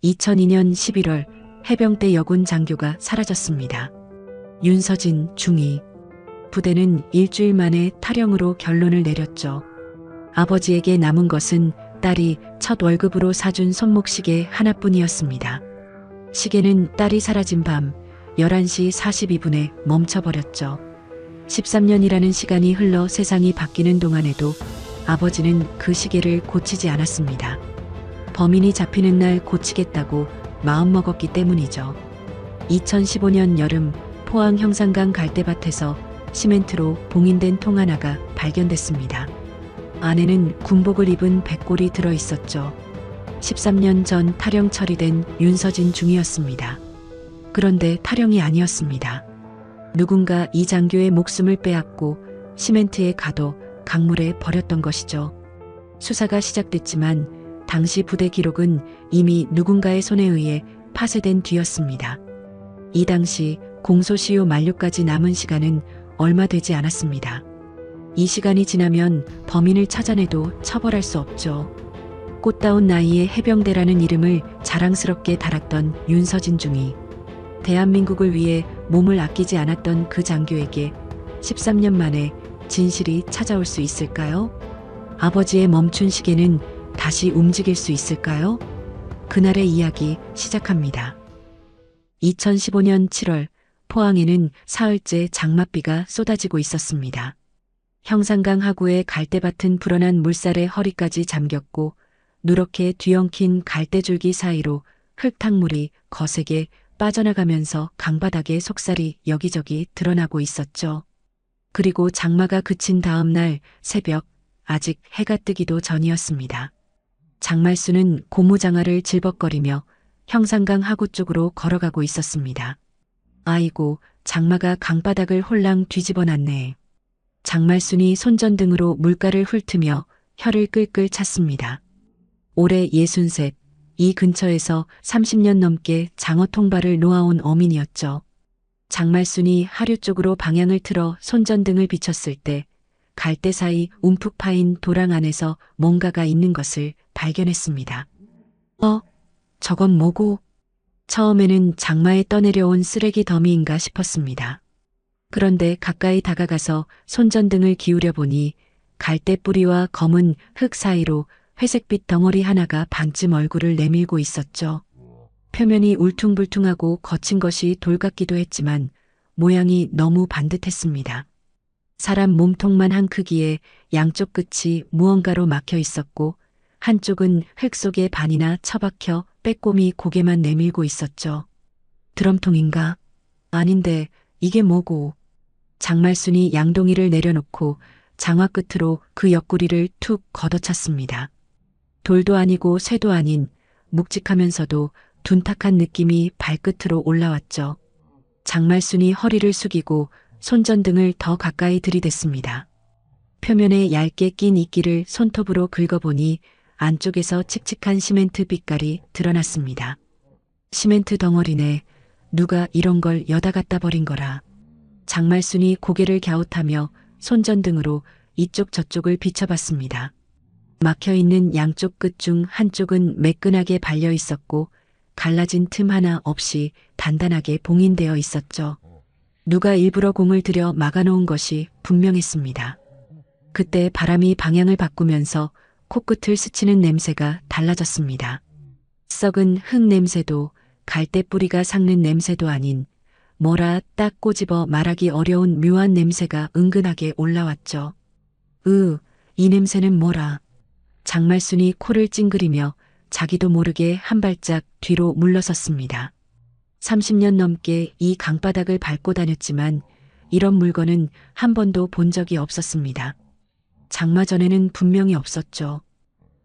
2002년 11월 해병대 여군 장교가 사라졌습니다. 윤서진 중위. 부대는 일주일 만에 탈영으로 결론을 내렸죠. 아버지에게 남은 것은 딸이 첫 월급으로 사준 손목시계 하나뿐이었습니다. 시계는 딸이 사라진 밤 11시 42분에 멈춰버렸죠. 13년이라는 시간이 흘러 세상이 바뀌는 동안에도 아버지는 그 시계를 고치지 않았습니다. 범인이 잡히는 날 고치겠다고 마음먹었기 때문이죠. 2015년 여름 포항 형산강 갈대밭에서 시멘트로 봉인된 통 하나가 발견됐습니다. 안에는 군복을 입은 백골이 들어있었죠. 13년 전 탈영 처리된 윤서진 중이었습니다. 그런데 탈영이 아니었습니다. 누군가 이 장교의 목숨을 빼앗고 시멘트에 가둬 강물에 버렸던 것이죠. 수사가 시작됐지만 당시 부대 기록은 이미 누군가의 손에 의해 파쇄된 뒤였습니다. 이 당시 공소시효 만료까지 남은 시간은 얼마 되지 않았습니다. 이 시간이 지나면 범인을 찾아내도 처벌할 수 없죠. 꽃다운 나이에 해병대라는 이름을 자랑스럽게 달았던 윤서진 중위. 대한민국을 위해 몸을 아끼지 않았던 그 장교에게 13년 만에 진실이 찾아올 수 있을까요? 아버지의 멈춘 시계는 다시 움직일 수 있을까요? 그날의 이야기 시작합니다. 2015년 7월 포항에는 사흘째 장맛비가 쏟아지고 있었습니다. 형산강 하구의 갈대밭은 불어난 물살에 허리까지 잠겼고 누렇게 뒤엉킨 갈대줄기 사이로 흙탕물이 거세게 빠져나가면서 강바닥에 속살이 여기저기 드러나고 있었죠. 그리고 장마가 그친 다음 날 새벽, 아직 해가 뜨기도 전이었습니다. 장말수는 고무장화를 질벅거리며 형산강 하구 쪽으로 걸어가고 있었습니다. 아이고, 장마가 강바닥을 홀랑 뒤집어 놨네. 장말순이 손전등으로 물가를 훑으며 혀를 끌끌 찼습니다. 올해 63, 이 근처에서 30년 넘게 장어 통발을 놓아온 어민이었죠. 장말순이 하류 쪽으로 방향을 틀어 손전등을 비췄을 때 갈대 사이 움푹 파인 도랑 안에서 뭔가가 있는 것을 발견했습니다. 저건 뭐고? 처음에는 장마에 떠내려온 쓰레기 더미인가 싶었습니다. 그런데 가까이 다가가서 손전등을 기울여 보니 갈대 뿌리와 검은 흙 사이로 회색빛 덩어리 하나가 반쯤 얼굴을 내밀고 있었죠. 표면이 울퉁불퉁하고 거친 것이 돌 같기도 했지만 모양이 너무 반듯했습니다. 사람 몸통만 한 크기에 양쪽 끝이 무언가로 막혀 있었고 한쪽은 흙 속에 반이나 처박혀 빼꼼히 고개만 내밀고 있었죠. 드럼통인가? 아닌데 이게 뭐고? 장말순이 양동이를 내려놓고 장화 끝으로 그 옆구리를 툭 걷어찼습니다. 돌도 아니고 쇠도 아닌 묵직하면서도 둔탁한 느낌이 발끝으로 올라왔죠. 장말순이 허리를 숙이고 손전등을 더 가까이 들이댔습니다. 표면에 얇게 낀 이끼를 손톱으로 긁어보니 안쪽에서 칙칙한 시멘트 빛깔이 드러났습니다. 시멘트 덩어리네. 누가 이런 걸 여다 갖다 버린 거라. 장말순이 고개를 갸웃하며 손전등으로 이쪽 저쪽을 비춰봤습니다. 막혀있는 양쪽 끝 중 한쪽은 매끈하게 발려 있었고 갈라진 틈 하나 없이 단단하게 봉인되어 있었죠. 누가 일부러 공을 들여 막아놓은 것이 분명했습니다. 그때 바람이 방향을 바꾸면서 코끝을 스치는 냄새가 달라졌습니다. 썩은 흙 냄새도 갈대 뿌리가 삭는 냄새도 아닌 뭐라 딱 꼬집어 말하기 어려운 묘한 냄새가 은근하게 올라왔죠. 이 냄새는 뭐라. 장말순이 코를 찡그리며 자기도 모르게 한 발짝 뒤로 물러섰습니다. 30년 넘게 이 강바닥을 밟고 다녔지만 이런 물건은 한 번도 본 적이 없었습니다. 장마 전에는 분명히 없었죠.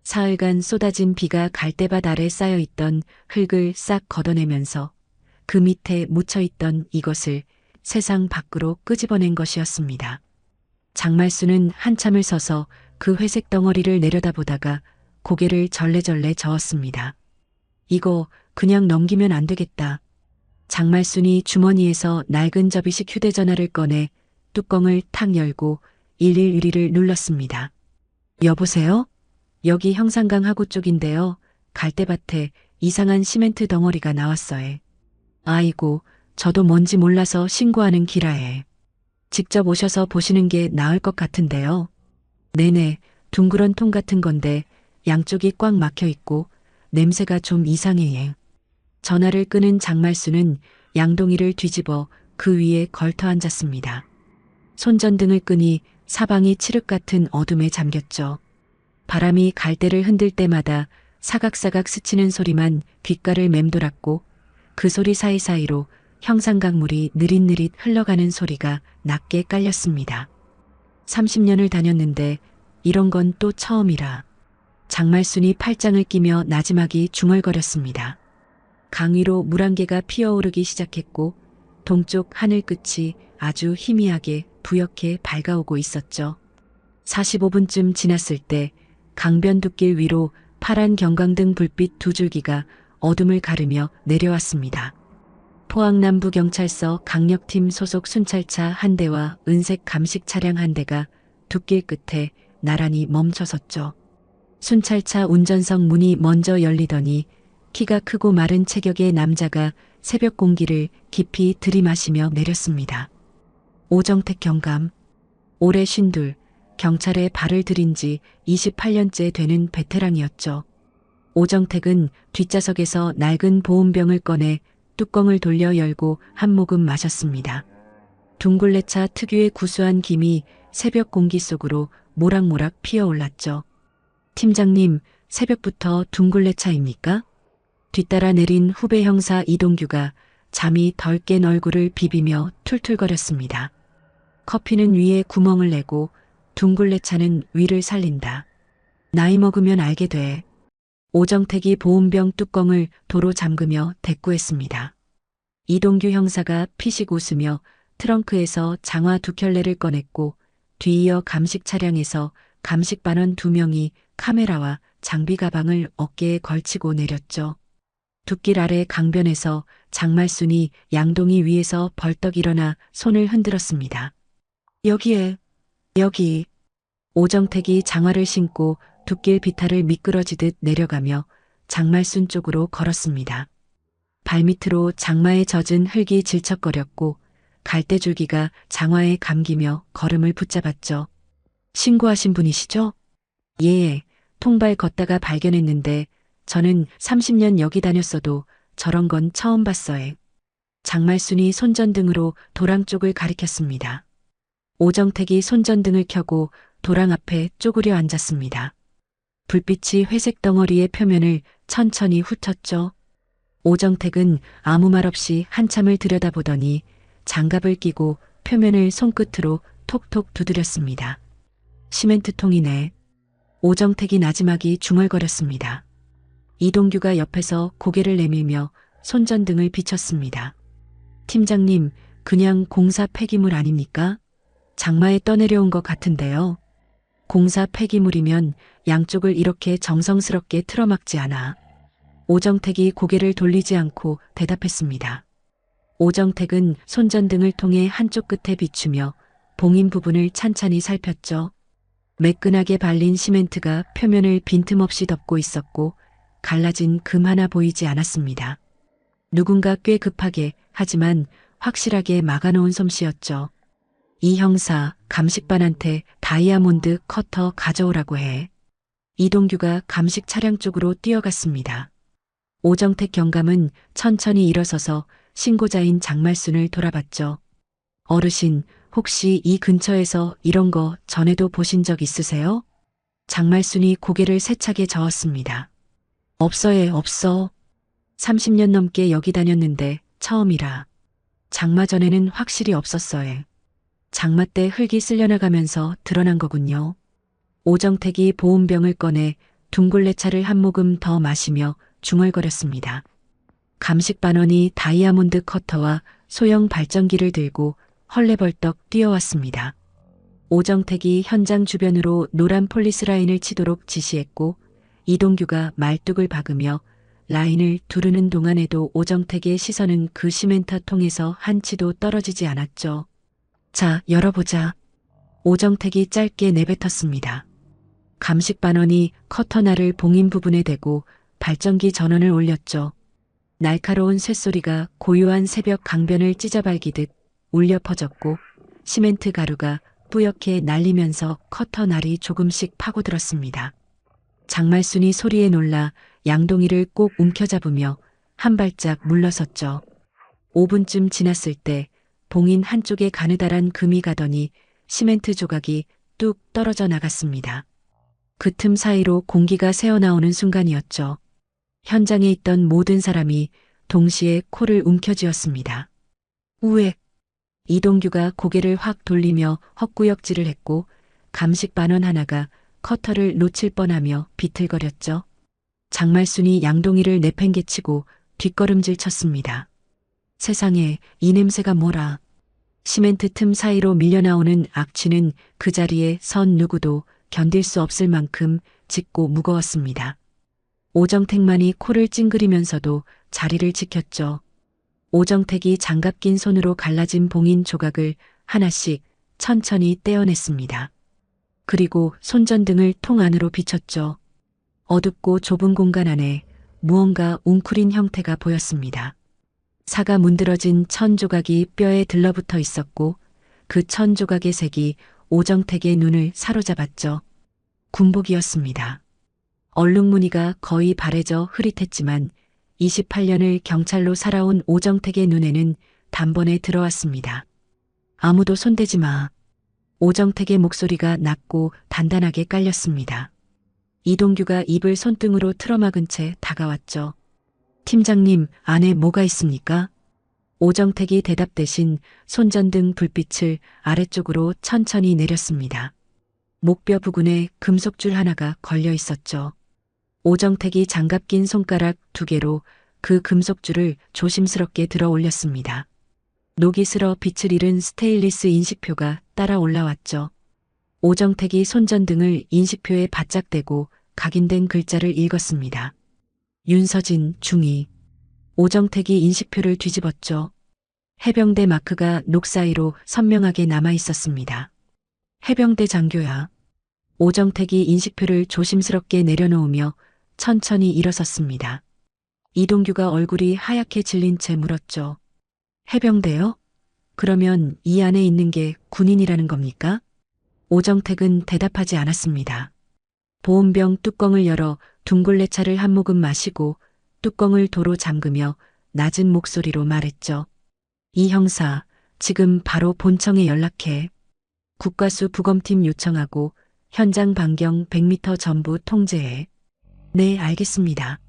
사흘간 쏟아진 비가 갈대밭 아래 쌓여있던 흙을 싹 걷어내면서 그 밑에 묻혀있던 이것을 세상 밖으로 끄집어낸 것이었습니다. 장말순은 한참을 서서 그 회색 덩어리를 내려다보다가 고개를 절레절레 저었습니다. 이거 그냥 넘기면 안 되겠다. 장말순이 주머니에서 낡은 접이식 휴대전화를 꺼내 뚜껑을 탁 열고 111을 눌렀습니다. 여보세요? 여기 형산강 하구 쪽인데요. 갈대밭에 이상한 시멘트 덩어리가 나왔어요. 아이고, 저도 뭔지 몰라서 신고하는 기라에. 직접 오셔서 보시는 게 나을 것 같은데요. 네네, 둥그런 통 같은 건데 양쪽이 꽉 막혀 있고 냄새가 좀 이상해요. 전화를 끄는 장말수는 양동이를 뒤집어 그 위에 걸터 앉았습니다. 손전등을 끄니 사방이 칠흑 같은 어둠에 잠겼죠. 바람이 갈대를 흔들 때마다 사각사각 스치는 소리만 귓가를 맴돌았고 그 소리 사이사이로 형상각물이 느릿느릿 흘러가는 소리가 낮게 깔렸습니다. 30년을 다녔는데 이런 건 또 처음이라. 장말순이 팔짱을 끼며 나지막이 중얼거렸습니다. 강 위로 물안개가 피어오르기 시작했고 동쪽 하늘 끝이 아주 희미하게 부옇게 밝아오고 있었죠. 45분쯤 지났을 때 강변 둑길 위로 파란 경광등 불빛 두 줄기가 어둠을 가르며 내려왔습니다. 포항남부경찰서 강력팀 소속 순찰차 한 대와 은색 감식 차량 한 대가 둑길 끝에 나란히 멈춰섰죠. 순찰차 운전석 문이 먼저 열리더니 키가 크고 마른 체격의 남자가 새벽 공기를 깊이 들이마시며 내렸습니다. 오정택 경감, 올해 52, 경찰에 발을 들인 지 28년째 되는 베테랑이었죠. 오정택은 뒷좌석에서 낡은 보온병을 꺼내 뚜껑을 돌려 열고 한 모금 마셨습니다. 둥굴레차 특유의 구수한 김이 새벽 공기 속으로 모락모락 피어올랐죠. 팀장님, 새벽부터 둥굴레차입니까? 뒤따라 내린 후배 형사 이동규가 잠이 덜 깬 얼굴을 비비며 툴툴거렸습니다. 커피는 위에 구멍을 내고 둥굴레차는 위를 살린다. 나이 먹으면 알게 돼. 오정택이 보온병 뚜껑을 도로 잠그며 대꾸했습니다. 이동규 형사가 피식 웃으며 트렁크에서 장화 두 켤레를 꺼냈고 뒤이어 감식 차량에서 감식반원 2명이 카메라와 장비 가방을 어깨에 걸치고 내렸죠. 둑길 아래 강변에서 장말순이 양동이 위에서 벌떡 일어나 손을 흔들었습니다. 여기에, 여기. 오정택이 장화를 신고 둑길 비탈을 미끄러지듯 내려가며 장말순 쪽으로 걸었습니다. 발밑으로 장마에 젖은 흙이 질척거렸고 갈대줄기가 장화에 감기며 걸음을 붙잡았죠. 신고하신 분이시죠? 예, 통발 걷다가 발견했는데 저는 30년 여기 다녔어도 저런 건 처음 봤어요. 장말순이 손전등으로 도랑 쪽을 가리켰습니다. 오정택이 손전등을 켜고 도랑 앞에 쪼그려 앉았습니다. 불빛이 회색 덩어리의 표면을 천천히 훑었죠. 오정택은 아무 말 없이 한참을 들여다보더니 장갑을 끼고 표면을 손끝으로 톡톡 두드렸습니다. 시멘트통이네. 오정택이 나지막이 중얼거렸습니다. 이동규가 옆에서 고개를 내밀며 손전등을 비췄습니다. 팀장님, 그냥 공사 폐기물 아닙니까? 장마에 떠내려온 것 같은데요. 공사 폐기물이면 양쪽을 이렇게 정성스럽게 틀어막지 않아. 오정택이 고개를 돌리지 않고 대답했습니다. 오정택은 손전등을 통해 한쪽 끝에 비추며 봉인 부분을 찬찬히 살폈죠. 매끈하게 발린 시멘트가 표면을 빈틈없이 덮고 있었고 갈라진 금 하나 보이지 않았습니다. 누군가 꽤 급하게 하지만 확실하게 막아놓은 솜씨였죠. 이 형사, 감식반한테 다이아몬드 커터 가져오라고 해. 이동규가 감식 차량 쪽으로 뛰어갔습니다. 오정택 경감은 천천히 일어서서 신고자인 장말순을 돌아봤죠. 어르신, 혹시 이 근처에서 이런 거 전에도 보신 적 있으세요? 장말순이 고개를 세차게 저었습니다. 없어요, 없어. 30년 넘게 여기 다녔는데 처음이라. 장마 전에는 확실히 없었어요. 장마 때 흙이 쓸려나가면서 드러난 거군요. 오정택이 보온병을 꺼내 둥굴레차를 한 모금 더 마시며 중얼거렸습니다. 감식반원이 다이아몬드 커터와 소형 발전기를 들고 헐레벌떡 뛰어왔습니다. 오정택이 현장 주변으로 노란 폴리스 라인을 치도록 지시했고 이동규가 말뚝을 박으며 라인을 두르는 동안에도 오정택의 시선은 그 시멘트 통에서 한치도 떨어지지 않았죠. 자, 열어보자. 오정택이 짧게 내뱉었습니다. 감식반원이 커터날을 봉인 부분에 대고 발전기 전원을 올렸죠. 날카로운 쇳소리가 고요한 새벽 강변을 찢어발기듯 울려 퍼졌고 시멘트 가루가 뿌옇게 날리면서 커터 날이 조금씩 파고들었습니다. 장말순이 소리에 놀라 양동이를 꼭 움켜잡으며 한 발짝 물러섰죠. 5분쯤 지났을 때 봉인 한쪽에 가느다란 금이 가더니 시멘트 조각이 뚝 떨어져 나갔습니다. 그 틈 사이로 공기가 새어나오는 순간이었죠. 현장에 있던 모든 사람이 동시에 코를 움켜쥐었습니다. 우엑! 이동규가 고개를 확 돌리며 헛구역질을 했고 감식 반원 하나가 커터를 놓칠 뻔하며 비틀거렸죠. 장말순이 양동이를 내팽개치고 뒷걸음질 쳤습니다. 세상에 이 냄새가 뭐라. 시멘트 틈 사이로 밀려나오는 악취는 그 자리에 선 누구도 견딜 수 없을 만큼 짙고 무거웠습니다. 오정택만이 코를 찡그리면서도 자리를 지켰죠. 오정택이 장갑 낀 손으로 갈라진 봉인 조각을 하나씩 천천히 떼어냈습니다. 그리고 손전등을 통 안으로 비췄죠. 어둡고 좁은 공간 안에 무언가 웅크린 형태가 보였습니다. 사가 문드러진 천 조각이 뼈에 들러붙어 있었고 그 천 조각의 색이 오정택의 눈을 사로잡았죠. 군복이었습니다. 얼룩무늬가 거의 바래져 흐릿했지만 28년을 경찰로 살아온 오정택의 눈에는 단번에 들어왔습니다. 아무도 손대지 마. 오정택의 목소리가 낮고 단단하게 깔렸습니다. 이동규가 입을 손등으로 틀어막은 채 다가왔죠. 팀장님, 안에 뭐가 있습니까? 오정택이 대답 대신 손전등 불빛을 아래쪽으로 천천히 내렸습니다. 목뼈 부근에 금속줄 하나가 걸려 있었죠. 오정택이 장갑 낀 손가락 2개로 그 금속줄을 조심스럽게 들어 올렸습니다. 녹이 슬어 빛을 잃은 스테인리스 인식표가 따라 올라왔죠. 오정택이 손전등을 인식표에 바짝 대고 각인된 글자를 읽었습니다. 윤서진 중2. 오정택이 인식표를 뒤집었죠. 해병대 마크가 녹 사이로 선명하게 남아 있었습니다. 해병대 장교야. 오정택이 인식표를 조심스럽게 내려놓으며 천천히 일어섰습니다. 이동규가 얼굴이 하얗게 질린 채 물었죠. 해병대요? 그러면 이 안에 있는 게 군인이라는 겁니까? 오정택은 대답하지 않았습니다. 보온병 뚜껑을 열어 둥글레차를 한 모금 마시고 뚜껑을 도로 잠그며 낮은 목소리로 말했죠. 이 형사, 지금 바로 본청에 연락해. 국과수 부검팀 요청하고 현장 반경 100m 전부 통제해. 네, 알겠습니다.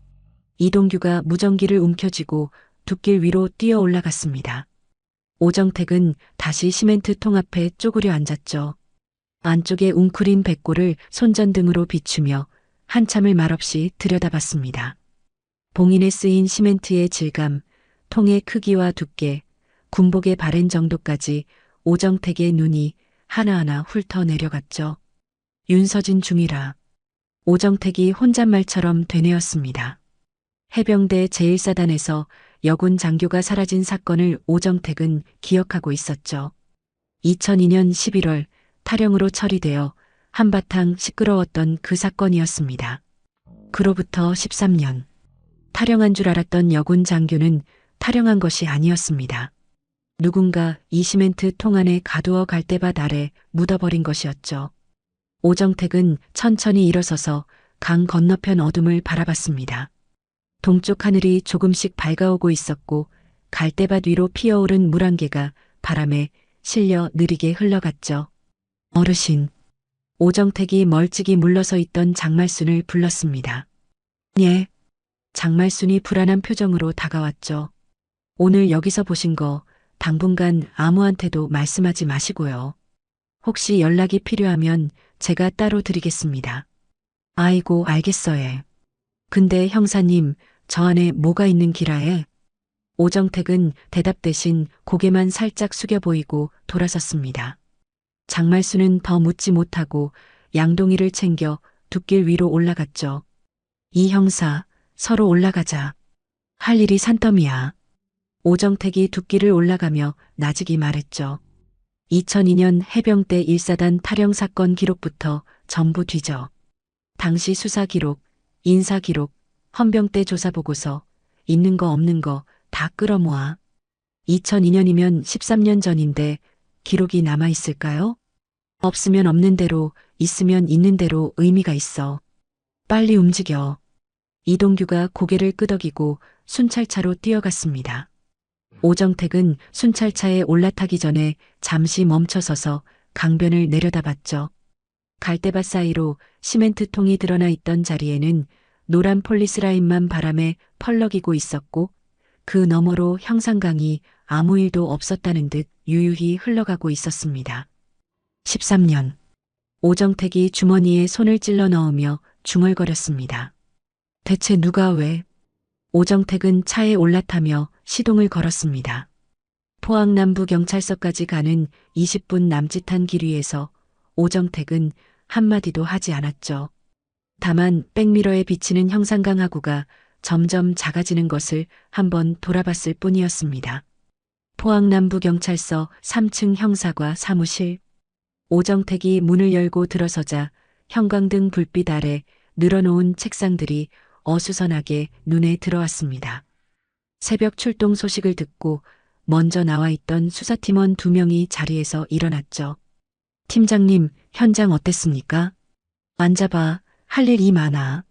이동규가 무전기를 움켜쥐고 둣길 위로 뛰어 올라갔습니다. 오정택은 다시 시멘트 통 앞에 쪼그려 앉았죠. 안쪽에 웅크린 백골을 손전등으로 비추며 한참을 말없이 들여다봤습니다. 봉인에 쓰인 시멘트의 질감, 통의 크기와 두께, 군복의 바랜 정도까지 오정택의 눈이 하나하나 훑어 내려갔죠. 윤서진 중이라. 오정택이 혼잣말처럼 되뇌었습니다. 해병대 제1사단에서 여군 장교가 사라진 사건을 오정택은 기억하고 있었죠. 2002년 11월 탈영으로 처리되어 한바탕 시끄러웠던 그 사건이었습니다. 그로부터 13년. 탈영한 줄 알았던 여군 장교는 탈영한 것이 아니었습니다. 누군가 이 시멘트 통 안에 가두어 갈대밭 아래 묻어버린 것이었죠. 오정택은 천천히 일어서서 강 건너편 어둠을 바라봤습니다. 동쪽 하늘이 조금씩 밝아오고 있었고 갈대밭 위로 피어오른 물 한 개가 바람에 실려 느리게 흘러갔죠. 어르신. 오정택이 멀찍이 물러서 있던 장말순을 불렀습니다. 예. 장말순이 불안한 표정으로 다가왔죠. 오늘 여기서 보신 거 당분간 아무한테도 말씀하지 마시고요. 혹시 연락이 필요하면 제가 따로 드리겠습니다. 아이고, 알겠어요. 근데 형사님, 저 안에 뭐가 있는 기라에? 오정택은 대답 대신 고개만 살짝 숙여 보이고 돌아섰습니다. 장말순은 더 묻지 못하고 양동이를 챙겨 둣길 위로 올라갔죠. 이 형사, 서로 올라가자. 할 일이 산더미야. 오정택이 둣길을 올라가며 나직이 말했죠. 2002년 해병대 1사단 탈영 사건 기록부터 전부 뒤져. 당시 수사 기록, 인사 기록, 헌병대 조사보고서, 있는 거 없는 거 다 끌어모아. 2002년이면 13년 전인데 기록이 남아있을까요? 없으면 없는 대로, 있으면 있는 대로 의미가 있어. 빨리 움직여. 이동규가 고개를 끄덕이고 순찰차로 뛰어갔습니다. 오정택은 순찰차에 올라타기 전에 잠시 멈춰서서 강변을 내려다봤죠. 갈대밭 사이로 시멘트통이 드러나 있던 자리에는 노란 폴리스라인만 바람에 펄럭이고 있었고 그 너머로 형산강이 아무 일도 없었다는 듯 유유히 흘러가고 있었습니다. 13년. 오정택이 주머니에 손을 찔러 넣으며 중얼거렸습니다. 대체 누가 왜? 오정택은 차에 올라타며 시동을 걸었습니다. 포항남부경찰서까지 가는 20분 남짓한 길 위에서 오정택은 한마디도 하지 않았죠. 다만 백미러에 비치는 형산강 하구가 점점 작아지는 것을 한번 돌아봤을 뿐이었습니다. 포항남부경찰서 3층 형사과 사무실. 오정택이 문을 열고 들어서자 형광등 불빛 아래 늘어놓은 책상들이 어수선하게 눈에 들어왔습니다. 새벽 출동 소식을 듣고 먼저 나와 있던 수사팀원 2명이 자리에서 일어났죠. 팀장님, 현장 어땠습니까? 앉아봐, 할 일이 많아.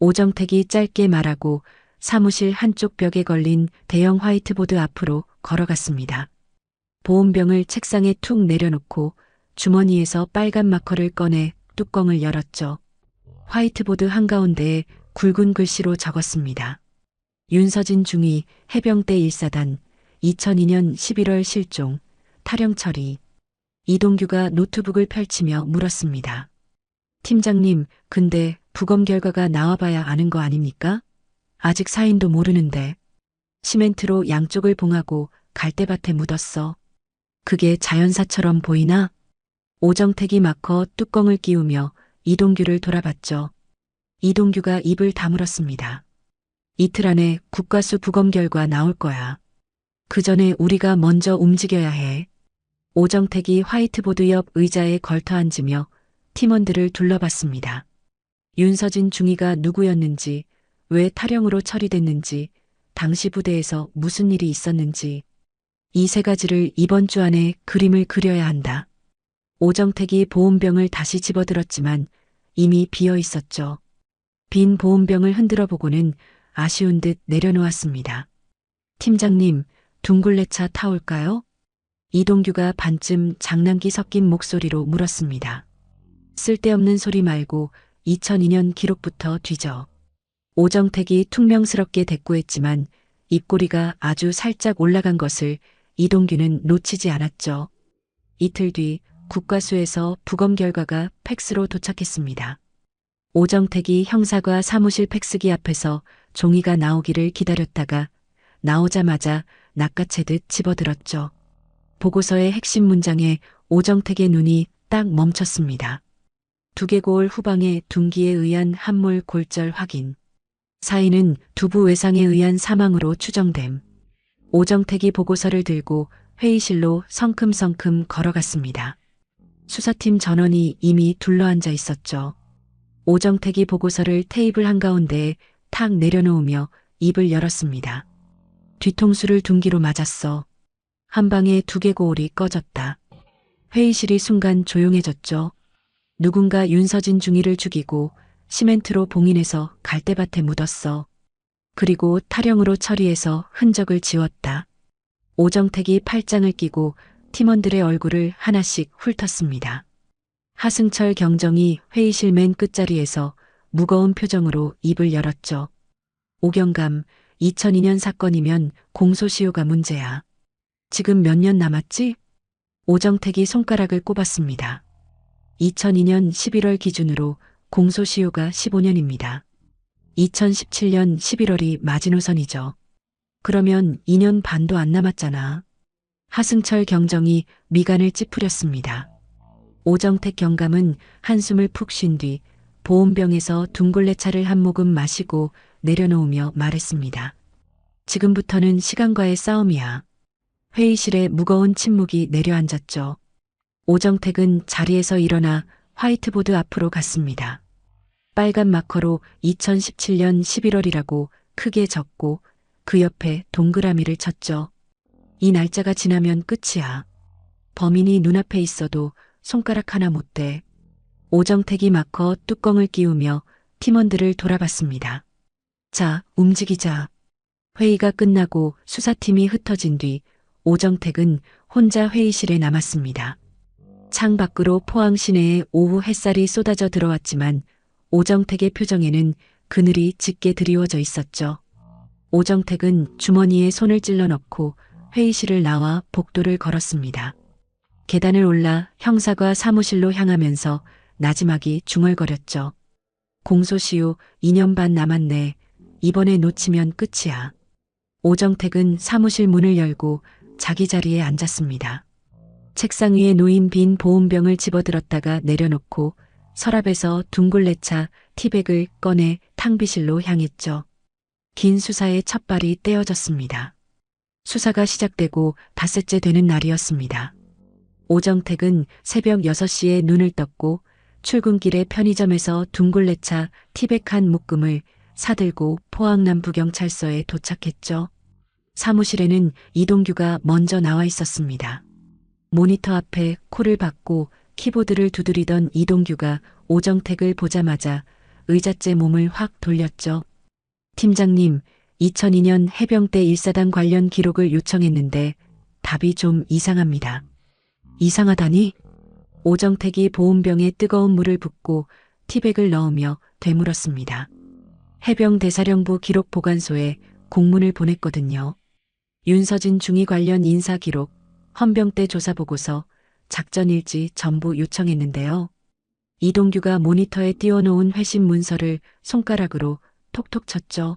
오정택이 짧게 말하고 사무실 한쪽 벽에 걸린 대형 화이트보드 앞으로 걸어갔습니다. 보온병을 책상에 툭 내려놓고 주머니에서 빨간 마커를 꺼내 뚜껑을 열었죠. 화이트보드 한가운데에 굵은 글씨로 적었습니다. 윤서진 중위 해병대 1사단 2002년 11월 실종 탈영 처리. 이동규가 노트북을 펼치며 물었습니다. 팀장님, 근데 부검 결과가 나와봐야 아는 거 아닙니까? 아직 사인도 모르는데. 시멘트로 양쪽을 봉하고 갈대밭에 묻었어. 그게 자연사처럼 보이나? 오정택이 마커 뚜껑을 끼우며 이동규를 돌아봤죠. 이동규가 입을 다물었습니다. 이틀 안에 국과수 부검 결과 나올 거야. 그 전에 우리가 먼저 움직여야 해. 오정택이 화이트보드 옆 의자에 걸터 앉으며 팀원들을 둘러봤습니다. 윤서진 중위가 누구였는지, 왜 탈영으로 처리됐는지, 당시 부대에서 무슨 일이 있었는지. 이 세 가지를 이번 주 안에 그림을 그려야 한다. 오정택이 보온병을 다시 집어들었지만 이미 비어 있었죠. 빈 보온병을 흔들어 보고는 아쉬운 듯 내려놓았습니다. 팀장님, 둥글레차 타올까요? 이동규가 반쯤 장난기 섞인 목소리로 물었습니다. 쓸데없는 소리 말고 2002년 기록부터 뒤져. 오정택이 퉁명스럽게 대꾸했지만 입꼬리가 아주 살짝 올라간 것을 이동규는 놓치지 않았죠. 이틀 뒤 국과수에서 부검 결과가 팩스로 도착했습니다. 오정택이 형사과 사무실 팩스기 앞에서 종이가 나오기를 기다렸다가 나오자마자 낚아채듯 집어들었죠. 보고서의 핵심 문장에 오정택의 눈이 딱 멈췄습니다. 두개골 후방의 둔기에 의한 함몰 골절 확인. 사인은 두부 외상에 의한 사망으로 추정됨. 오정택이 보고서를 들고 회의실로 성큼성큼 걸어갔습니다. 수사팀 전원이 이미 둘러앉아 있었죠. 오정택이 보고서를 테이블 한가운데에 탁 내려놓으며 입을 열었습니다. 뒤통수를 둔기로 맞았어. 한 방에 두개골이 꺼졌다. 회의실이 순간 조용해졌죠. 누군가 윤서진 중위를 죽이고 시멘트로 봉인해서 갈대밭에 묻었어. 그리고 탈영으로 처리해서 흔적을 지웠다. 오정택이 팔짱을 끼고 팀원들의 얼굴을 하나씩 훑었습니다. 하승철 경정이 회의실 맨 끝자리에서 무거운 표정으로 입을 열었죠. 오경감, 2002년 사건이면 공소시효가 문제야. 지금 몇 년 남았지? 오정택이 손가락을 꼽았습니다. 2002년 11월 기준으로 공소시효가 15년입니다. 2017년 11월이 마지노선이죠. 그러면 2년 반도 안 남았잖아. 하승철 경정이 미간을 찌푸렸습니다. 오정택 경감은 한숨을 푹 쉰 뒤 보온병에서 둥글레차를 한 모금 마시고 내려놓으며 말했습니다. 지금부터는 시간과의 싸움이야. 회의실에 무거운 침묵이 내려앉았죠. 오정택은 자리에서 일어나 화이트보드 앞으로 갔습니다. 빨간 마커로 2017년 11월이라고 크게 적고 그 옆에 동그라미를 쳤죠. 이 날짜가 지나면 끝이야. 범인이 눈앞에 있어도 손가락 하나 못 대. 오정택이 마커 뚜껑을 끼우며 팀원들을 돌아봤습니다. 자, 움직이자. 회의가 끝나고 수사팀이 흩어진 뒤 오정택은 혼자 회의실에 남았습니다. 창 밖으로 포항 시내에 오후 햇살이 쏟아져 들어왔지만 오정택의 표정에는 그늘이 짙게 드리워져 있었죠. 오정택은 주머니에 손을 찔러 넣고 회의실을 나와 복도를 걸었습니다. 계단을 올라 형사과 사무실로 향하면서 나지막이 중얼거렸죠. 공소시효 2년 반 남았네. 이번에 놓치면 끝이야. 오정택은 사무실 문을 열고 자기 자리에 앉았습니다. 책상 위에 놓인 빈 보온병을 집어들었다가 내려놓고 서랍에서 둥글레차 티백을 꺼내 탕비실로 향했죠. 긴 수사의 첫발이 떼어졌습니다. 수사가 시작되고 닷새째 되는 날이었습니다. 오정택은 새벽 6시에 눈을 떴고 출근길에 편의점에서 둥글레차 티백 한 묶음을 사들고 포항남부경찰서에 도착했죠. 사무실에는 이동규가 먼저 나와 있었습니다. 모니터 앞에 코를 박고 키보드를 두드리던 이동규가 오정택을 보자마자 의자째 몸을 확 돌렸죠. 팀장님, 2002년 해병대 1사단 관련 기록을 요청했는데 답이 좀 이상합니다. 이상하다니? 오정택이 보온병에 뜨거운 물을 붓고 티백을 넣으며 되물었습니다. 해병대사령부 기록보관소에 공문을 보냈거든요. 윤서진 중위 관련 인사기록, 헌병대 조사보고서, 작전일지 전부 요청했는데요. 이동규가 모니터에 띄워놓은 회신 문서를 손가락으로 톡톡 쳤죠.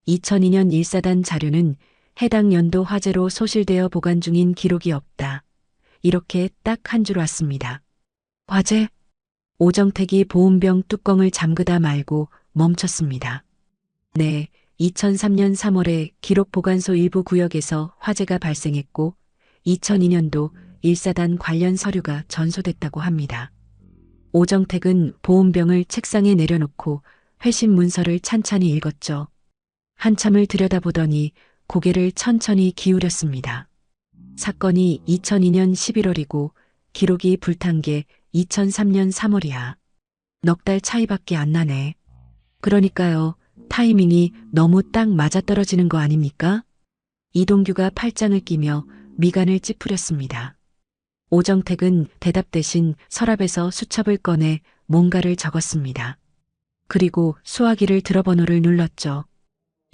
2002년 1사단 자료는 해당 연도 화재로 소실되어 보관 중인 기록이 없다. 이렇게 딱 한 줄 왔습니다. 화재? 오정택이 보온병 뚜껑을 잠그다 말고 멈췄습니다. 네, 2003년 3월에 기록보관소 일부 구역에서 화재가 발생했고 2002년도 1사단 관련 서류가 전소됐다고 합니다. 오정택은 보온병을 책상에 내려놓고 회신 문서를 찬찬히 읽었죠. 한참을 들여다보더니 고개를 천천히 기울였습니다. 사건이 2002년 11월이고 기록이 불탄 게 2003년 3월이야. 넉 달 차이밖에 안 나네. 그러니까요. 타이밍이 너무 딱 맞아떨어지는 거 아닙니까? 이동규가 팔짱을 끼며 미간을 찌푸렸습니다. 오정택은 대답 대신 서랍에서 수첩을 꺼내 뭔가를 적었습니다. 그리고 수화기를 들어 번호를 눌렀죠.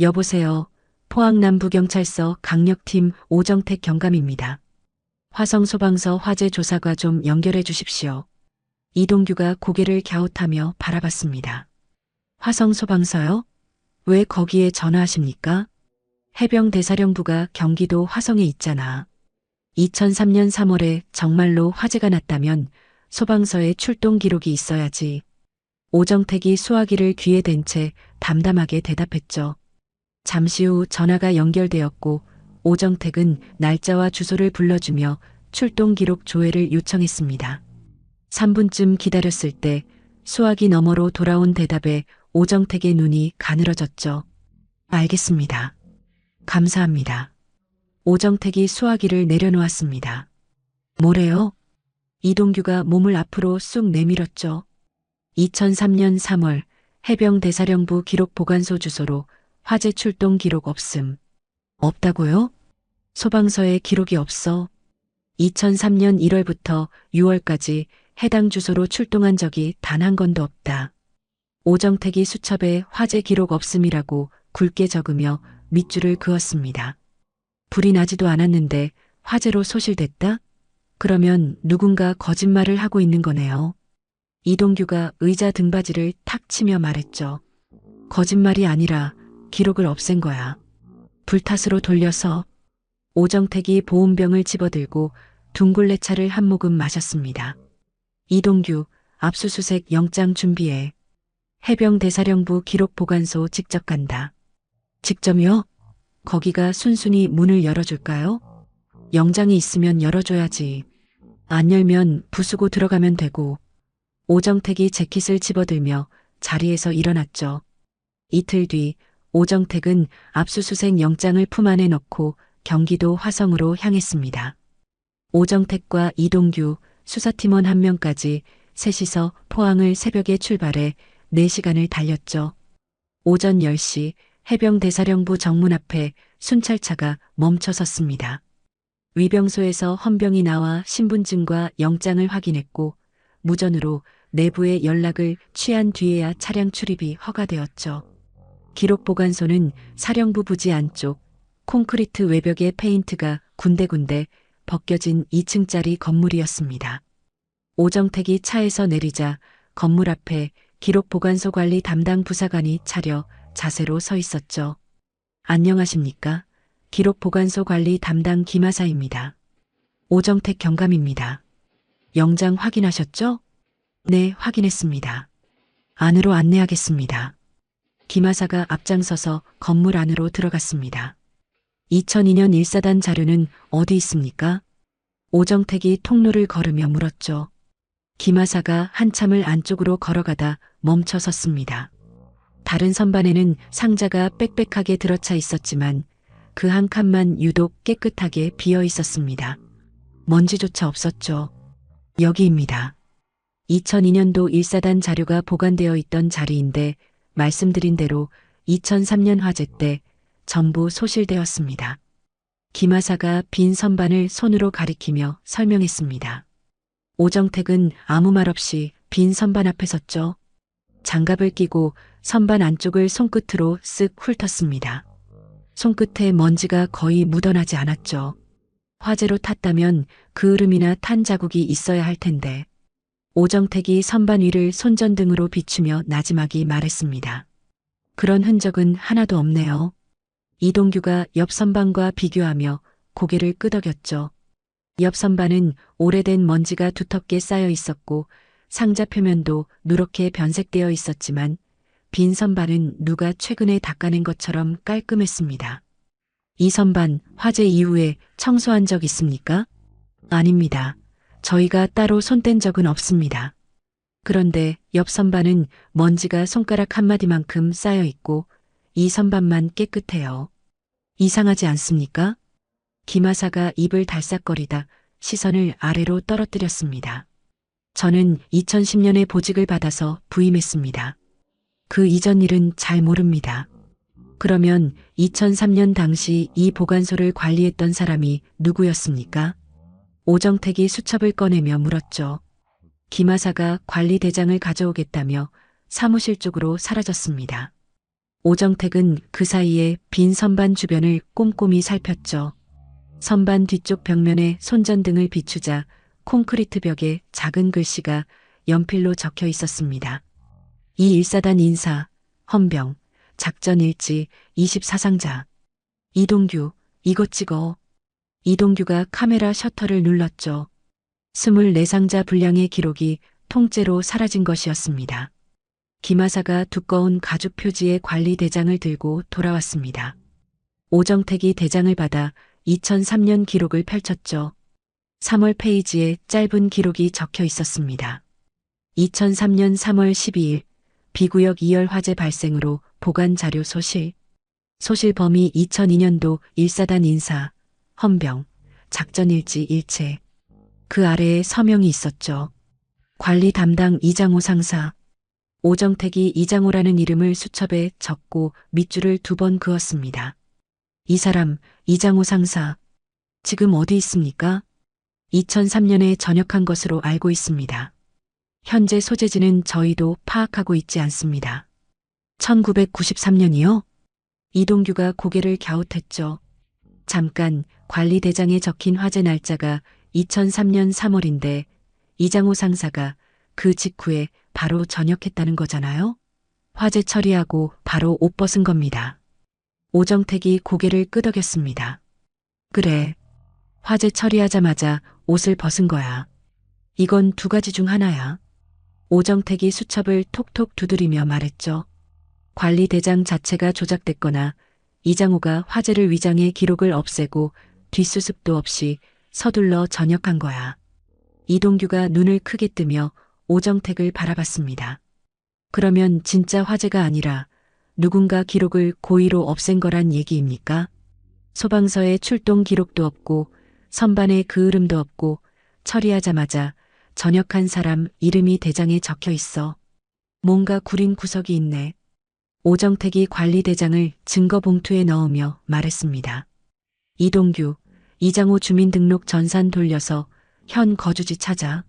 여보세요. 포항남부경찰서 강력팀 오정택 경감입니다. 화성소방서 화재 조사과 좀 연결해 주십시오. 이동규가 고개를 갸웃하며 바라봤습니다. 화성소방서요? 왜 거기에 전화하십니까? 해병대사령부가 경기도 화성에 있잖아. 2003년 3월에 정말로 화재가 났다면 소방서에 출동 기록이 있어야지. 오정택이 수화기를 귀에 댄 채 담담하게 대답했죠. 잠시 후 전화가 연결되었고 오정택은 날짜와 주소를 불러주며 출동 기록 조회를 요청했습니다. 3분쯤 기다렸을 때 수화기 너머로 돌아온 대답에 오정택의 눈이 가늘어졌죠. 알겠습니다. 감사합니다. 오정택이 수화기를 내려놓았습니다. 뭐래요? 이동규가 몸을 앞으로 쑥 내밀었죠. 2003년 3월 해병대사령부 기록보관소 주소로 화재 출동 기록 없음. 없다고요? 소방서에 기록이 없어. 2003년 1월부터 6월까지 해당 주소로 출동한 적이 단 한 건도 없다. 오정택이 수첩에 화재 기록 없음이라고 굵게 적으며 밑줄을 그었습니다. 불이 나지도 않았는데 화재로 소실됐다? 그러면 누군가 거짓말을 하고 있는 거네요. 이동규가 의자 등받이를 탁 치며 말했죠. 거짓말이 아니라 기록을 없앤 거야. 불탓으로 돌려서. 오정택이 보온병을 집어들고 둥글레차를 한 모금 마셨습니다. 이동규, 압수수색 영장 준비해. 해병대사령부 기록보관소 직접 간다. 직접요? 거기가 순순히 문을 열어줄까요? 영장이 있으면 열어줘야지. 안 열면 부수고 들어가면 되고. 오정택이 재킷을 집어들며 자리에서 일어났죠. 이틀 뒤 오정택은 압수수색 영장을 품 안에 넣고 경기도 화성으로 향했습니다. 오정택과 이동규, 수사팀원 한 명까지 셋이서 포항을 새벽에 출발해 4시간을 달렸죠. 오전 10시 해병대사령부 정문 앞에 순찰차가 멈춰 섰습니다. 위병소에서 헌병이 나와 신분증과 영장을 확인했고 무전으로 내부의 연락을 취한 뒤에야 차량 출입이 허가되었죠. 기록보관소는 사령부 부지 안쪽 콘크리트 외벽에 페인트가 군데군데 벗겨진 2층짜리 건물이었습니다. 오정택이 차에서 내리자 건물 앞에 기록보관소 관리 담당 부사관이 차려 자세로 서 있었죠. 안녕하십니까? 기록보관소 관리 담당 김하사입니다. 오정택 경감입니다. 영장 확인하셨죠? 네, 확인했습니다. 안으로 안내하겠습니다. 김하사가 앞장서서 건물 안으로 들어갔습니다. 2002년 1사단 자료는 어디 있습니까? 오정택이 통로를 걸으며 물었죠. 김하사가 한참을 안쪽으로 걸어가다 멈춰 섰습니다. 다른 선반에는 상자가 빽빽하게 들어차 있었지만 그 한 칸만 유독 깨끗하게 비어 있었습니다. 먼지조차 없었죠. 여기입니다. 2002년도 1사단 자료가 보관되어 있던 자리인데 말씀드린 대로 2003년 화재 때 전부 소실되었습니다. 김하사가 빈 선반을 손으로 가리키며 설명했습니다. 오정택은 아무 말 없이 빈 선반 앞에 섰죠. 장갑을 끼고 선반 안쪽을 손끝으로 쓱 훑었습니다. 손끝에 먼지가 거의 묻어나지 않았죠. 화재로 탔다면 그을음이나 탄 자국이 있어야 할 텐데. 오정택이 선반 위를 손전등으로 비추며 나지막이 말했습니다. 그런 흔적은 하나도 없네요. 이동규가 옆 선반과 비교하며 고개를 끄덕였죠. 옆 선반은 오래된 먼지가 두텁게 쌓여 있었고 상자 표면도 누렇게 변색되어 있었지만 빈 선반은 누가 최근에 닦아낸 것처럼 깔끔했습니다. 이 선반 화재 이후에 청소한 적 있습니까? 아닙니다. 저희가 따로 손댄 적은 없습니다. 그런데 옆 선반은 먼지가 손가락 한마디만큼 쌓여 있고 이 선반만 깨끗해요. 이상하지 않습니까? 김하사가 입을 달싹거리다 시선을 아래로 떨어뜨렸습니다. 저는 2010년에 보직을 받아서 부임했습니다. 그 이전 일은 잘 모릅니다. 그러면 2003년 당시 이 보관소를 관리했던 사람이 누구였습니까? 오정택이 수첩을 꺼내며 물었죠. 김하사가 관리대장을 가져오겠다며 사무실 쪽으로 사라졌습니다. 오정택은 그 사이에 빈 선반 주변을 꼼꼼히 살폈죠. 선반 뒤쪽 벽면에 손전등을 비추자 콘크리트 벽에 작은 글씨가 연필로 적혀 있었습니다. 이 1사단 인사, 헌병, 작전일지, 24상자. 이동규, 이거 찍어. 이동규가 카메라 셔터를 눌렀죠. 24상자 분량의 기록이 통째로 사라진 것이었습니다. 김하사가 두꺼운 가죽 표지의 관리대장을 들고 돌아왔습니다. 오정택이 대장을 받아 2003년 기록을 펼쳤죠. 3월 페이지에 짧은 기록이 적혀 있었습니다. 2003년 3월 12일 비구역 2열 화재 발생으로 보관 자료 소실. 소실 범위 2002년도 1사단 인사, 헌병, 작전일지 일체. 그 아래에 서명이 있었죠. 관리 담당 이장호 상사. 오정택이 이장호라는 이름을 수첩에 적고 밑줄을 2번 그었습니다. 이 사람 이장호 상사. 지금 어디 있습니까? 2003년에 전역한 것으로 알고 있습니다. 현재 소재지는 저희도 파악하고 있지 않습니다. 1993년이요? 이동규가 고개를 갸웃했죠. 잠깐 관리대장에 적힌 화재 날짜가 2003년 3월인데 이장호 상사가 그 직후에 바로 전역했다는 거잖아요? 화재 처리하고 바로 옷 벗은 겁니다. 오정택이 고개를 끄덕였습니다. 그래. 화재 처리하자마자 옷을 벗은 거야. 이건 2가지 중 하나야. 오정택이 수첩을 톡톡 두드리며 말했죠. 관리대장 자체가 조작됐거나 이장호가 화재를 위장해 기록을 없애고 뒷수습도 없이 서둘러 전역한 거야. 이동규가 눈을 크게 뜨며 오정택을 바라봤습니다. 그러면 진짜 화재가 아니라 누군가 기록을 고의로 없앤 거란 얘기입니까? 소방서에 출동 기록도 없고 선반에 그 이름도 없고 처리하자마자 전역한 사람 이름이 대장에 적혀 있어. 뭔가 구린 구석이 있네. 오정택이 관리대장을 증거봉투에 넣으며 말했습니다. 이동규, 이장호 주민등록 전산 돌려서 현 거주지 찾아.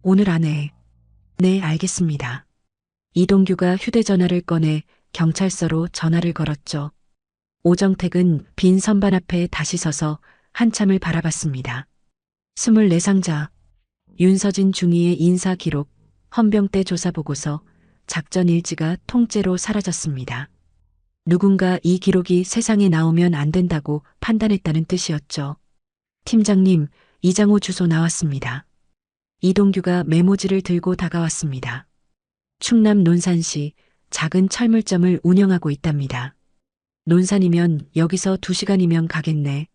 오늘 안에. 네, 알겠습니다. 이동규가 휴대전화를 꺼내 경찰서로 전화를 걸었죠. 오정택은 빈 선반 앞에 다시 서서 한참을 바라봤습니다. 24상자, 윤서진 중위의 인사 기록, 헌병대 조사 보고서, 작전 일지가 통째로 사라졌습니다. 누군가 이 기록이 세상에 나오면 안 된다고 판단했다는 뜻이었죠. 팀장님, 이장호 주소 나왔습니다. 이동규가 메모지를 들고 다가왔습니다. 충남 논산시 작은 철물점을 운영하고 있답니다. 논산이면 여기서 2시간이면 가겠네.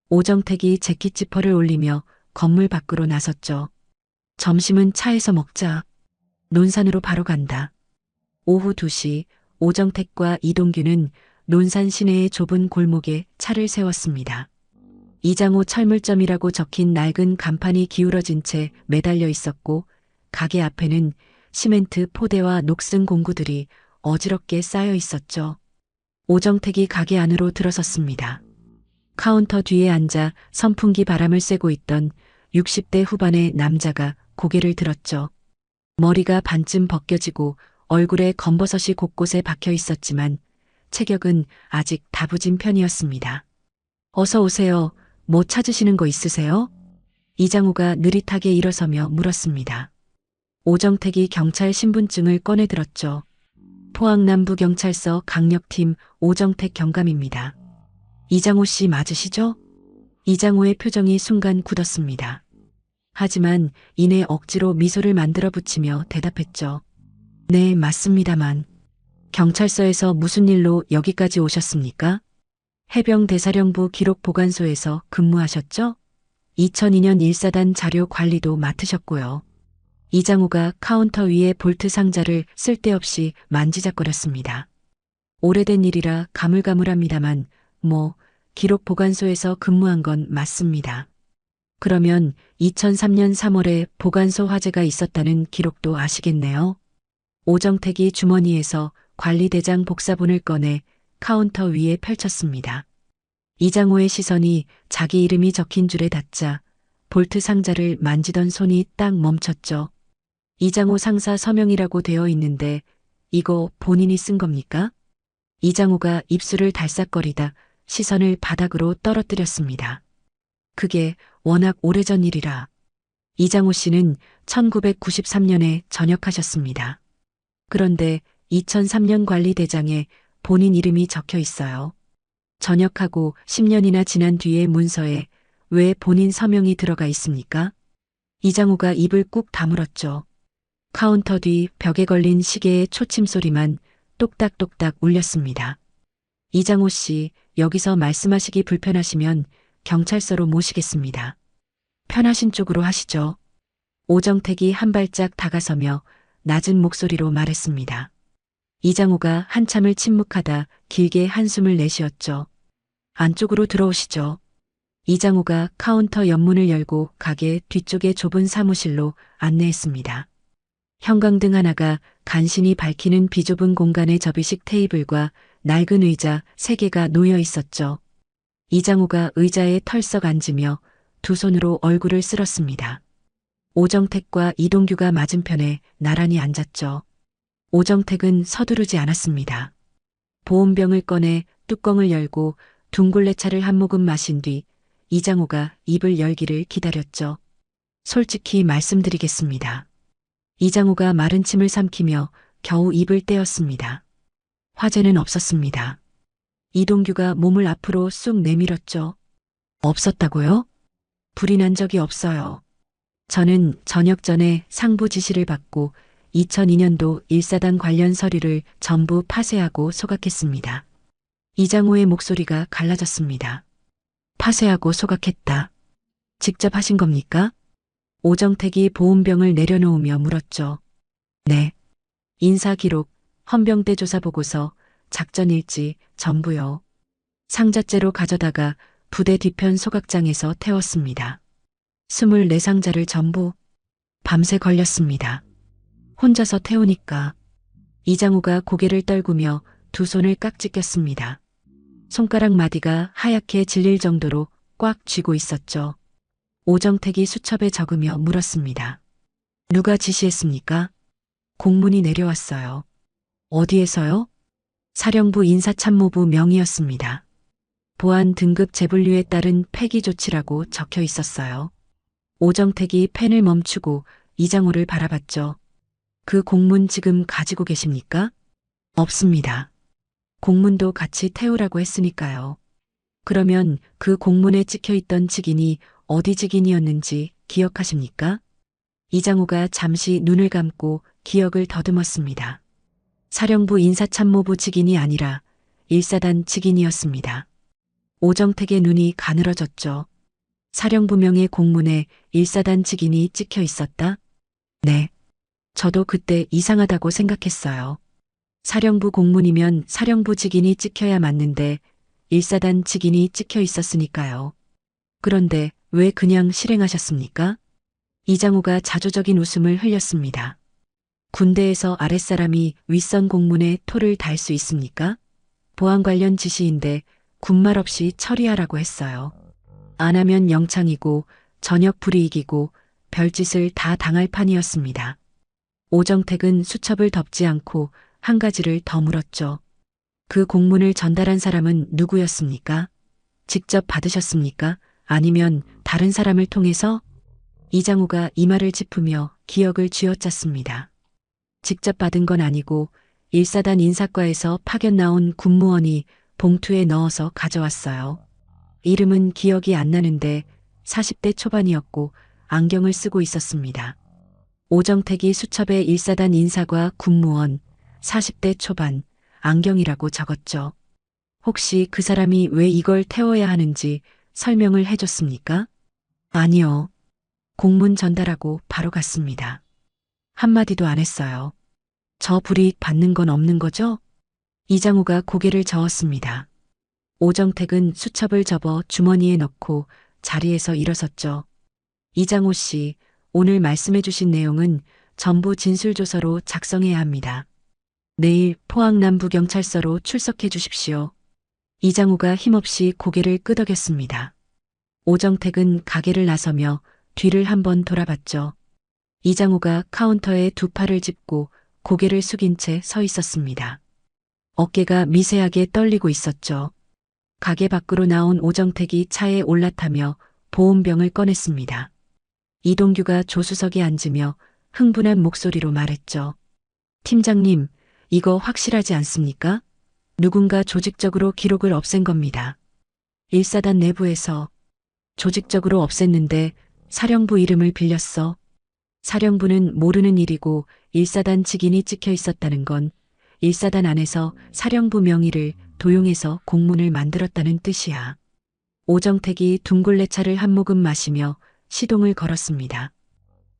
오정택이 재킷 지퍼를 올리며 건물 밖으로 나섰죠. 점심은 차에서 먹자. 논산으로 바로 간다. 오후 2시 오정택과 이동규는 논산 시내의 좁은 골목에 차를 세웠습니다. 이장호 철물점이라고 적힌 낡은 간판이 기울어진 채 매달려 있었고 가게 앞에는 시멘트 포대와 녹슨 공구들이 어지럽게 쌓여 있었죠. 오정택이 가게 안으로 들어섰습니다. 카운터 뒤에 앉아 선풍기 바람을 쐬고 있던 60대 후반의 남자가 고개를 들었죠. 머리가 반쯤 벗겨지고 얼굴에 검버섯이 곳곳에 박혀 있었지만 체격은 아직 다부진 편이었습니다. 어서 오세요. 뭐 찾으시는 거 있으세요? 이장호가 느릿하게 일어서며 물었습니다. 오정택이 경찰 신분증을 꺼내 들었죠. 포항남부경찰서 강력팀 오정택 경감입니다. 이장호 씨 맞으시죠? 이장호의 표정이 순간 굳었습니다. 하지만 이내 억지로 미소를 만들어 붙이며 대답했죠. 네, 맞습니다만. 경찰서에서 무슨 일로 여기까지 오셨습니까? 해병대사령부 기록보관소에서 근무하셨죠? 2002년 1사단 자료 관리도 맡으셨고요. 이장호가 카운터 위에 볼트 상자를 쓸데없이 만지작거렸습니다. 오래된 일이라 가물가물합니다만 기록보관소에서 근무한 건 맞습니다. 그러면 2003년 3월에 보관소 화재가 있었다는 기록도 아시겠네요. 오정택이 주머니에서 관리대장 복사본을 꺼내 카운터 위에 펼쳤습니다. 이장호의 시선이 자기 이름이 적힌 줄에 닿자 볼트 상자를 만지던 손이 딱 멈췄죠. 이장호 상사 서명이라고 되어 있는데 이거 본인이 쓴 겁니까? 이장호가 입술을 달싹거리다 시선을 바닥으로 떨어뜨렸습니다. 그게 워낙 오래전 일이라. 이장호 씨는 1993년에 전역하셨습니다. 그런데 2003년 관리대장에 본인 이름이 적혀 있어요. 전역하고 10년이나 지난 뒤에 문서에 왜 본인 서명이 들어가 있습니까? 이장호가 입을 꾹 다물었죠. 카운터 뒤 벽에 걸린 시계의 초침 소리만 똑딱똑딱 울렸습니다. 이장호 씨, 여기서 말씀하시기 불편하시면 경찰서로 모시겠습니다. 편하신 쪽으로 하시죠. 오정택이 한 발짝 다가서며 낮은 목소리로 말했습니다. 이장호가 한참을 침묵하다 길게 한숨을 내쉬었죠. 안쪽으로 들어오시죠. 이장호가 카운터 옆문을 열고 가게 뒤쪽의 좁은 사무실로 안내했습니다. 형광등 하나가 간신히 밝히는 비좁은 공간의 접이식 테이블과 낡은 의자 3개가 놓여 있었죠. 이장호가 의자에 털썩 앉으며 두 손으로 얼굴을 쓸었습니다. 오정택과 이동규가 맞은편에 나란히 앉았죠. 오정택은 서두르지 않았습니다. 보온병을 꺼내 뚜껑을 열고 둥글레차를 한 모금 마신 뒤 이장호가 입을 열기를 기다렸죠. 솔직히 말씀드리겠습니다. 이장호가 마른 침을 삼키며 겨우 입을 떼었습니다. 화재는 없었습니다. 이동규가 몸을 앞으로 쑥 내밀었죠. 없었다고요? 불이 난 적이 없어요. 저는 전역 전에 상부 지시를 받고 2002년도 1사단 관련 서류를 전부 파쇄하고 소각했습니다. 이장호의 목소리가 갈라졌습니다. 파쇄하고 소각했다. 직접 하신 겁니까? 오정택이 보온병을 내려놓으며 물었죠. 네. 인사기록, 헌병대 조사보고서, 작전일지, 전부요. 상자째로 가져다가 부대 뒤편 소각장에서 태웠습니다. 24상자를 전부 밤새 걸렸습니다. 혼자서 태우니까 이장우가 고개를 떨구며 두 손을 깍지 꼈습니다. 손가락 마디가 하얗게 질릴 정도로 꽉 쥐고 있었죠. 오정택이 수첩에 적으며 물었습니다. 누가 지시했습니까? 공문이 내려왔어요. 어디에서요? 사령부 인사참모부 명의였습니다. 보안 등급 재분류에 따른 폐기 조치라고 적혀 있었어요. 오정택이 펜을 멈추고 이장우를 바라봤죠. 그 공문 지금 가지고 계십니까? 없습니다. 공문도 같이 태우라고 했으니까요. 그러면 그 공문에 찍혀 있던 직인이 어디 직인이었는지 기억하십니까? 이장우가 잠시 눈을 감고 기억을 더듬었습니다. 사령부 인사참모부 직인이 아니라 1사단 직인이었습니다. 오정택의 눈이 가늘어졌죠. 사령부명의 공문에 1사단 직인이 찍혀 있었다? 네. 저도 그때 이상하다고 생각했어요. 사령부 공문이면 사령부 직인이 찍혀야 맞는데 1사단 직인이 찍혀 있었으니까요. 그런데 왜 그냥 실행하셨습니까? 이장우가 자조적인 웃음을 흘렸습니다. 군대에서 아랫사람이 윗선 공문에 토를 달 수 있습니까? 보안 관련 지시인데 군말 없이 처리하라고 했어요. 안 하면 영창이고 전역 불이익이고 별짓을 다 당할 판이었습니다. 오정택은 수첩을 덮지 않고 한 가지를 더 물었죠. 그 공문을 전달한 사람은 누구였습니까? 직접 받으셨습니까? 아니면 다른 사람을 통해서? 이장우가 이마를 짚으며 기억을 쥐어짰습니다. 직접 받은 건 아니고 1사단 인사과에서 파견 나온 군무원이 봉투에 넣어서 가져왔어요. 이름은 기억이 안 나는데 40대 초반이었고 안경을 쓰고 있었습니다. 오정택이 수첩에 1사단 인사과 군무원 40대 초반 안경이라고 적었죠. 혹시 그 사람이 왜 이걸 태워야 하는지 설명을 해줬습니까? 아니요. 공문 전달하고 바로 갔습니다. 한마디도 안 했어요. 저 불이익 받는 건 없는 거죠? 이장우가 고개를 저었습니다. 오정택은 수첩을 접어 주머니에 넣고 자리에서 일어섰죠. 이장우 씨, 오늘 말씀해 주신 내용은 전부 진술조서로 작성해야 합니다. 내일 포항남부경찰서로 출석해 주십시오. 이장우가 힘없이 고개를 끄덕였습니다. 오정택은 가게를 나서며 뒤를 한번 돌아봤죠. 이장우가 카운터에 두 팔을 짚고 고개를 숙인 채 서 있었습니다. 어깨가 미세하게 떨리고 있었죠. 가게 밖으로 나온 오정택이 차에 올라타며 보온병을 꺼냈습니다. 이동규가 조수석에 앉으며 흥분한 목소리로 말했죠. 팀장님, 이거 확실하지 않습니까? 누군가 조직적으로 기록을 없앤 겁니다. 1사단 내부에서 조직적으로 없앴는데 사령부 이름을 빌렸어. 사령부는 모르는 일이고 1사단 직인이 찍혀 있었다는 건 1사단 안에서 사령부 명의를 도용해서 공문을 만들었다는 뜻이야. 오정택이 둥글레차를 한 모금 마시며 시동을 걸었습니다.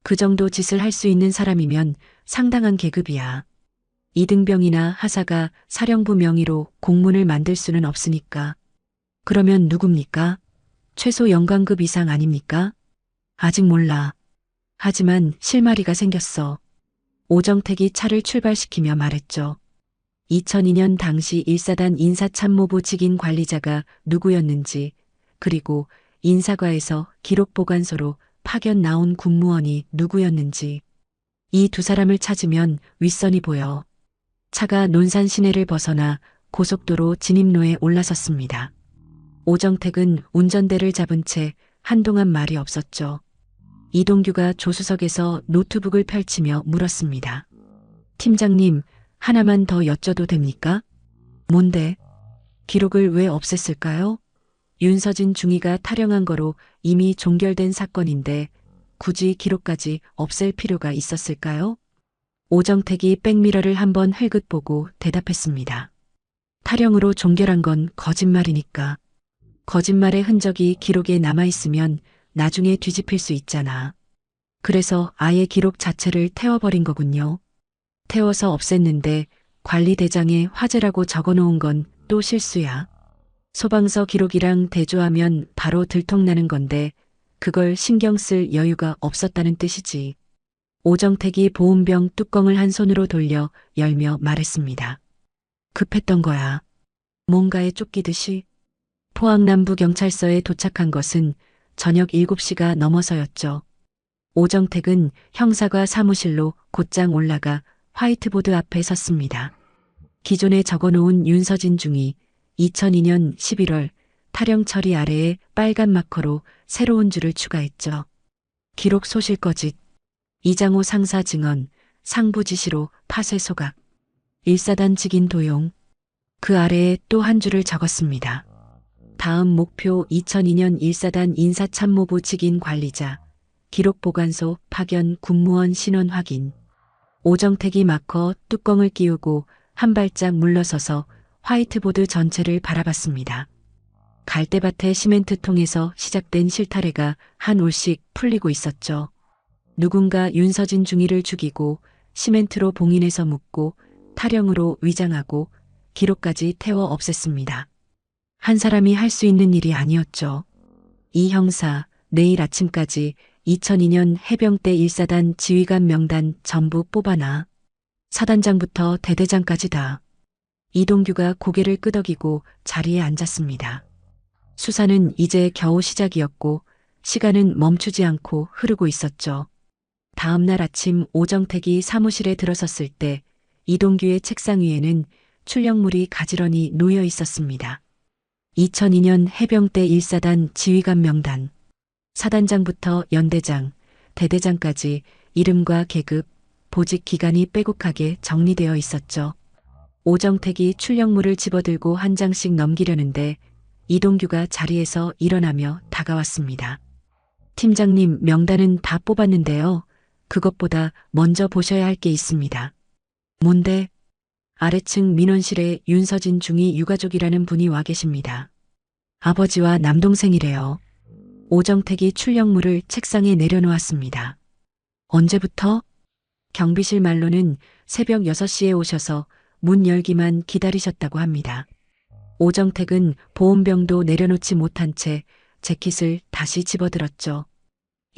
그 정도 짓을 할 수 있는 사람이면 상당한 계급이야. 이등병이나 하사가 사령부 명의로 공문을 만들 수는 없으니까. 그러면 누굽니까? 최소 영관급 이상 아닙니까? 아직 몰라. 하지만 실마리가 생겼어. 오정택이 차를 출발시키며 말했죠. 2002년 당시 1사단 인사참모부 직인 관리자가 누구였는지, 그리고 인사과에서 기록보관소로 파견 나온 군무원이 누구였는지. 이 두 사람을 찾으면 윗선이 보여. 차가 논산 시내를 벗어나 고속도로 진입로에 올라섰습니다. 오정택은 운전대를 잡은 채 한동안 말이 없었죠. 이동규가 조수석에서 노트북을 펼치며 물었습니다. 팀장님, 하나만 더 여쭤도 됩니까? 뭔데? 기록을 왜 없앴을까요? 윤서진 중위가 탈영한 거로 이미 종결된 사건인데 굳이 기록까지 없앨 필요가 있었을까요? 오정택이 백미러를 한번 흘긋 보고 대답했습니다. 탈영으로 종결한 건 거짓말이니까. 거짓말의 흔적이 기록에 남아있으면 나중에 뒤집힐 수 있잖아. 그래서 아예 기록 자체를 태워버린 거군요. 태워서 없앴는데 관리대장에 화재라고 적어놓은 건 또 실수야. 소방서 기록이랑 대조하면 바로 들통나는 건데 그걸 신경 쓸 여유가 없었다는 뜻이지. 오정택이 보온병 뚜껑을 한 손으로 돌려 열며 말했습니다. 급했던 거야. 뭔가에 쫓기듯이. 포항남부경찰서에 도착한 것은 저녁 7시가 넘어서였죠. 오정택은 형사과 사무실로 곧장 올라가 화이트보드 앞에 섰습니다. 기존에 적어놓은 윤서진 중이 2002년 11월 타령 처리 아래에 빨간 마커로 새로운 줄을 추가했죠. 기록 소실 거짓, 이장호 상사 증언, 상부 지시로 파쇄 소각, 1사단 직인 도용. 그 아래에 또 한 줄을 적었습니다. 다음 목표 2002년 1사단 인사참모부 직인 관리자, 기록보관소 파견 군무원 신원 확인. 오정택이 마커 뚜껑을 끼우고 한 발짝 물러서서 화이트보드 전체를 바라봤습니다. 갈대밭의 시멘트통에서 시작된 실타래가 한 올씩 풀리고 있었죠. 누군가 윤서진 중위를 죽이고 시멘트로 봉인해서 묶고 타령으로 위장하고 기록까지 태워 없앴습니다. 한 사람이 할 수 있는 일이 아니었죠. 이 형사 내일 아침까지 2002년 해병대 1사단 지휘관 명단 전부 뽑아놔. 사단장부터 대대장까지 다. 이동규가 고개를 끄덕이고 자리에 앉았습니다. 수사는 이제 겨우 시작이었고 시간은 멈추지 않고 흐르고 있었죠. 다음 날 아침 오정택이 사무실에 들어섰을 때 이동규의 책상 위에는 출력물이 가지런히 놓여 있었습니다. 2002년 해병대 1사단 지휘관 명단. 사단장부터 연대장, 대대장까지 이름과 계급, 보직 기간이 빼곡하게 정리되어 있었죠. 오정택이 출력물을 집어들고 한 장씩 넘기려는데 이동규가 자리에서 일어나며 다가왔습니다. 팀장님, 명단은 다 뽑았는데요. 그것보다 먼저 보셔야 할 게 있습니다. 뭔데? 아래층 민원실에 윤서진 중위 유가족이라는 분이 와 계십니다. 아버지와 남동생이래요. 오정택이 출력물을 책상에 내려놓았습니다. 언제부터? 경비실 말로는 새벽 6시에 오셔서 문 열기만 기다리셨다고 합니다. 오정택은 보온병도 내려놓지 못한 채 재킷을 다시 집어들었죠.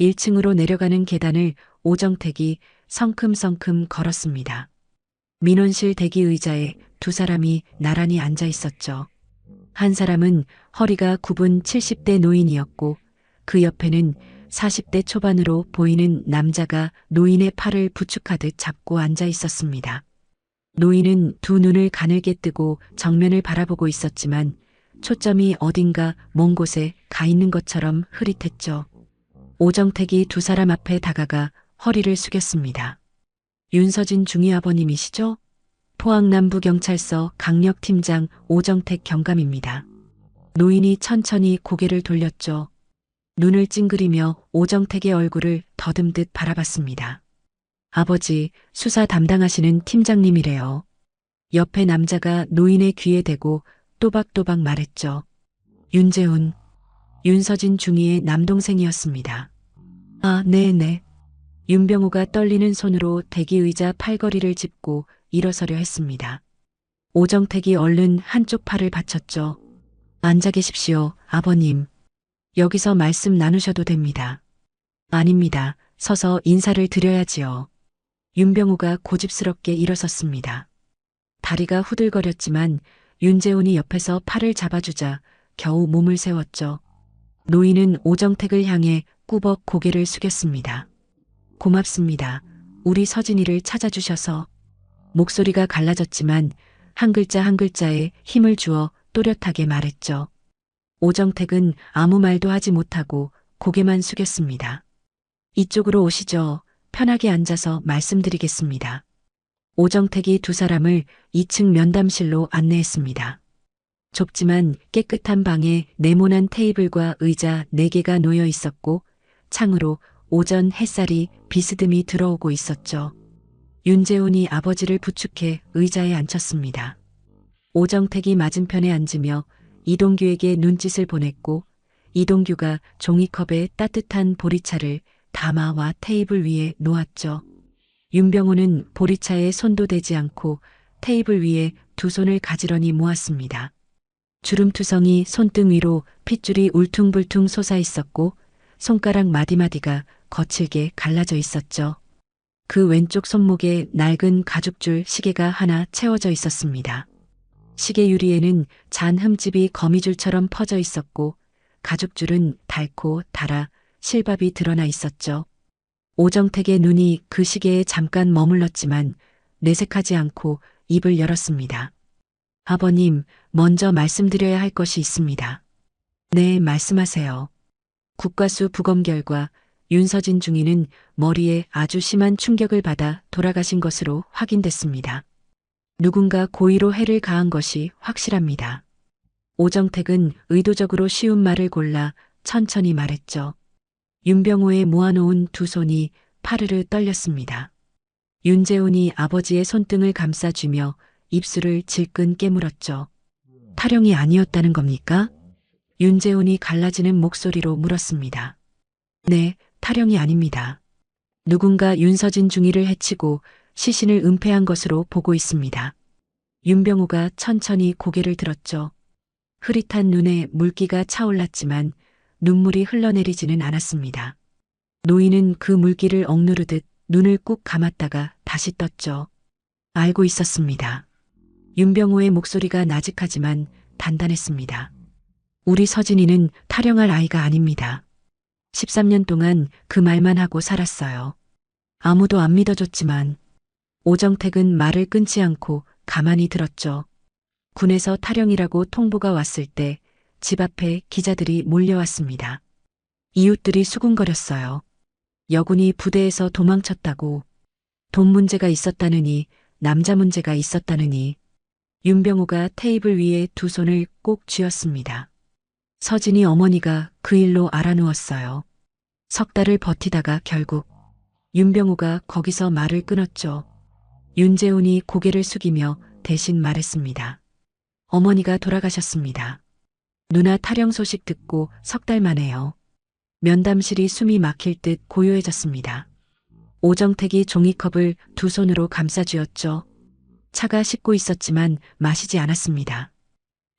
1층으로 내려가는 계단을 오정택이 성큼성큼 걸었습니다. 민원실 대기 의자에 두 사람이 나란히 앉아 있었죠. 한 사람은 허리가 굽은 70대 노인이었고 그 옆에는 40대 초반으로 보이는 남자가 노인의 팔을 부축하듯 잡고 앉아 있었습니다. 노인은 두 눈을 가늘게 뜨고 정면을 바라보고 있었지만 초점이 어딘가 먼 곳에 가 있는 것처럼 흐릿했죠. 오정택이 두 사람 앞에 다가가 허리를 숙였습니다. 윤서진 중위 아버님이시죠? 포항남부경찰서 강력팀장 오정택 경감입니다. 노인이 천천히 고개를 돌렸죠. 눈을 찡그리며 오정택의 얼굴을 더듬듯 바라봤습니다. 아버지, 수사 담당하시는 팀장님이래요. 옆에 남자가 노인의 귀에 대고 또박또박 말했죠. 윤재훈, 윤서진 중위의 남동생이었습니다. 아, 네네. 윤병우가 떨리는 손으로 대기의자 팔걸이를 짚고 일어서려 했습니다. 오정택이 얼른 한쪽 팔을 받쳤죠. 앉아 계십시오, 아버님. 여기서 말씀 나누셔도 됩니다. 아닙니다. 서서 인사를 드려야지요. 윤병우가 고집스럽게 일어섰습니다. 다리가 후들거렸지만 윤재훈이 옆에서 팔을 잡아주자 겨우 몸을 세웠죠. 노인은 오정택을 향해 꾸벅 고개를 숙였습니다. 고맙습니다. 우리 서진이를 찾아주셔서. 목소리가 갈라졌지만 한 글자 한 글자에 힘을 주어 또렷하게 말했죠. 오정택은 아무 말도 하지 못하고 고개만 숙였습니다. 이쪽으로 오시죠. 편하게 앉아서 말씀드리겠습니다. 오정택이 두 사람을 2층 면담실로 안내했습니다. 좁지만 깨끗한 방에 네모난 테이블과 의자 4개가 놓여 있었고 창으로 오전 햇살이 비스듬히 들어오고 있었죠. 윤재훈이 아버지를 부축해 의자에 앉혔습니다. 오정택이 맞은편에 앉으며 이동규에게 눈짓을 보냈고 이동규가 종이컵에 따뜻한 보리차를 담아와 테이블 위에 놓았죠. 윤병호는 보리차에 손도 대지 않고 테이블 위에 두 손을 가지런히 모았습니다. 주름투성이 손등 위로 핏줄이 울퉁불퉁 솟아 있었고 손가락 마디마디가 거칠게 갈라져 있었죠. 그 왼쪽 손목에 낡은 가죽줄 시계가 하나 채워져 있었습니다. 시계 유리에는 잔 흠집이 거미줄처럼 퍼져 있었고 가죽줄은 닳고 닳아 실밥이 드러나 있었죠. 오정택의 눈이 그 시계에 잠깐 머물렀지만 내색하지 않고 입을 열었습니다. 아버님, 먼저 말씀드려야 할 것이 있습니다. 네, 말씀하세요. 국과수 부검 결과 윤서진 중위는 머리에 아주 심한 충격을 받아 돌아가신 것으로 확인됐습니다. 누군가 고의로 해를 가한 것이 확실합니다. 오정택은 의도적으로 쉬운 말을 골라 천천히 말했죠. 윤병호의 모아놓은 두 손이 파르르 떨렸습니다. 윤재훈이 아버지의 손등을 감싸쥐며 입술을 질끈 깨물었죠. 탈영이 아니었다는 겁니까? 윤재훈이 갈라지는 목소리로 물었습니다. 네, 탈영이 아닙니다. 누군가 윤서진 중위를 해치고 시신을 은폐한 것으로 보고 있습니다. 윤병호가 천천히 고개를 들었죠. 흐릿한 눈에 물기가 차올랐지만 눈물이 흘러내리지는 않았습니다. 노인은 그 물기를 억누르듯 눈을 꾹 감았다가 다시 떴죠. 알고 있었습니다. 윤병호의 목소리가 나직하지만 단단했습니다. 우리 서진이는 탈영할 아이가 아닙니다. 13년 동안 그 말만 하고 살았어요. 아무도 안 믿어줬지만 오정택은 말을 끊지 않고 가만히 들었죠. 군에서 탈영이라고 통보가 왔을 때 집 앞에 기자들이 몰려왔습니다. 이웃들이 수군거렸어요. 여군이 부대에서 도망쳤다고, 돈 문제가 있었다느니, 남자 문제가 있었다느니. 윤병호가 테이블 위에 두 손을 꼭 쥐었습니다. 서진이 어머니가 그 일로 알아누웠어요. 석 달을 버티다가 결국 윤병호가 거기서 말을 끊었죠. 윤재훈이 고개를 숙이며 대신 말했습니다. 어머니가 돌아가셨습니다. 누나 탈영 소식 듣고 석 달 만에요. 면담실이 숨이 막힐 듯 고요해졌습니다. 오정택이 종이컵을 두 손으로 감싸쥐었죠. 차가 식고 있었지만 마시지 않았습니다.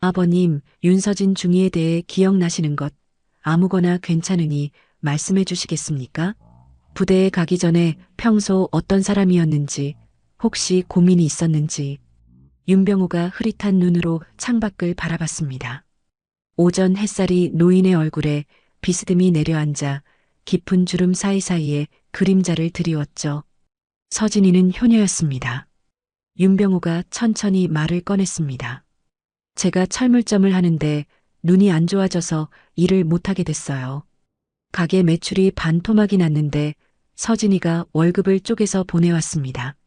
아버님, 윤서진 중위에 대해 기억나시는 것 아무거나 괜찮으니 말씀해 주시겠습니까? 부대에 가기 전에 평소 어떤 사람이었는지, 혹시 고민이 있었는지. 윤병호가 흐릿한 눈으로 창밖을 바라봤습니다. 오전 햇살이 노인의 얼굴에 비스듬히 내려앉아 깊은 주름 사이사이에 그림자를 드리웠죠. 서진이는 효녀였습니다. 윤병호가 천천히 말을 꺼냈습니다. 제가 철물점을 하는데 눈이 안 좋아져서 일을 못하게 됐어요. 가게 매출이 반토막이 났는데 서진이가 월급을 쪼개서 보내왔습니다.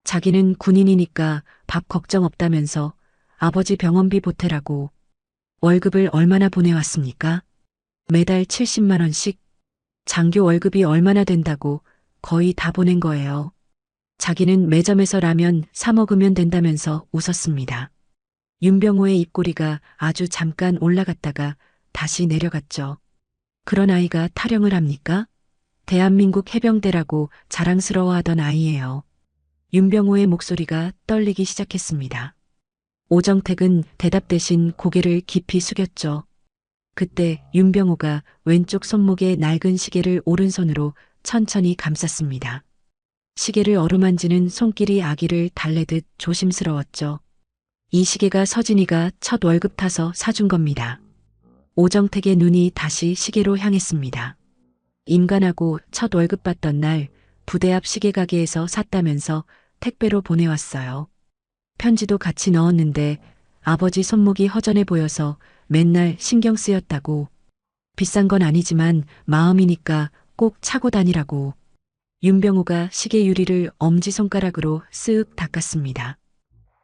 자기는 군인이니까 밥 걱정 없다면서 아버지 병원비 보태라고. 월급을 얼마나 보내왔습니까? 매달 70만 원씩. 장교 월급이 얼마나 된다고 거의 다 보낸 거예요. 자기는 매점에서 라면 사 먹으면 된다면서 웃었습니다. 윤병호의 입꼬리가 아주 잠깐 올라갔다가 다시 내려갔죠. 그런 아이가 탈영을 합니까? 대한민국 해병대라고 자랑스러워하던 아이예요. 윤병호의 목소리가 떨리기 시작했습니다. 오정택은 대답 대신 고개를 깊이 숙였죠. 그때 윤병호가 왼쪽 손목에 낡은 시계를 오른손으로 천천히 감쌌습니다. 시계를 어루만지는 손길이 아기를 달래듯 조심스러웠죠. 이 시계가 서진이가 첫 월급 타서 사준 겁니다. 오정택의 눈이 다시 시계로 향했습니다. 임관하고 첫 월급 받던 날 부대 앞 시계 가게에서 샀다면서 택배로 보내왔어요. 편지도 같이 넣었는데 아버지 손목이 허전해 보여서 맨날 신경 쓰였다고. 비싼 건 아니지만 마음이니까 꼭 차고 다니라고. 윤병호가 시계 유리를 엄지손가락으로 쓱 닦았습니다.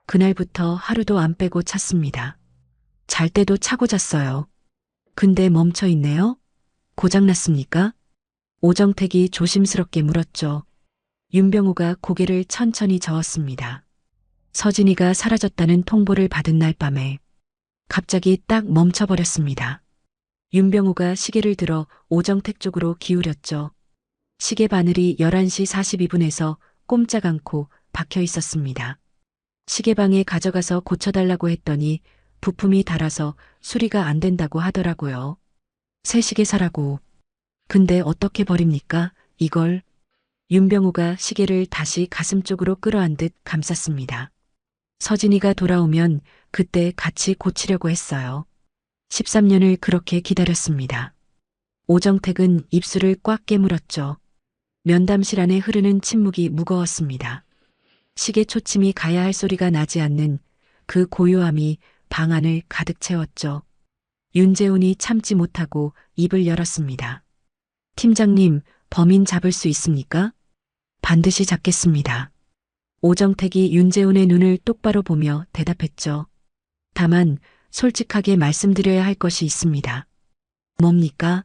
그날부터 하루도 안 빼고 찼습니다. 잘 때도 차고 잤어요. 근데 멈춰 있네요? 고장났습니까? 오정택이 조심스럽게 물었죠. 윤병호가 고개를 천천히 저었습니다. 서진이가 사라졌다는 통보를 받은 날 밤에 갑자기 딱 멈춰버렸습니다. 윤병호가 시계를 들어 오정택 쪽으로 기울였죠. 시계 바늘이 11시 42분에서 꼼짝 않고 박혀 있었습니다. 시계방에 가져가서 고쳐달라고 했더니 부품이 닳아서 수리가 안 된다고 하더라고요. 새 시계 사라고. 근데 어떻게 버립니까? 이걸. 윤병우가 시계를 다시 가슴 쪽으로 끌어안듯 감쌌습니다. 서진이가 돌아오면 그때 같이 고치려고 했어요. 13년을 그렇게 기다렸습니다. 오정택은 입술을 꽉 깨물었죠. 면담실 안에 흐르는 침묵이 무거웠습니다. 시계 초침이 가야 할 소리가 나지 않는 그 고요함이 방 안을 가득 채웠죠. 윤재훈이 참지 못하고 입을 열었습니다. 팀장님, 범인 잡을 수 있습니까? 반드시 잡겠습니다. 오정택이 윤재훈의 눈을 똑바로 보며 대답했죠. 다만 솔직하게 말씀드려야 할 것이 있습니다. 뭡니까?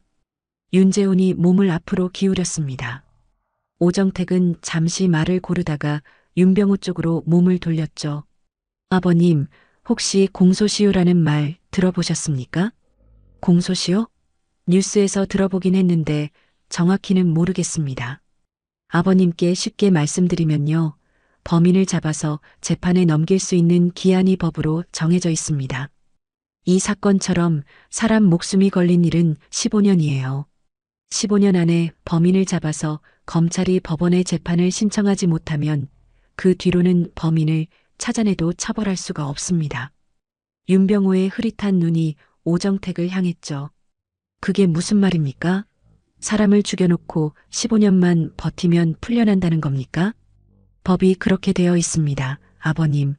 윤재훈이 몸을 앞으로 기울였습니다. 오정택은 잠시 말을 고르다가 윤병우 쪽으로 몸을 돌렸죠. 아버님, 혹시 공소시효라는 말 들어보셨습니까? 공소시효? 뉴스에서 들어보긴 했는데 정확히는 모르겠습니다. 아버님께 쉽게 말씀드리면요. 범인을 잡아서 재판에 넘길 수 있는 기한이 법으로 정해져 있습니다. 이 사건처럼 사람 목숨이 걸린 일은 15년이에요. 15년 안에 범인을 잡아서 검찰이 법원에 재판을 신청하지 못하면 그 뒤로는 범인을 찾아내도 처벌할 수가 없습니다. 윤병호의 흐릿한 눈이 오정택을 향했죠. 그게 무슨 말입니까? 사람을 죽여놓고 15년만 버티면 풀려난다는 겁니까? 법이 그렇게 되어 있습니다, 아버님.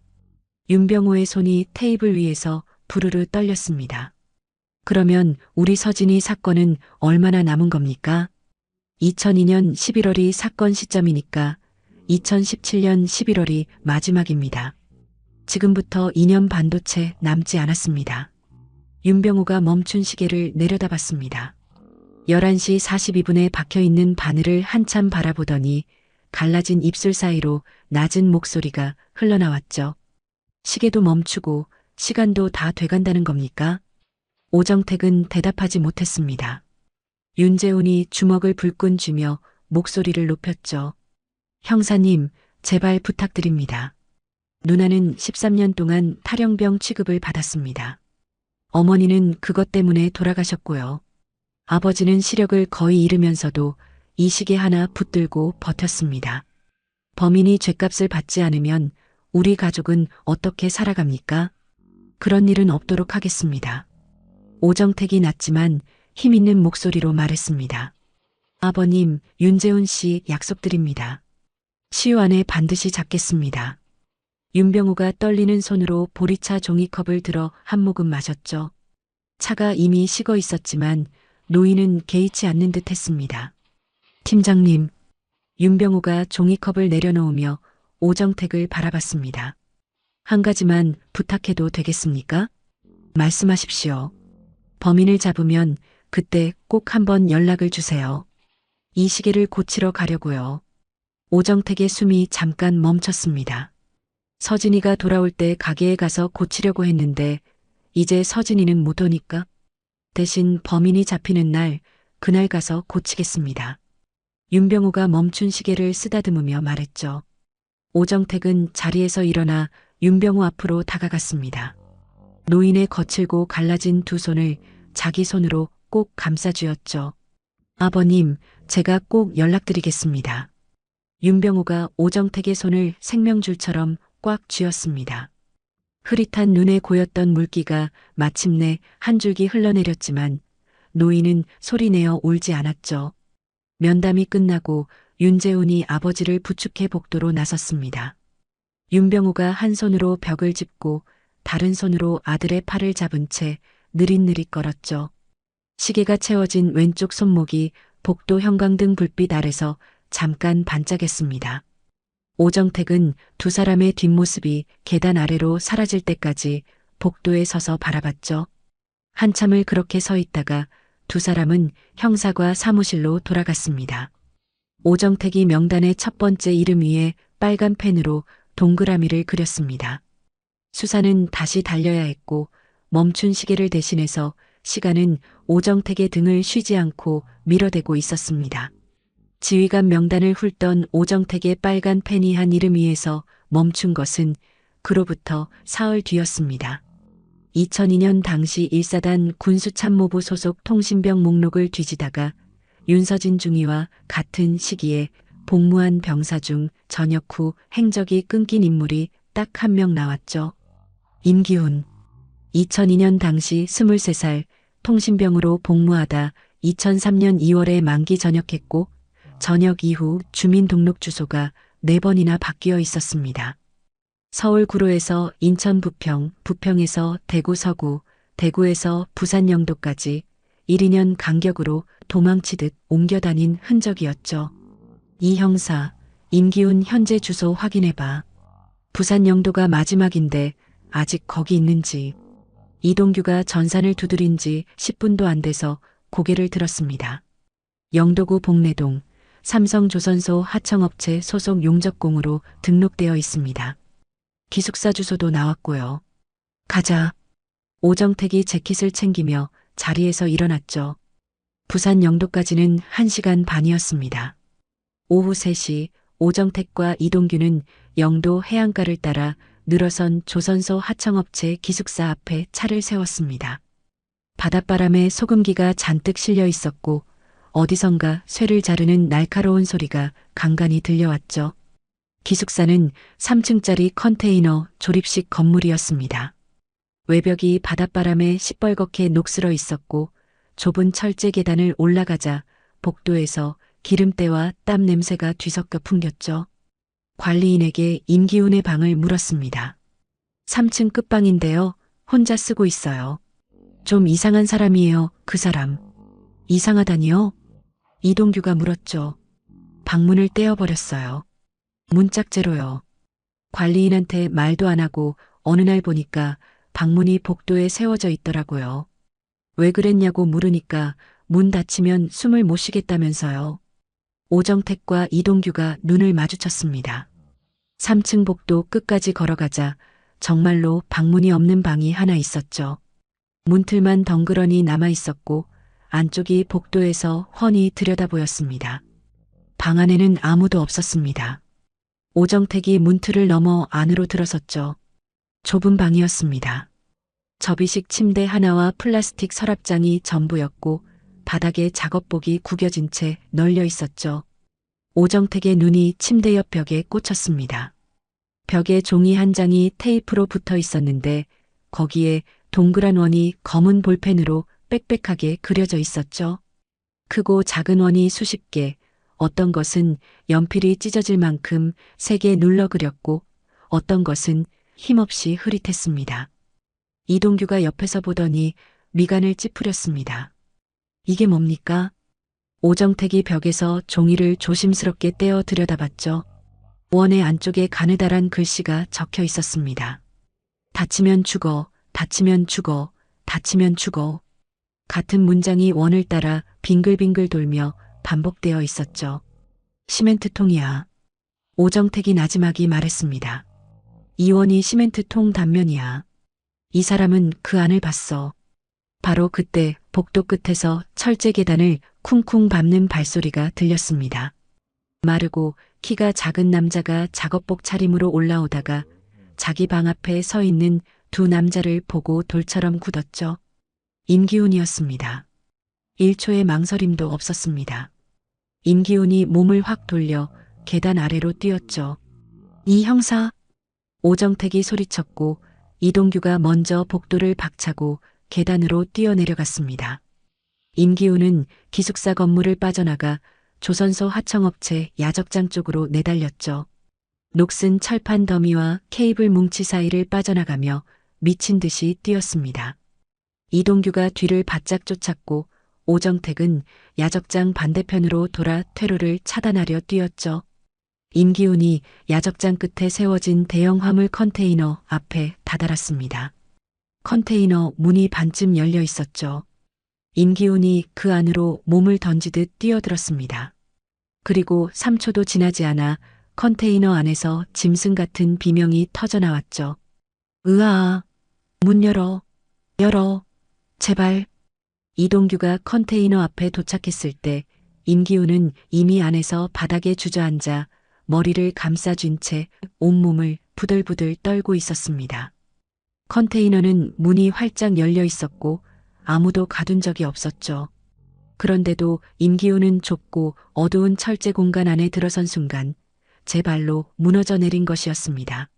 윤병호의 손이 테이블 위에서 부르르 떨렸습니다. 그러면 우리 서진이 사건은 얼마나 남은 겁니까? 2002년 11월이 사건 시점이니까 2017년 11월이 마지막입니다. 지금부터 2년 반도 채 남지 않았습니다. 윤병호가 멈춘 시계를 내려다봤습니다. 11시 42분에 박혀있는 바늘을 한참 바라보더니 갈라진 입술 사이로 낮은 목소리가 흘러나왔죠. 시계도 멈추고 시간도 다 돼간다는 겁니까? 오정택은 대답하지 못했습니다. 윤재훈이 주먹을 불끈 쥐며 목소리를 높였죠. 형사님, 제발 부탁드립니다. 누나는 13년 동안 탈영병 취급을 받았습니다. 어머니는 그것 때문에 돌아가셨고요. 아버지는 시력을 거의 잃으면서도 이 시계 하나 붙들고 버텼습니다. 범인이 죗값을 받지 않으면 우리 가족은 어떻게 살아갑니까? 그런 일은 없도록 하겠습니다. 오정택이 낮지만 힘 있는 목소리로 말했습니다. 아버님, 윤재훈 씨 약속드립니다. 시효 안에 반드시 잡겠습니다. 윤병우가 떨리는 손으로 보리차 종이컵을 들어 한 모금 마셨죠. 차가 이미 식어 있었지만 노인은 개의치 않는 듯 했습니다. 팀장님, 윤병우가 종이컵을 내려놓으며 오정택을 바라봤습니다. 한 가지만 부탁해도 되겠습니까? 말씀하십시오. 범인을 잡으면 그때 꼭 한번 연락을 주세요. 이 시계를 고치러 가려고요. 오정택의 숨이 잠깐 멈췄습니다. 서진이가 돌아올 때 가게에 가서 고치려고 했는데 이제 서진이는 못 오니까 대신 범인이 잡히는 날 그날 가서 고치겠습니다. 윤병우가 멈춘 시계를 쓰다듬으며 말했죠. 오정택은 자리에서 일어나 윤병우 앞으로 다가갔습니다. 노인의 거칠고 갈라진 두 손을 자기 손으로 꼭 감싸쥐었죠. 아버님, 제가 꼭 연락드리겠습니다. 윤병우가 오정택의 손을 생명줄처럼 꽉 쥐었습니다. 흐릿한 눈에 고였던 물기가 마침내 한 줄기 흘러내렸지만 노인은 소리내어 울지 않았죠. 면담이 끝나고 윤재훈이 아버지를 부축해 복도로 나섰습니다. 윤병우가 한 손으로 벽을 짚고 다른 손으로 아들의 팔을 잡은 채 느릿느릿 걸었죠. 시계가 채워진 왼쪽 손목이 복도 형광등 불빛 아래서 잠깐 반짝였습니다. 오정택은 두 사람의 뒷모습이 계단 아래로 사라질 때까지 복도에 서서 바라봤죠. 한참을 그렇게 서 있다가 두 사람은 형사과 사무실로 돌아갔습니다. 오정택이 명단의 첫 번째 이름 위에 빨간 펜으로 동그라미를 그렸습니다. 수사는 다시 달려야 했고 멈춘 시계를 대신해서 시간은 오정택의 등을 쉬지 않고 밀어대고 있었습니다. 지휘관 명단을 훑던 오정택의 빨간 펜이 한 이름 위에서 멈춘 것은 그로부터 사흘 뒤였습니다. 2002년 당시 1사단 군수참모부 소속 통신병 목록을 뒤지다가 윤서진 중위와 같은 시기에 복무한 병사 중 전역 후 행적이 끊긴 인물이 딱 한 명 나왔죠. 임기훈. 2002년 당시 23살 통신병으로 복무하다 2003년 2월에 만기 전역했고 전역 이후 주민등록 주소가 4번이나 바뀌어 있었습니다. 서울 구로에서 인천 부평, 부평에서 대구 서구, 대구에서 부산 영도까지 1, 2년 간격으로 도망치듯 옮겨 다닌 흔적이었죠. 이 형사, 임기훈 현재 주소 확인해봐. 부산 영도가 마지막인데 아직 거기 있는지. 이동규가 전산을 두드린 지 10분도 안 돼서 고개를 들었습니다. 영도구 복내동, 삼성조선소 하청업체 소속 용접공으로 등록되어 있습니다. 기숙사 주소도 나왔고요. 가자. 오정택이 재킷을 챙기며 자리에서 일어났죠. 부산 영도까지는 1시간 반이었습니다. 오후 3시 오정택과 이동규는 영도 해안가를 따라 늘어선 조선소 하청업체 기숙사 앞에 차를 세웠습니다. 바닷바람에 소금기가 잔뜩 실려 있었고 어디선가 쇠를 자르는 날카로운 소리가 간간히 들려왔죠. 기숙사는 3층짜리 컨테이너 조립식 건물이었습니다. 외벽이 바닷바람에 시뻘겋게 녹슬어 있었고 좁은 철제 계단을 올라가자 복도에서 기름때와 땀 냄새가 뒤섞여 풍겼죠. 관리인에게 임기훈의 방을 물었습니다. 3층 끝방인데요. 혼자 쓰고 있어요. 좀 이상한 사람이에요. 그 사람. 이상하다니요? 이동규가 물었죠. 방문을 떼어버렸어요. 문짝제로요. 관리인한테 말도 안 하고 어느 날 보니까 방문이 복도에 세워져 있더라고요. 왜 그랬냐고 물으니까 문 닫히면 숨을 못 쉬겠다면서요. 오정택과 이동규가 눈을 마주쳤습니다. 3층 복도 끝까지 걸어가자 정말로 방문이 없는 방이 하나 있었죠. 문틀만 덩그러니 남아 있었고 안쪽이 복도에서 훤히 들여다 보였습니다. 방 안에는 아무도 없었습니다. 오정택이 문틀을 넘어 안으로 들어섰죠. 좁은 방이었습니다. 접이식 침대 하나와 플라스틱 서랍장이 전부였고 바닥에 작업복이 구겨진 채 널려 있었죠. 오정택의 눈이 침대 옆 벽에 꽂혔습니다. 벽에 종이 한 장이 테이프로 붙어 있었는데 거기에 동그란 원이 검은 볼펜으로 빽빽하게 그려져 있었죠. 크고 작은 원이 수십 개, 어떤 것은 연필이 찢어질 만큼 세게 눌러 그렸고 어떤 것은 힘없이 흐릿했습니다. 이동규가 옆에서 보더니 미간을 찌푸렸습니다. 이게 뭡니까? 오정택이 벽에서 종이를 조심스럽게 떼어 들여다봤죠. 원의 안쪽에 가느다란 글씨가 적혀 있었습니다. 다치면 죽어, 다치면 죽어, 다치면 죽어. 같은 문장이 원을 따라 빙글빙글 돌며 반복되어 있었죠. 시멘트통이야. 오정택이 나지막이 말했습니다. 이 원이 시멘트통 단면이야. 이 사람은 그 안을 봤어. 바로 그때 복도 끝에서 철제 계단을 쿵쿵 밟는 발소리가 들렸습니다. 마르고 키가 작은 남자가 작업복 차림으로 올라오다가 자기 방 앞에 서 있는 두 남자를 보고 돌처럼 굳었죠. 임기훈이었습니다. 1초의 망설임도 없었습니다. 임기훈이 몸을 확 돌려 계단 아래로 뛰었죠. 이 형사! 오정택이 소리쳤고 이동규가 먼저 복도를 박차고 계단으로 뛰어내려갔습니다. 임기훈은 기숙사 건물을 빠져나가 조선소 하청업체 야적장 쪽으로 내달렸죠. 녹슨 철판 더미와 케이블 뭉치 사이를 빠져나가며 미친 듯이 뛰었습니다. 이동규가 뒤를 바짝 쫓았고 오정택은 야적장 반대편으로 돌아 퇴로를 차단하려 뛰었죠. 임기훈이 야적장 끝에 세워진 대형 화물 컨테이너 앞에 다다랐습니다. 컨테이너 문이 반쯤 열려 있었죠. 임기훈이 그 안으로 몸을 던지듯 뛰어들었습니다. 그리고 3초도 지나지 않아 컨테이너 안에서 짐승 같은 비명이 터져나왔죠. 으아! 문 열어! 열어! 제발! 이동규가 컨테이너 앞에 도착했을 때 임기훈은 이미 안에서 바닥에 주저앉아 머리를 감싸쥔 채 온몸을 부들부들 떨고 있었습니다. 컨테이너는 문이 활짝 열려 있었고 아무도 가둔 적이 없었죠. 그런데도 임기훈은 좁고 어두운 철제 공간 안에 들어선 순간 제 발로 무너져 내린 것이었습니다.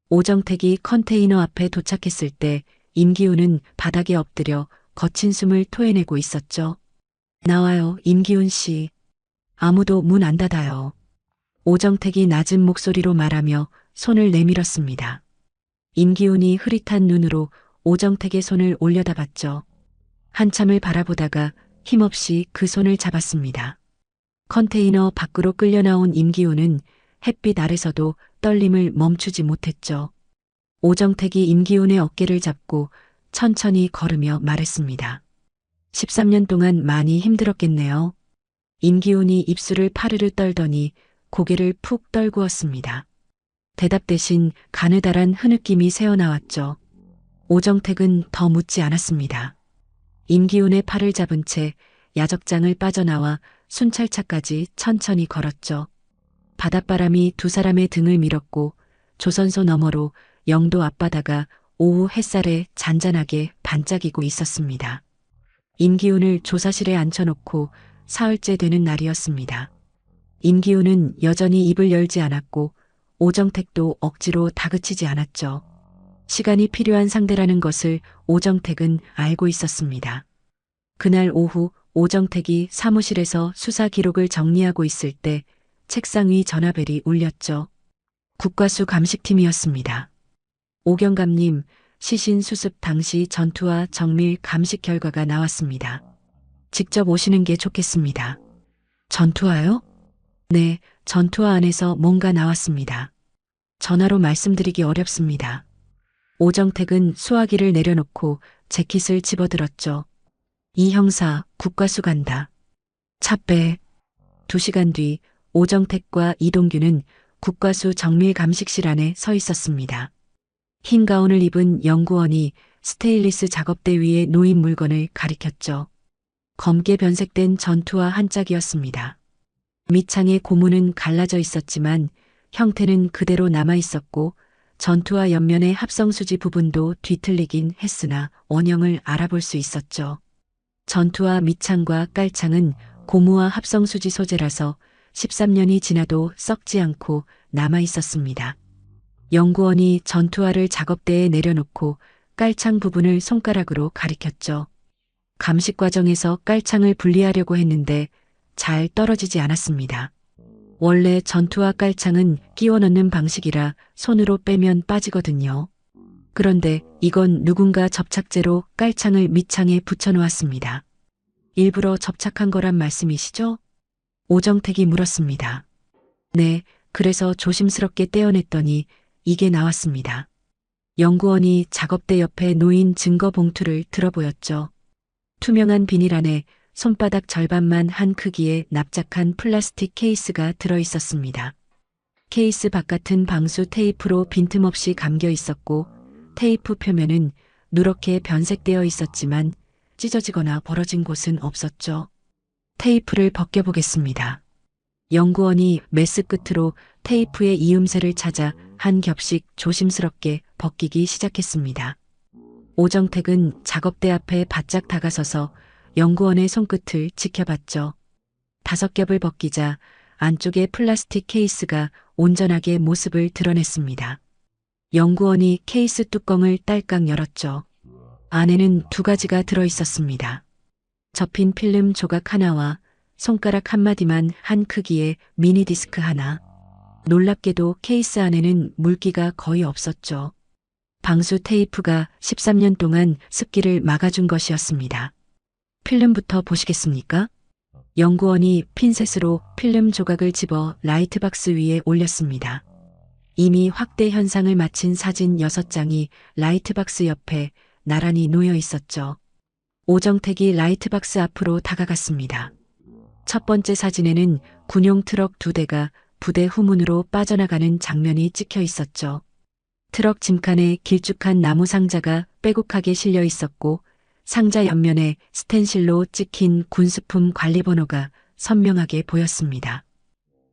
오정택이 컨테이너 앞에 도착했을 때 임기훈은 바닥에 엎드려 거친 숨을 토해내고 있었죠. 나와요, 임기훈 씨. 아무도 문 안 닫아요. 오정택이 낮은 목소리로 말하며 손을 내밀었습니다. 임기훈이 흐릿한 눈으로 오정택의 손을 올려다봤죠. 한참을 바라보다가 힘없이 그 손을 잡았습니다. 컨테이너 밖으로 끌려 나온 임기훈은 햇빛 아래서도 떨림을 멈추지 못했죠. 오정택이 임기훈의 어깨를 잡고 천천히 걸으며 말했습니다. 13년 동안 많이 힘들었겠네요. 임기훈이 입술을 파르르 떨더니 고개를 푹 떨구었습니다. 대답 대신 가느다란 흐느낌이 새어나왔죠. 오정택은 더 묻지 않았습니다. 임기훈의 팔을 잡은 채 야적장을 빠져나와 순찰차까지 천천히 걸었죠. 바닷바람이 두 사람의 등을 밀었고 조선소 너머로 영도 앞바다가 오후 햇살에 잔잔하게 반짝이고 있었습니다. 임기훈을 조사실에 앉혀놓고 사흘째 되는 날이었습니다. 임기훈은 여전히 입을 열지 않았고 오정택도 억지로 다그치지 않았죠. 시간이 필요한 상대라는 것을 오정택은 알고 있었습니다. 그날 오후 오정택이 사무실에서 수사 기록을 정리하고 있을 때 책상 위 전화벨이 울렸죠. 국과수 감식팀이었습니다. 오경감님, 시신 수습 당시 전투와 정밀 감식 결과가 나왔습니다. 직접 오시는 게 좋겠습니다. 전투화요? 네, 전투화 안에서 뭔가 나왔습니다. 전화로 말씀드리기 어렵습니다. 오정택은 수화기를 내려놓고 재킷을 집어들었죠. 이 형사, 국과수 간다. 차 빼. 2시간 뒤 오정택과 이동규는 국과수 정밀감식실 안에 서 있었습니다. 흰 가운을 입은 연구원이 스테인리스 작업대 위에 놓인 물건을 가리켰죠. 검게 변색된 전투화 한 짝이었습니다. 밑창의 고무는 갈라져 있었지만 형태는 그대로 남아 있었고 전투화 옆면의 합성수지 부분도 뒤틀리긴 했으나 원형을 알아볼 수 있었죠. 전투화 밑창과 깔창은 고무와 합성수지 소재라서 13년이 지나도 썩지 않고 남아 있었습니다. 연구원이 전투화를 작업대에 내려놓고 깔창 부분을 손가락으로 가리켰죠. 감식 과정에서 깔창을 분리하려고 했는데 잘 떨어지지 않았습니다. 원래 전투화 깔창은 끼워 넣는 방식이라 손으로 빼면 빠지거든요. 그런데 이건 누군가 접착제로 깔창을 밑창에 붙여 놓았습니다. 일부러 접착한 거란 말씀이시죠? 오정택이 물었습니다. 네, 그래서 조심스럽게 떼어냈더니 이게 나왔습니다. 연구원이 작업대 옆에 놓인 증거 봉투를 들어보였죠. 투명한 비닐 안에 손바닥 절반만 한 크기의 납작한 플라스틱 케이스가 들어 있었습니다. 케이스 바깥은 방수 테이프로 빈틈없이 감겨 있었고 테이프 표면은 누렇게 변색되어 있었지만 찢어지거나 벌어진 곳은 없었죠. 테이프를 벗겨보겠습니다. 연구원이 메스 끝으로 테이프의 이음새를 찾아 한 겹씩 조심스럽게 벗기기 시작했습니다. 오정택은 작업대 앞에 바짝 다가서서 연구원의 손끝을 지켜봤죠. 5겹을 벗기자 안쪽의 플라스틱 케이스가 온전하게 모습을 드러냈습니다. 연구원이 케이스 뚜껑을 딸깍 열었죠. 안에는 2가지가 들어 있었습니다. 접힌 필름 조각 하나와 손가락 한마디만 한 크기의 미니 디스크 하나. 놀랍게도 케이스 안에는 물기가 거의 없었죠. 방수 테이프가 13년 동안 습기를 막아준 것이었습니다. 필름부터 보시겠습니까? 연구원이 핀셋으로 필름 조각을 집어 라이트박스 위에 올렸습니다. 이미 확대 현상을 마친 사진 6장이 라이트박스 옆에 나란히 놓여 있었죠. 오정택이 라이트박스 앞으로 다가갔습니다. 첫 번째 사진에는 군용 트럭 2대가 부대 후문으로 빠져나가는 장면이 찍혀 있었죠. 트럭 짐칸에 길쭉한 나무 상자가 빼곡하게 실려 있었고 상자 옆면에 스텐실로 찍힌 군수품 관리번호가 선명하게 보였습니다.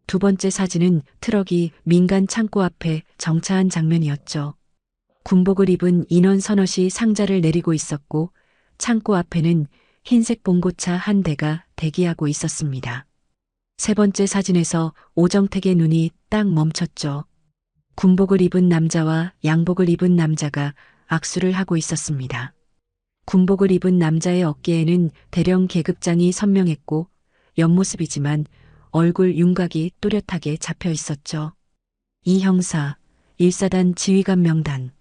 두 번째 사진은 트럭이 민간 창고 앞에 정차한 장면이었죠. 군복을 입은 인원 서너시 상자를 내리고 있었고 창고 앞에는 흰색 봉고차 한 대가 대기하고 있었습니다. 세 번째 사진에서 오정택의 눈이 딱 멈췄죠. 군복을 입은 남자와 양복을 입은 남자가 악수를 하고 있었습니다. 군복을 입은 남자의 어깨에는 대령 계급장이 선명했고 옆모습이지만 얼굴 윤곽이 또렷하게 잡혀 있었죠. 이 형사, 1사단 지휘관 명단.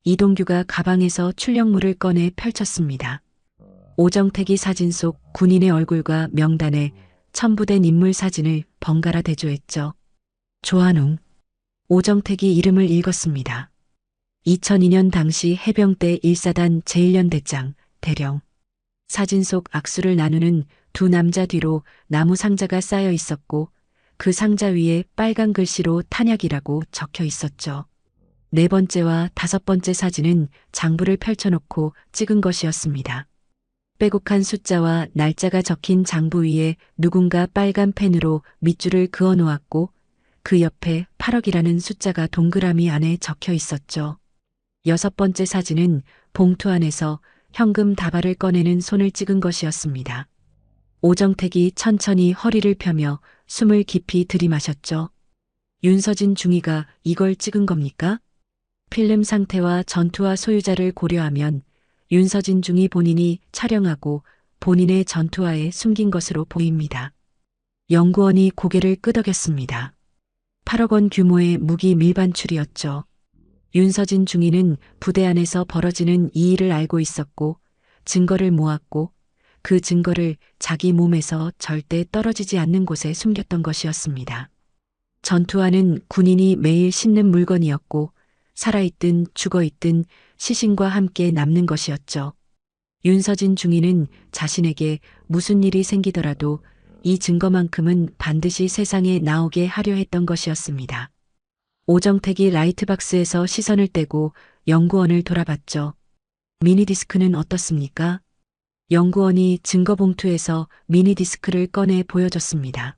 이동규가 가방에서 출력물을 꺼내 펼쳤습니다. 오정택이 사진 속 군인의 얼굴과 명단에 첨부된 인물 사진을 번갈아 대조했죠. 조한웅. 오정택이 이름을 읽었습니다. 2002년 당시 해병대 1사단 제1연대장 대령. 사진 속 악수를 나누는 두 남자 뒤로 나무 상자가 쌓여 있었고 그 상자 위에 빨간 글씨로 탄약이라고 적혀 있었죠. 네 번째와 다섯 번째 사진은 장부를 펼쳐놓고 찍은 것이었습니다. 빼곡한 숫자와 날짜가 적힌 장부 위에 누군가 빨간 펜으로 밑줄을 그어 놓았고 그 옆에 8억이라는 숫자가 동그라미 안에 적혀 있었죠. 여섯 번째 사진은 봉투 안에서 현금 다발을 꺼내는 손을 찍은 것이었습니다. 오정택이 천천히 허리를 펴며 숨을 깊이 들이마셨죠. 윤서진 중위가 이걸 찍은 겁니까? 필름 상태와 전투화 소유자를 고려하면 윤서진 중위 본인이 촬영하고 본인의 전투화에 숨긴 것으로 보입니다. 연구원이 고개를 끄덕였습니다. 8억 원 규모의 무기 밀반출이었죠. 윤서진 중위는 부대 안에서 벌어지는 이 일을 알고 있었고 증거를 모았고 그 증거를 자기 몸에서 절대 떨어지지 않는 곳에 숨겼던 것이었습니다. 전투화는 군인이 매일 싣는 물건이었고 살아있든 죽어있든 시신과 함께 남는 것이었죠. 윤서진 중위는 자신에게 무슨 일이 생기더라도 이 증거만큼은 반드시 세상에 나오게 하려 했던 것이었습니다. 오정택이 라이트박스에서 시선을 떼고 연구원을 돌아봤죠. 미니디스크는 어떻습니까? 연구원이 증거봉투에서 미니디스크를 꺼내 보여줬습니다.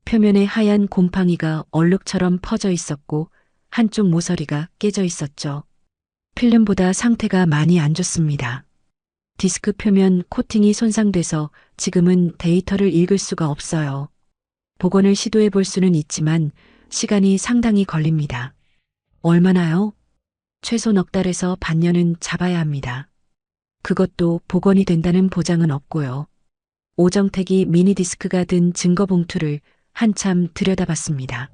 표면에 하얀 곰팡이가 얼룩처럼 퍼져 있었고 한쪽 모서리가 깨져 있었죠. 필름보다 상태가 많이 안 좋습니다. 디스크 표면 코팅이 손상돼서 지금은 데이터를 읽을 수가 없어요. 복원을 시도해 볼 수는 있지만 시간이 상당히 걸립니다. 얼마나요? 최소 넉 달에서 반년은 잡아야 합니다. 그것도 복원이 된다는 보장은 없고요. 오정택이 미니디스크가 든 증거봉투를 한참 들여다봤습니다.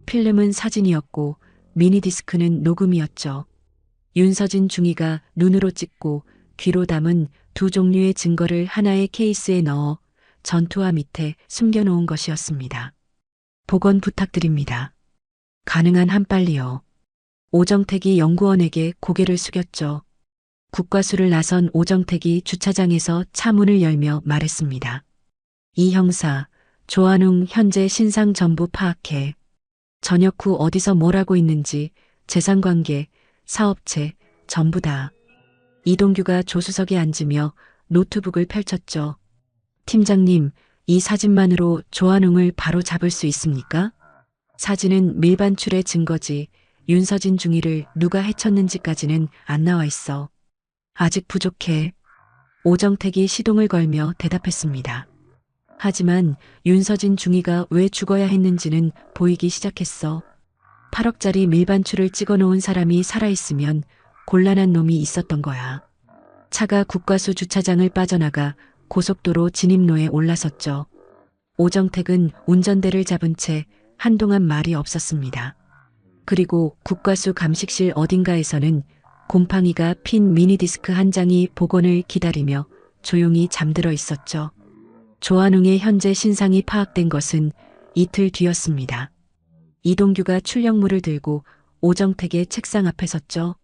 필름은 사진이었고 미니디스크는 녹음이었죠. 윤서진 중위가 눈으로 찍고 귀로 담은 두 종류의 증거를 하나의 케이스에 넣어 전투화 밑에 숨겨놓은 것이었습니다. 복원 부탁드립니다. 가능한 한 빨리요. 오정택이 연구원에게 고개를 숙였죠. 국과수를 나선 오정택이 주차장에서 차 문을 열며 말했습니다. 이 형사, 조한웅 현재 신상 전부 파악해. 저녁 후 어디서 뭘 하고 있는지 재산관계, 사업체 전부 다. 이동규가 조수석에 앉으며 노트북을 펼쳤죠. 팀장님, 이 사진만으로 조한웅을 바로 잡을 수 있습니까? 사진은 밀반출의 증거지 윤서진 중위를 누가 해쳤는지까지는 안 나와 있어. 아직 부족해. 오정택이 시동을 걸며 대답했습니다. 하지만 윤서진 중위가 왜 죽어야 했는지는 보이기 시작했어. 8억짜리 밀반출을 찍어놓은 사람이 살아있으면 곤란한 놈이 있었던 거야. 차가 국과수 주차장을 빠져나가 고속도로 진입로에 올라섰죠. 오정택은 운전대를 잡은 채 한동안 말이 없었습니다. 그리고 국과수 감식실 어딘가에서는 곰팡이가 핀 미니디스크 한 장이 복원을 기다리며 조용히 잠들어 있었죠. 조한웅의 현재 신상이 파악된 것은 이틀 뒤였습니다. 이동규가 출력물을 들고 오정택의 책상 앞에 섰죠.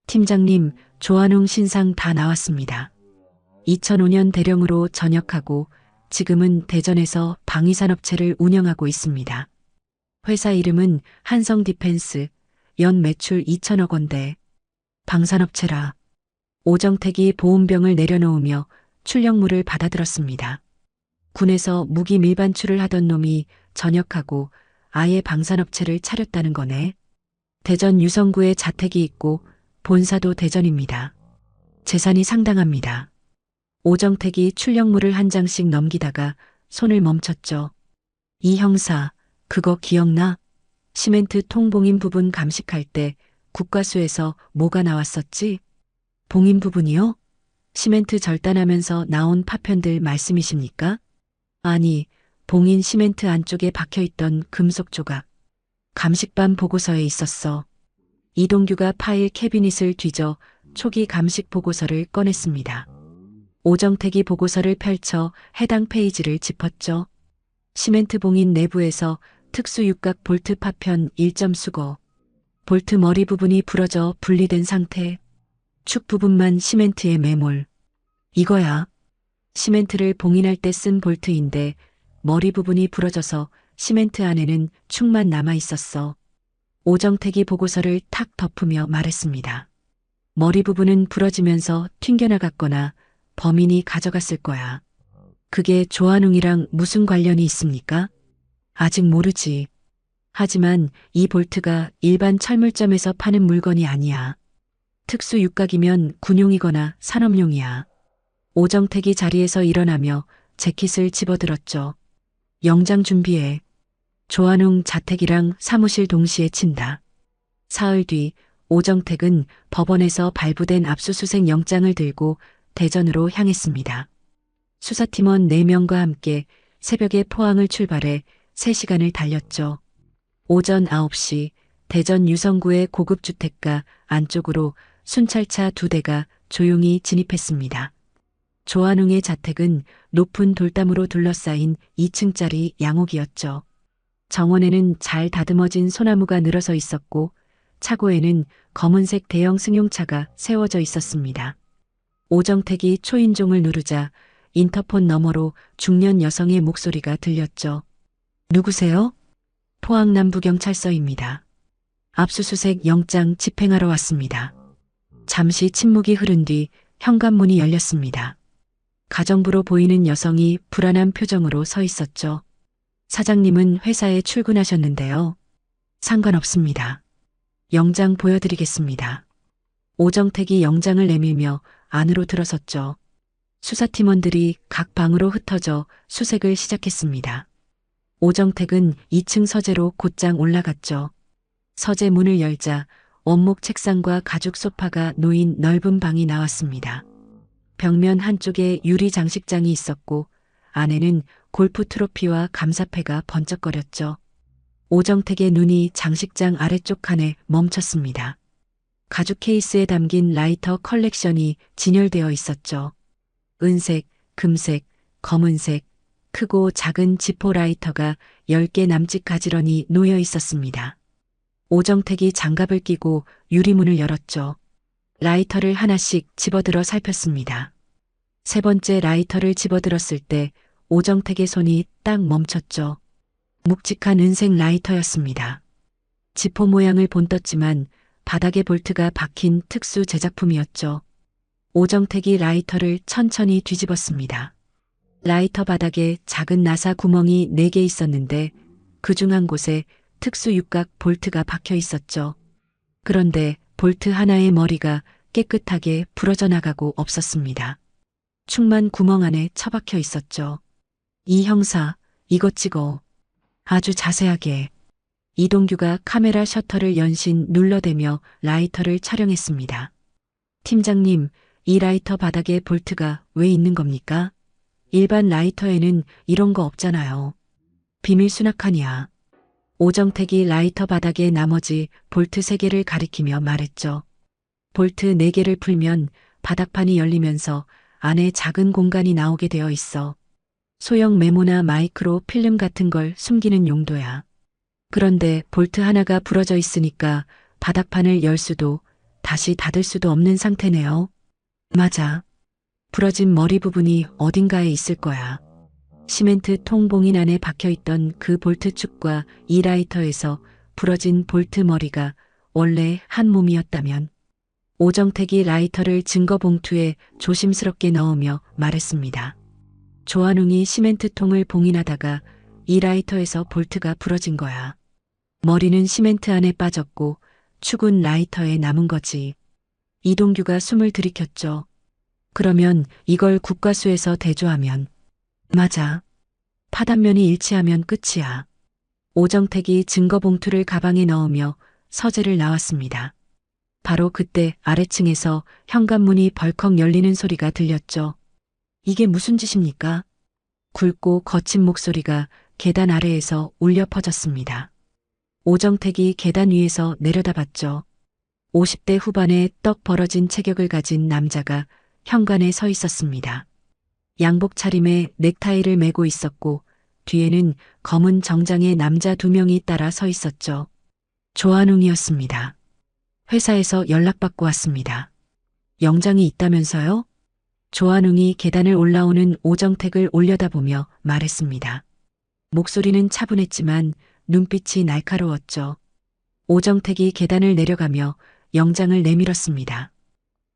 팀장님, 조한웅 신상 다 나왔습니다. 2005년 대령으로 전역하고 지금은 대전에서 방위산업체를 운영하고 있습니다. 회사 이름은 한성디펜스, 연 매출 2천억 원대. 방산업체라. 오정택이 보온병을 내려놓으며 출력물을 받아들었습니다. 군에서 무기 밀반출을 하던 놈이 전역하고 아예 방산업체를 차렸다는 거네. 대전 유성구에 자택이 있고 본사도 대전입니다. 재산이 상당합니다. 오정택이 출력물을 한 장씩 넘기다가 손을 멈췄죠. 이 형사, 그거 기억나? 시멘트 통봉인 부분 감식할 때 국과수에서 뭐가 나왔었지? 봉인 부분이요? 시멘트 절단하면서 나온 파편들 말씀이십니까? 아니, 봉인 시멘트 안쪽에 박혀있던 금속 조각. 감식반 보고서에 있었어. 이동규가 파일 캐비닛을 뒤져 초기 감식 보고서를 꺼냈습니다. 오정택이 보고서를 펼쳐 해당 페이지를 짚었죠. 시멘트 봉인 내부에서 특수 육각 볼트 파편 1점 수거. 볼트 머리 부분이 부러져 분리된 상태. 축 부분만 시멘트에 매몰. 이거야. 시멘트를 봉인할 때 쓴 볼트인데 머리 부분이 부러져서 시멘트 안에는 축만 남아 있었어. 오정택이 보고서를 탁 덮으며 말했습니다. 머리 부분은 부러지면서 튕겨나갔거나 범인이 가져갔을 거야. 그게 조한웅이랑 무슨 관련이 있습니까? 아직 모르지. 하지만 이 볼트가 일반 철물점에서 파는 물건이 아니야. 특수 육각이면 군용이거나 산업용이야. 오정택이 자리에서 일어나며 재킷을 집어들었죠. 영장 준비해. 조한웅 자택이랑 사무실 동시에 친다. 사흘 뒤 오정택은 법원에서 발부된 압수수색 영장을 들고 대전으로 향했습니다. 수사팀원 4명과 함께 새벽에 포항을 출발해 3시간을 달렸죠. 오전 9시 대전 유성구의 고급 주택가 안쪽으로 순찰차 2대가 조용히 진입했습니다. 조한웅의 자택은 높은 돌담으로 둘러싸인 2층짜리 양옥이었죠. 정원에는 잘 다듬어진 소나무가 늘어서 있었고 차고에는 검은색 대형 승용차가 세워져 있었습니다. 오정택이 초인종을 누르자 인터폰 너머로 중년 여성의 목소리가 들렸죠. 누구세요? 포항남부경찰서입니다. 압수수색 영장 집행하러 왔습니다. 잠시 침묵이 흐른 뒤 현관문이 열렸습니다. 가정부로 보이는 여성이 불안한 표정으로 서 있었죠. 사장님은 회사에 출근하셨는데요. 상관없습니다. 영장 보여드리겠습니다. 오정택이 영장을 내밀며 안으로 들어섰죠. 수사팀원들이 각 방으로 흩어져 수색을 시작했습니다. 오정택은 2층 서재로 곧장 올라갔죠. 서재 문을 열자 원목 책상과 가죽 소파가 놓인 넓은 방이 나왔습니다. 벽면 한쪽에 유리 장식장이 있었고 안에는 골프 트로피와 감사패가 번쩍거렸죠. 오정택의 눈이 장식장 아래쪽 칸에 멈췄습니다. 가죽 케이스에 담긴 라이터 컬렉션이 진열되어 있었죠. 은색, 금색, 검은색, 크고 작은 지포 라이터가 10개 남짓 가지런히 놓여 있었습니다. 오정택이 장갑을 끼고 유리문을 열었죠. 라이터를 하나씩 집어들어 살폈습니다. 3번째 라이터를 집어들었을 때 오정택의 손이 딱 멈췄죠. 묵직한 은색 라이터였습니다. 지포 모양을 본떴지만 바닥에 볼트가 박힌 특수 제작품이었죠. 오정택이 라이터를 천천히 뒤집었습니다. 라이터 바닥에 작은 나사 구멍이 4개 있었는데 그중 한 곳에 특수 육각 볼트가 박혀 있었죠. 그런데 볼트 하나의 머리가 깨끗하게 부러져 나가고 없었습니다. 축만 구멍 안에 처박혀 있었죠. 이 형사, 이것 찍어. 아주 자세하게. 이동규가 카메라 셔터를 연신 눌러대며 라이터를 촬영했습니다. 팀장님, 이 라이터 바닥에 볼트가 왜 있는 겁니까? 일반 라이터에는 이런 거 없잖아요. 비밀 수납칸이야. 오정택이 라이터 바닥에 나머지 볼트 3개를 가리키며 말했죠. 볼트 4개를 풀면 바닥판이 열리면서 안에 작은 공간이 나오게 되어 있어. 소형 메모나 마이크로 필름 같은 걸 숨기는 용도야. 그런데 볼트 하나가 부러져 있으니까 바닥판을 열 수도 다시 닫을 수도 없는 상태네요. 맞아. 부러진 머리 부분이 어딘가에 있을 거야. 시멘트 통봉인 안에 박혀있던 그 볼트 축과 이 라이터에서 부러진 볼트 머리가 원래 한 몸이었다면. 오정택이 라이터를 증거 봉투에 조심스럽게 넣으며 말했습니다. 조한웅이 시멘트통을 봉인하다가 이 라이터에서 볼트가 부러진 거야. 머리는 시멘트 안에 빠졌고 축은 라이터에 남은 거지. 이동규가 숨을 들이켰죠. 그러면 이걸 국과수에서 대조하면. 맞아. 파단면이 일치하면 끝이야. 오정택이 증거 봉투를 가방에 넣으며 서재를 나왔습니다. 바로 그때 아래층에서 현관문이 벌컥 열리는 소리가 들렸죠. 이게 무슨 짓입니까? 굵고 거친 목소리가 계단 아래에서 울려 퍼졌습니다. 오정택이 계단 위에서 내려다봤죠. 50대 후반의 떡 벌어진 체격을 가진 남자가 현관에 서 있었습니다. 양복 차림에 넥타이를 메고 있었고 뒤에는 검은 정장의 남자 2명이 따라 서 있었죠. 조한웅이었습니다. 회사에서 연락받고 왔습니다. 영장이 있다면서요? 조한웅이 계단을 올라오는 오정택을 올려다보며 말했습니다. 목소리는 차분했지만 눈빛이 날카로웠죠. 오정택이 계단을 내려가며 영장을 내밀었습니다.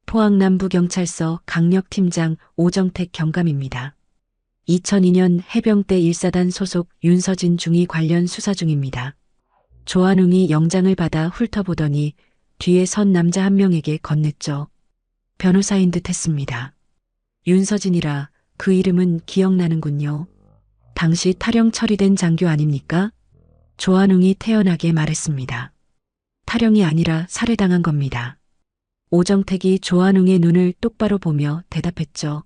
포항남부경찰서 강력팀장 오정택 경감입니다. 2002년 해병대 1사단 소속 윤서진 중위 관련 수사 중입니다. 조한웅이 영장을 받아 훑어보더니 뒤에 선 남자 한 명에게 건넸죠. 변호사인 듯 했습니다. 윤서진이라 그 이름은 기억나는군요. 당시 탈영 처리된 장교 아닙니까? 조한웅이 태연하게 말했습니다. 탈영이 아니라 살해당한 겁니다. 오정택이 조한웅의 눈을 똑바로 보며 대답했죠.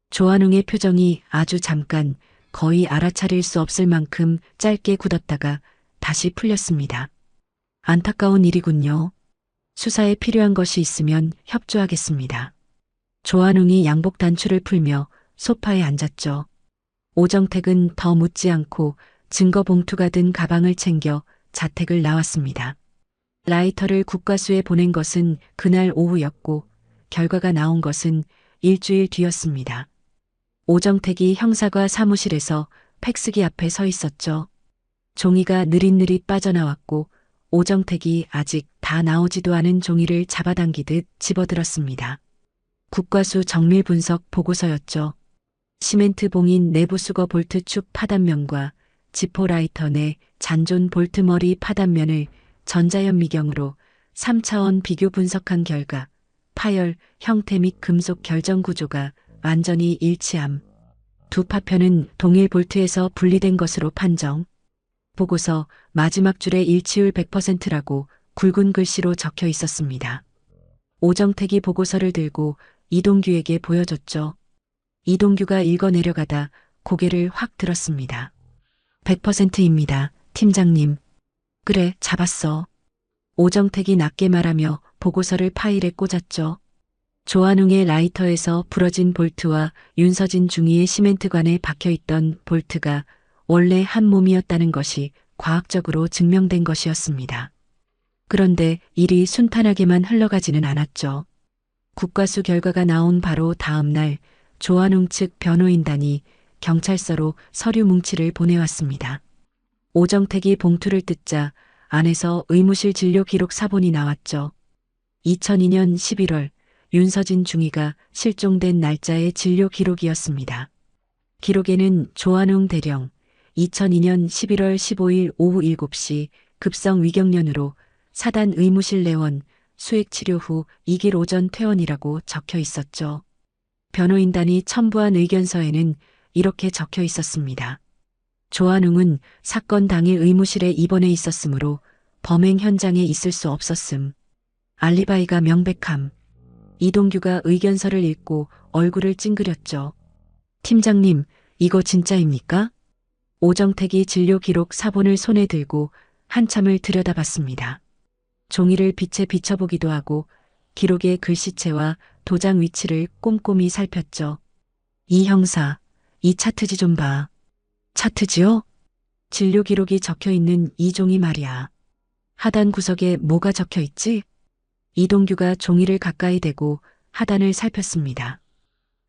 조한웅의 표정이 아주 잠깐 거의 알아차릴 수 없을 만큼 짧게 굳었다가 다시 풀렸습니다. 안타까운 일이군요. 수사에 필요한 것이 있으면 협조하겠습니다. 조한웅이 양복 단추를 풀며 소파에 앉았죠. 오정택은 더 묻지 않고 증거 봉투가 든 가방을 챙겨 자택을 나왔습니다. 라이터를 국과수에 보낸 것은 그날 오후였고 결과가 나온 것은 일주일 뒤였습니다. 오정택이 형사과 사무실에서 팩스기 앞에 서 있었죠. 종이가 느릿느릿 빠져나왔고 오정택이 아직 다 나오지도 않은 종이를 잡아당기듯 집어들었습니다. 국과수 정밀 분석 보고서였죠. 시멘트 봉인 내부 수거 볼트 축 파단면과 지포 라이터 내 잔존 볼트 머리 파단면을 전자현미경으로 3차원 비교 분석한 결과 파열, 형태 및 금속 결정 구조가 완전히 일치함. 두 파편은 동일 볼트에서 분리된 것으로 판정. 보고서 마지막 줄에 일치율 100%라고 굵은 글씨로 적혀 있었습니다. 오정택이 보고서를 들고 이동규에게 보여줬죠. 이동규가 읽어 내려가다 고개를 확 들었습니다. 100%입니다, 팀장님. 그래, 잡았어. 오정택이 낮게 말하며 보고서를 파일에 꽂았죠. 조한웅의 라이터에서 부러진 볼트와 윤서진 중위의 시멘트관에 박혀있던 볼트가 원래 한 몸이었다는 것이 과학적으로 증명된 것이었습니다. 그런데 일이 순탄하게만 흘러가지는 않았죠. 국과수 결과가 나온 바로 다음 날 조한웅 측 변호인단이 경찰서로 서류 뭉치를 보내왔습니다. 오정택이 봉투를 뜯자 안에서 의무실 진료 기록 사본이 나왔죠. 2002년 11월 윤서진 중위가 실종된 날짜의 진료 기록이었습니다. 기록에는 조한웅 대령 2002년 11월 15일 오후 7시 급성 위경련으로 사단 의무실 내원 수액 치료 후 2일 오전 퇴원이라고 적혀 있었죠. 변호인단이 첨부한 의견서에는 이렇게 적혀 있었습니다. 조한웅은 사건 당일 의무실에 입원해 있었으므로 범행 현장에 있을 수 없었음. 알리바이가 명백함. 이동규가 의견서를 읽고 얼굴을 찡그렸죠. 팀장님, 이거 진짜입니까? 오정택이 진료 기록 사본을 손에 들고 한참을 들여다봤습니다. 종이를 빛에 비춰보기도 하고 기록의 글씨체와 도장 위치를 꼼꼼히 살폈죠. 이 형사, 이 차트지 좀 봐. 차트지요? 진료 기록이 적혀 있는 이 종이 말이야. 하단 구석에 뭐가 적혀 있지? 이동규가 종이를 가까이 대고 하단을 살폈습니다.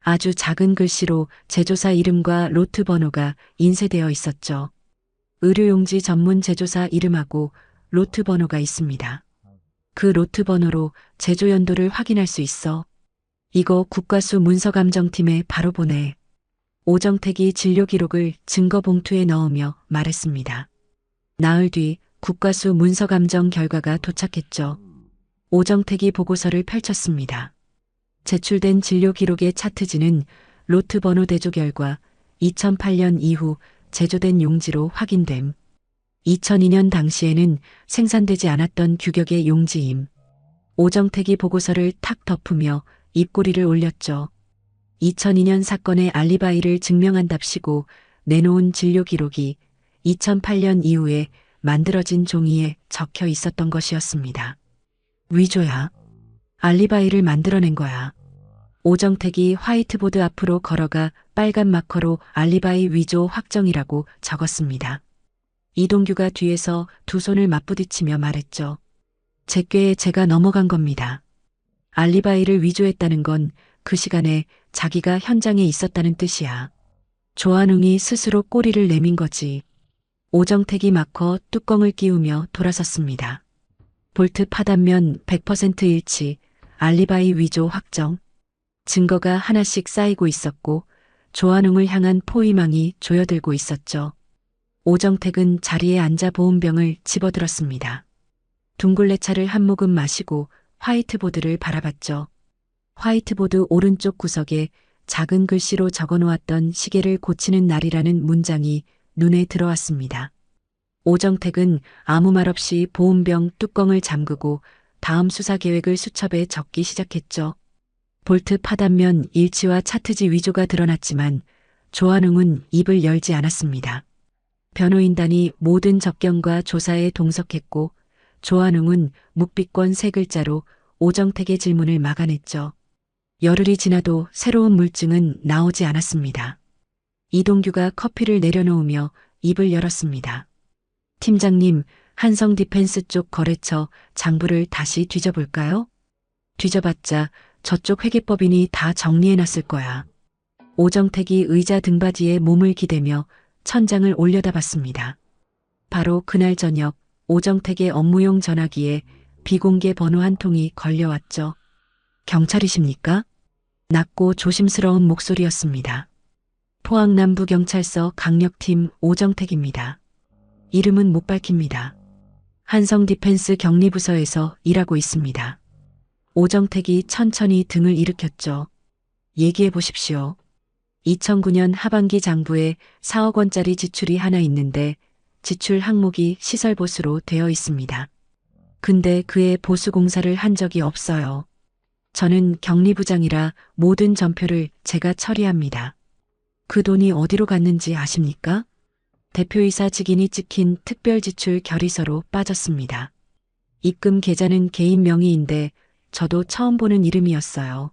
아주 작은 글씨로 제조사 이름과 로트 번호가 인쇄되어 있었죠. 의료용지 전문 제조사 이름하고 로트 번호가 있습니다. 그 로트 번호로 제조 연도를 확인할 수 있어. 이거 국과수 문서감정팀에 바로 보내. 오정택이 진료 기록을 증거 봉투에 넣으며 말했습니다. 나흘 뒤 국과수 문서 감정 결과가 도착했죠. 오정택이 보고서를 펼쳤습니다. 제출된 진료 기록의 차트지는 로트 번호 대조 결과 2008년 이후 제조된 용지로 확인됨. 2002년 당시에는 생산되지 않았던 규격의 용지임. 오정택이 보고서를 탁 덮으며 입꼬리를 올렸죠. 2002년 사건의 알리바이를 증명한답시고 내놓은 진료 기록이 2008년 이후에 만들어진 종이에 적혀 있었던 것이었습니다. 위조야. 알리바이를 만들어낸 거야. 오정택이 화이트보드 앞으로 걸어가 빨간 마커로 알리바이 위조 확정이라고 적었습니다. 이동규가 뒤에서 두 손을 맞부딪히며 말했죠. 제 꾀에 제가 넘어간 겁니다. 알리바이를 위조했다는 건 그 시간에 자기가 현장에 있었다는 뜻이야. 조한웅이 스스로 꼬리를 내민 거지. 오정택이 마커 뚜껑을 끼우며 돌아섰습니다. 볼트 파단면 100% 일치, 알리바이 위조 확정. 증거가 하나씩 쌓이고 있었고 조한웅을 향한 포위망이 조여들고 있었죠. 오정택은 자리에 앉아 보온병을 집어들었습니다. 둥글레차를 한 모금 마시고 화이트보드를 바라봤죠. 화이트보드 오른쪽 구석에 작은 글씨로 적어놓았던 시계를 고치는 날이라는 문장이 눈에 들어왔습니다. 오정택은 아무 말 없이 보온병 뚜껑을 잠그고 다음 수사 계획을 수첩에 적기 시작했죠. 볼트 파단면 일치와 차트지 위조가 드러났지만 조한웅은 입을 열지 않았습니다. 변호인단이 모든 접견과 조사에 동석했고 조한웅은 묵비권 3글자로 오정택의 질문을 막아냈죠. 열흘이 지나도 새로운 물증은 나오지 않았습니다. 이동규가 커피를 내려놓으며 입을 열었습니다. 팀장님, 한성 디펜스 쪽 거래처 장부를 다시 뒤져볼까요? 뒤져봤자 저쪽 회계법인이 다 정리해놨을 거야. 오정택이 의자 등받이에 몸을 기대며 천장을 올려다봤습니다. 바로 그날 저녁 오정택의 업무용 전화기에 비공개 번호 한 통이 걸려왔죠. 경찰이십니까? 낮고 조심스러운 목소리였습니다. 포항남부경찰서 강력팀 오정택입니다. 이름은 못 밝힙니다. 한성 디펜스 격리부서에서 일하고 있습니다. 오정택이 천천히 등을 일으켰죠. 얘기해 보십시오. 2009년 하반기 장부에 4억 원짜리 지출이 하나 있는데 지출 항목이 시설보수로 되어 있습니다. 근데 그의 보수공사를 한 적이 없어요. 저는 격리부장이라 모든 전표를 제가 처리합니다. 그 돈이 어디로 갔는지 아십니까? 대표이사 직인이 찍힌 특별지출 결의서로 빠졌습니다. 입금 계좌는 개인 명의인데 저도 처음 보는 이름이었어요.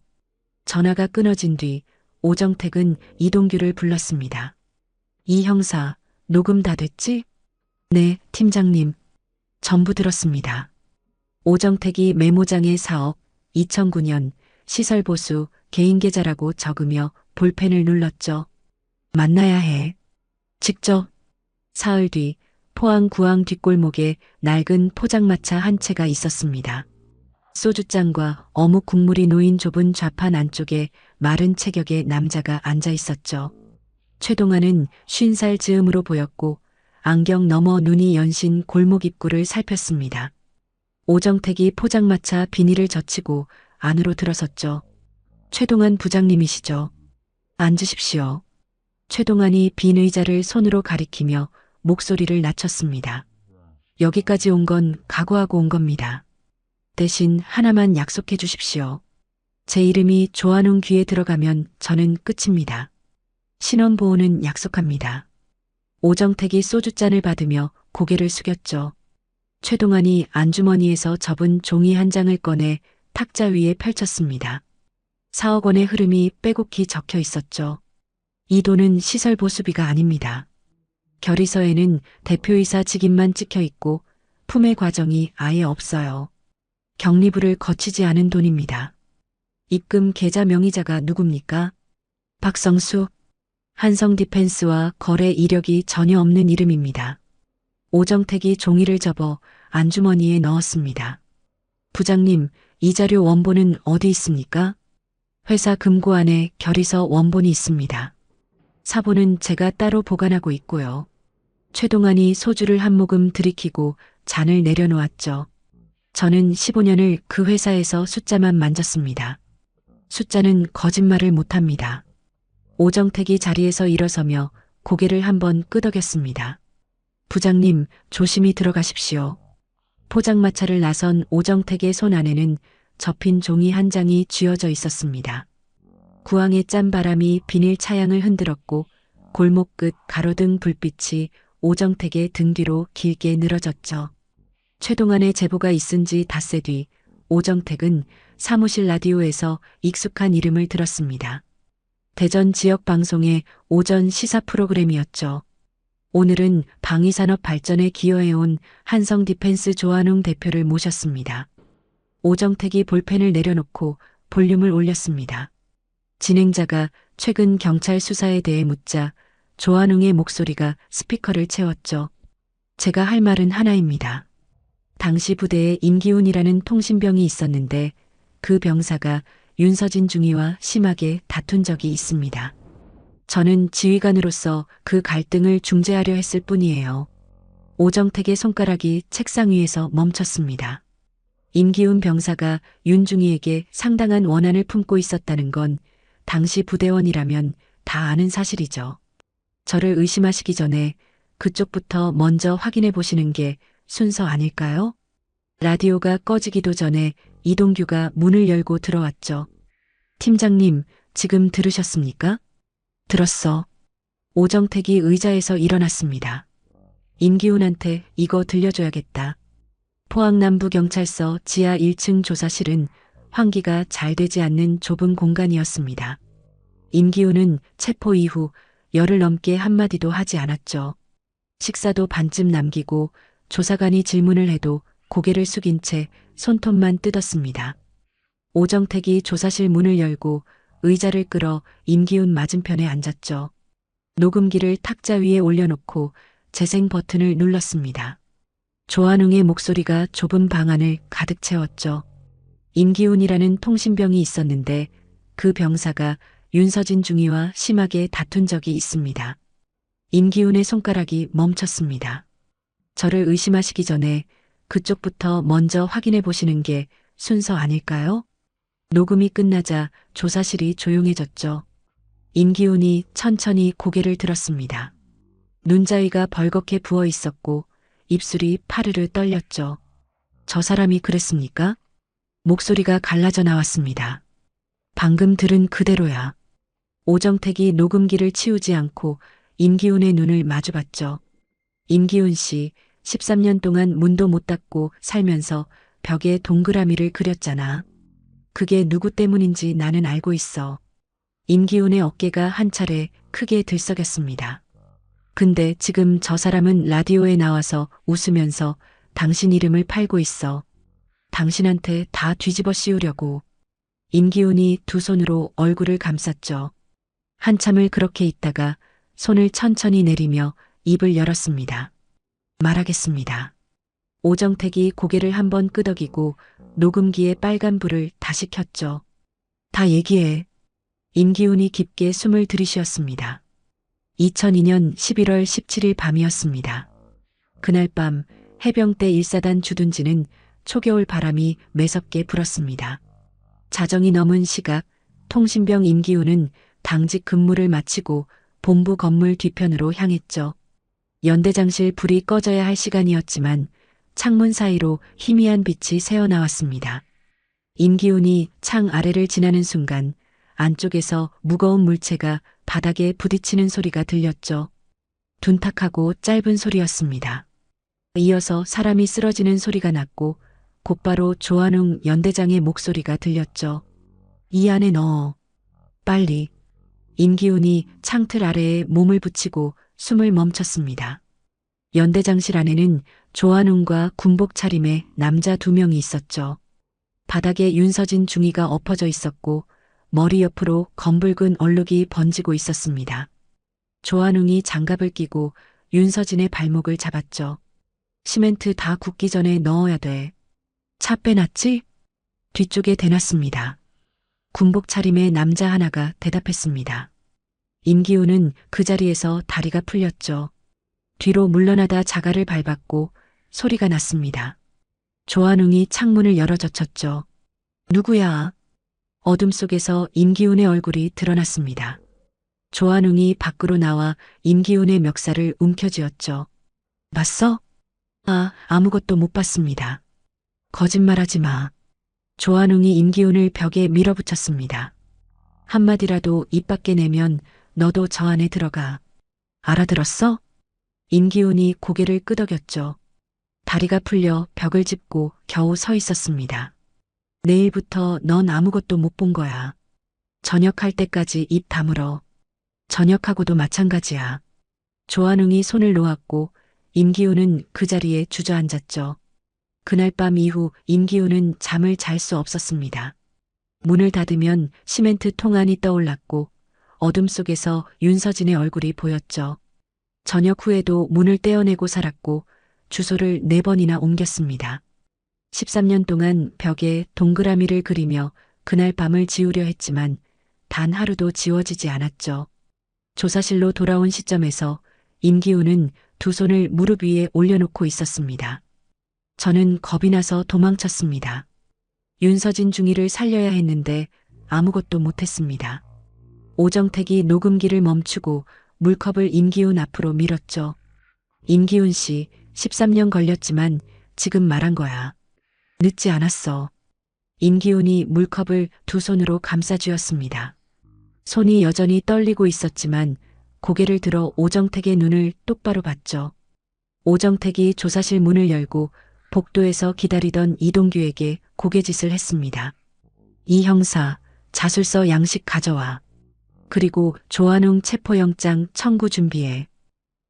전화가 끊어진 뒤 오정택은 이동규를 불렀습니다. 이 형사, 녹음 다 됐지? 네, 팀장님. 전부 들었습니다. 오정택이 메모장에 4억, 2009년 시설보수 개인계좌라고 적으며 볼펜을 눌렀죠. 만나야 해. 직접. 사흘 뒤 포항 구항 뒷골목에 낡은 포장마차 한 채가 있었습니다. 소주잔과 어묵 국물이 놓인 좁은 좌판 안쪽에 마른 체격의 남자가 앉아 있었죠. 최동환은 50살 즈음으로 보였고 안경 너머 눈이 연신 골목 입구를 살폈습니다. 오정택이 포장마차 비닐을 젖히고 안으로 들어섰죠. 최동환 부장님이시죠? 앉으십시오. 최동환이 빈 의자를 손으로 가리키며 목소리를 낮췄습니다. 여기까지 온 건 각오하고 온 겁니다. 대신 하나만 약속해 주십시오. 제 이름이 조한웅 귀에 들어가면 저는 끝입니다. 신원보호는 약속합니다. 오정택이 소주잔을 받으며 고개를 숙였죠. 최동환이 안주머니에서 접은 종이 한 장을 꺼내 탁자 위에 펼쳤습니다. 4억 원의 흐름이 빼곡히 적혀 있었죠. 이 돈은 시설 보수비가 아닙니다. 결의서에는 대표이사 직인만 찍혀 있고 품의 과정이 아예 없어요. 격리부를 거치지 않은 돈입니다. 입금 계좌 명의자가 누굽니까? 박성수. 한성 디펜스와 거래 이력이 전혀 없는 이름입니다. 오정택이 종이를 접어 안주머니에 넣었습니다. 부장님, 이 자료 원본은 어디 있습니까? 회사 금고 안에 결의서 원본이 있습니다. 사본은 제가 따로 보관하고 있고요. 최동환이 소주를 한 모금 들이키고 잔을 내려놓았죠. 저는 15년을 그 회사에서 숫자만 만졌습니다. 숫자는 거짓말을 못합니다. 오정택이 자리에서 일어서며 고개를 한번 끄덕였습니다. 부장님, 조심히 들어가십시오. 포장마차를 나선 오정택의 손 안에는 접힌 종이 한 장이 쥐어져 있었습니다. 구황의 짠 바람이 비닐 차양을 흔들었고 골목 끝 가로등 불빛이 오정택의 등 뒤로 길게 늘어졌죠. 최동안의 제보가 있은 지 닷새 뒤 오정택은 사무실 라디오에서 익숙한 이름을 들었습니다. 대전 지역 방송의 오전 시사 프로그램이었죠. 오늘은 방위산업 발전에 기여해온 한성 디펜스 조한웅 대표를 모셨습니다. 오정택이 볼펜을 내려놓고 볼륨을 올렸습니다. 진행자가 최근 경찰 수사에 대해 묻자 조한웅의 목소리가 스피커를 채웠죠. 제가 할 말은 하나입니다. 당시 부대에 임기훈이라는 통신병이 있었는데 그 병사가 윤서진 중위와 심하게 다툰 적이 있습니다. 저는 지휘관으로서 그 갈등을 중재하려 했을 뿐이에요. 오정택의 손가락이 책상 위에서 멈췄습니다. 임기훈 병사가 윤중위에게 상당한 원한을 품고 있었다는 건 당시 부대원이라면 다 아는 사실이죠. 저를 의심하시기 전에 그쪽부터 먼저 확인해 보시는 게 순서 아닐까요? 라디오가 꺼지기도 전에 이동규가 문을 열고 들어왔죠. 팀장님, 지금 들으셨습니까? 들었어. 오정택이 의자에서 일어났습니다. 임기훈한테 이거 들려줘야겠다. 포항남부경찰서 지하 1층 조사실은 환기가 잘 되지 않는 좁은 공간이었습니다. 임기훈은 체포 이후 열흘 넘게 한마디도 하지 않았죠. 식사도 반쯤 남기고 조사관이 질문을 해도 고개를 숙인 채 손톱만 뜯었습니다. 오정택이 조사실 문을 열고 의자를 끌어 임기훈 맞은편에 앉았죠. 녹음기를 탁자 위에 올려놓고 재생 버튼을 눌렀습니다. 조한웅의 목소리가 좁은 방 안을 가득 채웠죠. 임기훈이라는 통신병이 있었는데 그 병사가 윤서진 중위와 심하게 다툰 적이 있습니다. 임기훈의 손가락이 멈췄습니다. 저를 의심하시기 전에 그쪽부터 먼저 확인해 보시는 게 순서 아닐까요? 녹음이 끝나자 조사실이 조용해졌죠. 임기훈이 천천히 고개를 들었습니다. 눈자위가 벌겋게 부어 있었고 입술이 파르르 떨렸죠. 저 사람이 그랬습니까? 목소리가 갈라져 나왔습니다. 방금 들은 그대로야. 오정택이 녹음기를 치우지 않고 임기훈의 눈을 마주봤죠. 임기훈 씨, 13년 동안 문도 못 닫고 살면서 벽에 동그라미를 그렸잖아. 그게 누구 때문인지 나는 알고 있어. 임기훈의 어깨가 한 차례 크게 들썩였습니다. 근데 지금 저 사람은 라디오에 나와서 웃으면서 당신 이름을 팔고 있어. 당신한테 다 뒤집어 씌우려고. 임기훈이 두 손으로 얼굴을 감쌌죠. 한참을 그렇게 있다가 손을 천천히 내리며 입을 열었습니다. 말하겠습니다. 오정택이 고개를 한번 끄덕이고 녹음기의 빨간 불을 다시 켰죠. 다 얘기해. 임기훈이 깊게 숨을 들이쉬었습니다. 2002년 11월 17일 밤이었습니다. 그날 밤 해병대 1사단 주둔지는 초겨울 바람이 매섭게 불었습니다. 자정이 넘은 시각 통신병 임기훈은 당직 근무를 마치고 본부 건물 뒤편으로 향했죠. 연대장실 불이 꺼져야 할 시간이었지만 창문 사이로 희미한 빛이 새어나왔습니다. 임기훈이 창 아래를 지나는 순간 안쪽에서 무거운 물체가 바닥에 부딪히는 소리가 들렸죠. 둔탁하고 짧은 소리였습니다. 이어서 사람이 쓰러지는 소리가 났고 곧바로 조한웅 연대장의 목소리가 들렸죠. 이 안에 넣어. 빨리. 임기훈이 창틀 아래에 몸을 붙이고 숨을 멈췄습니다. 연대장실 안에는 조한웅과 군복 차림의 남자 2명이 있었죠. 바닥에 윤서진 중위가 엎어져 있었고 머리 옆으로 검붉은 얼룩이 번지고 있었습니다. 조한웅이 장갑을 끼고 윤서진의 발목을 잡았죠. 시멘트 다 굳기 전에 넣어야 돼. 차 빼놨지? 뒤쪽에 대놨습니다. 군복 차림의 남자 하나가 대답했습니다. 임기훈은 그 자리에서 다리가 풀렸죠. 뒤로 물러나다 자갈을 밟았고 소리가 났습니다. 조한웅이 창문을 열어 젖혔죠. 누구야? 어둠 속에서 임기훈의 얼굴이 드러났습니다. 조한웅이 밖으로 나와 임기훈의 멱살을 움켜쥐었죠. 봤어? 아무것도 못 봤습니다. 거짓말하지 마. 조한웅이 임기훈을 벽에 밀어붙였습니다. 한마디라도 입 밖에 내면 너도 저 안에 들어가. 알아들었어? 임기훈이 고개를 끄덕였죠. 다리가 풀려 벽을 짚고 겨우 서 있었습니다. 내일부터 넌 아무것도 못 본 거야. 저녁할 때까지 입 다물어. 저녁하고도 마찬가지야. 조한웅이 손을 놓았고 임기훈은 그 자리에 주저앉았죠. 그날 밤 이후 임기훈은 잠을 잘 수 없었습니다. 문을 닫으면 시멘트 통 안이 떠올랐고 어둠 속에서 윤서진의 얼굴이 보였죠. 저녁 후에도 문을 떼어내고 살았고 주소를 4번이나 옮겼습니다. 13년 동안 벽에 동그라미를 그리며 그날 밤을 지우려 했지만 단 하루도 지워지지 않았죠. 조사실로 돌아온 시점에서 임기훈은 두 손을 무릎 위에 올려놓고 있었습니다. 저는 겁이 나서 도망쳤습니다. 윤서진 중위를 살려야 했는데 아무것도 못했습니다. 오정택이 녹음기를 멈추고 물컵을 임기훈 앞으로 밀었죠. 임기훈 씨, 13년 걸렸지만 지금 말한 거야. 늦지 않았어. 임기훈이 물컵을 두 손으로 감싸쥐었습니다. 손이 여전히 떨리고 있었지만 고개를 들어 오정택의 눈을 똑바로 봤죠. 오정택이 조사실 문을 열고 복도에서 기다리던 이동규에게 고개짓을 했습니다. 이 형사, 자술서 양식 가져와. 그리고 조한웅 체포영장 청구 준비해.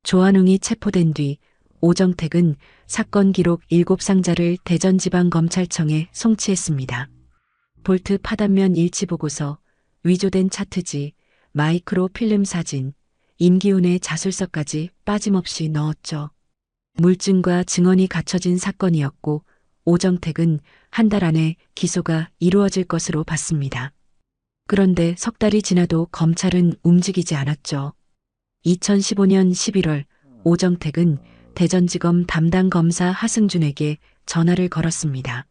조한웅이 체포된 뒤 오정택은 사건 기록 7상자를 대전지방검찰청에 송치했습니다. 볼트 파단면 일치보고서, 위조된 차트지, 마이크로 필름 사진, 임기훈의 자술서까지 빠짐없이 넣었죠. 물증과 증언이 갖춰진 사건이었고 오정택은 한 달 안에 기소가 이루어질 것으로 봤습니다. 그런데 석 달이 지나도 검찰은 움직이지 않았죠. 2015년 11월 오정택은 대전지검 담당 검사 하승준에게 전화를 걸었습니다.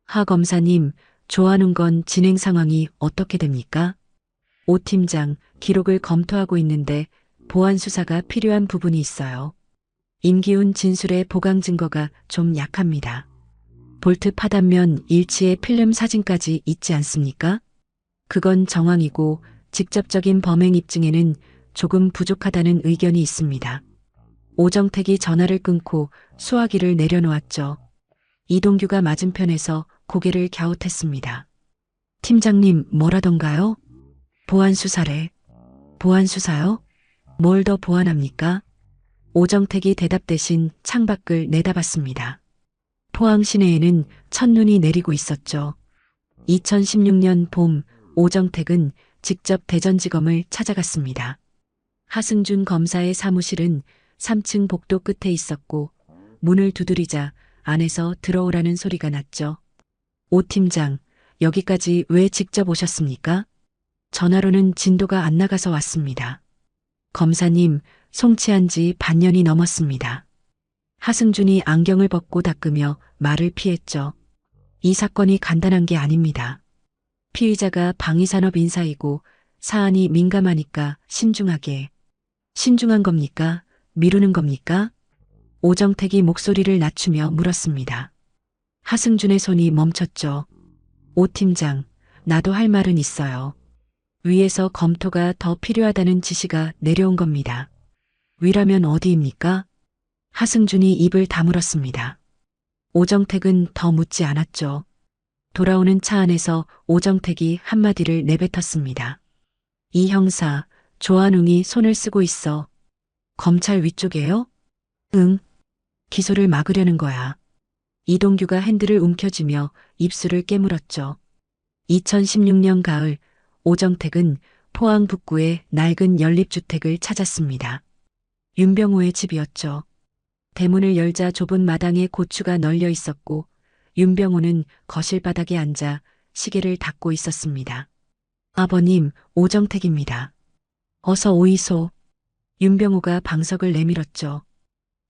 하 검사님, 조한웅 건 진행 상황이 어떻게 됩니까? 오 팀장, 기록을 검토하고 있는데 보완 수사가 필요한 부분이 있어요. 임기훈 진술의 보강 증거가 좀 약합니다. 볼트 파단면 일치의 필름 사진까지 있지 않습니까? 그건 정황이고 직접적인 범행 입증에는 조금 부족하다는 의견이 있습니다. 오정택이 전화를 끊고 수화기를 내려놓았죠. 이동규가 맞은편에서 고개를 갸웃했습니다. 팀장님, 뭐라던가요? 보완 수사래. 보완 수사요? 뭘 더 보완합니까? 오정택이 대답 대신 창밖을 내다봤습니다. 포항 시내에는 첫눈이 내리고 있었죠. 2016년 봄 오정택은 직접 대전지검을 찾아갔습니다. 하승준 검사의 사무실은 3층 복도 끝에 있었고 문을 두드리자 안에서 들어오라는 소리가 났죠. 오 팀장, 여기까지 왜 직접 오셨습니까? 전화로는 진도가 안 나가서 왔습니다. 검사님, 송치한 지 반년이 넘었습니다. 하승준이 안경을 벗고 닦으며 말을 피했죠. 이 사건이 간단한 게 아닙니다. 피의자가 방위산업 인사이고 사안이 민감하니까 신중하게. 신중한 겁니까? 미루는 겁니까? 오정택이 목소리를 낮추며 물었습니다. 하승준의 손이 멈췄죠. 오 팀장, 나도 할 말은 있어요. 위에서 검토가 더 필요하다는 지시가 내려온 겁니다. 위라면 어디입니까? 하승준이 입을 다물었습니다. 오정택은 더 묻지 않았죠. 돌아오는 차 안에서 오정택이 한마디를 내뱉었습니다. 이 형사, 조한웅이 손을 쓰고 있어. 검찰 위쪽에요? 응. 기소를 막으려는 거야. 이동규가 핸들을 움켜쥐며 입술을 깨물었죠. 2016년 가을 오정택은 포항 북구의 낡은 연립주택을 찾았습니다. 윤병호의 집이었죠. 대문을 열자 좁은 마당에 고추가 널려 있었고 윤병호는 거실 바닥에 앉아 시계를 닦고 있었습니다. 아버님, 오정택입니다. 어서 오이소. 윤병호가 방석을 내밀었죠.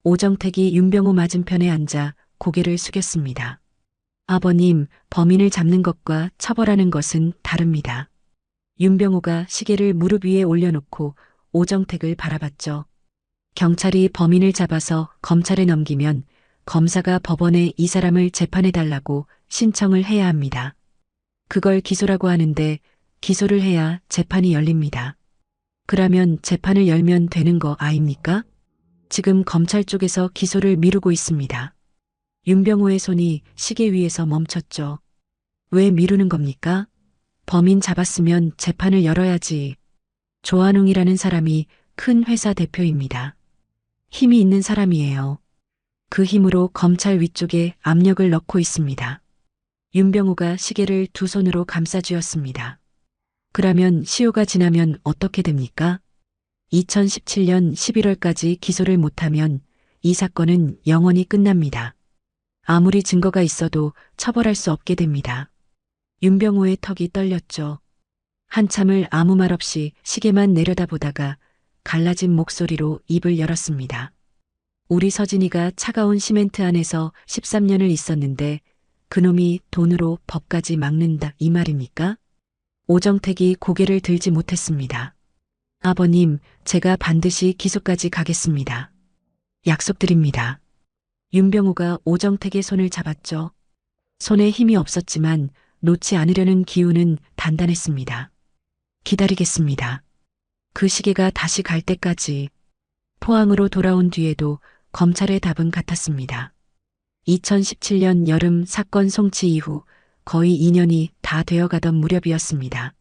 오정택이 윤병호 맞은편에 앉아 고개를 숙였습니다. 아버님, 범인을 잡는 것과 처벌하는 것은 다릅니다. 윤병호가 시계를 무릎 위에 올려놓고 오정택을 바라봤죠. 경찰이 범인을 잡아서 검찰에 넘기면 검사가 법원에 이 사람을 재판해달라고 신청을 해야 합니다. 그걸 기소라고 하는데 기소를 해야 재판이 열립니다. 그러면 재판을 열면 되는 거 아닙니까? 지금 검찰 쪽에서 기소를 미루고 있습니다. 윤병호의 손이 시계 위에서 멈췄죠. 왜 미루는 겁니까? 범인 잡았으면 재판을 열어야지. 조한웅이라는 사람이 큰 회사 대표입니다. 힘이 있는 사람이에요. 그 힘으로 검찰 위쪽에 압력을 넣고 있습니다. 윤병호가 시계를 두 손으로 감싸 쥐었습니다. 그러면 시효가 지나면 어떻게 됩니까? 2017년 11월까지 기소를 못하면 이 사건은 영원히 끝납니다. 아무리 증거가 있어도 처벌할 수 없게 됩니다. 윤병호의 턱이 떨렸죠. 한참을 아무 말 없이 시계만 내려다보다가 갈라진 목소리로 입을 열었습니다. 우리 서진이가 차가운 시멘트 안에서 13년을 있었는데 그놈이 돈으로 법까지 막는다 이 말입니까? 오정택이 고개를 들지 못했습니다. 아버님, 제가 반드시 기소까지 가겠습니다. 약속드립니다. 윤병호가 오정택의 손을 잡았죠. 손에 힘이 없었지만 놓지 않으려는 기운은 단단했습니다. 기다리겠습니다. 그 시계가 다시 갈 때까지. 포항으로 돌아온 뒤에도 검찰의 답은 같았습니다. 2017년 여름 사건 송치 이후 거의 2년이 다 되어가던 무렵이었습니다.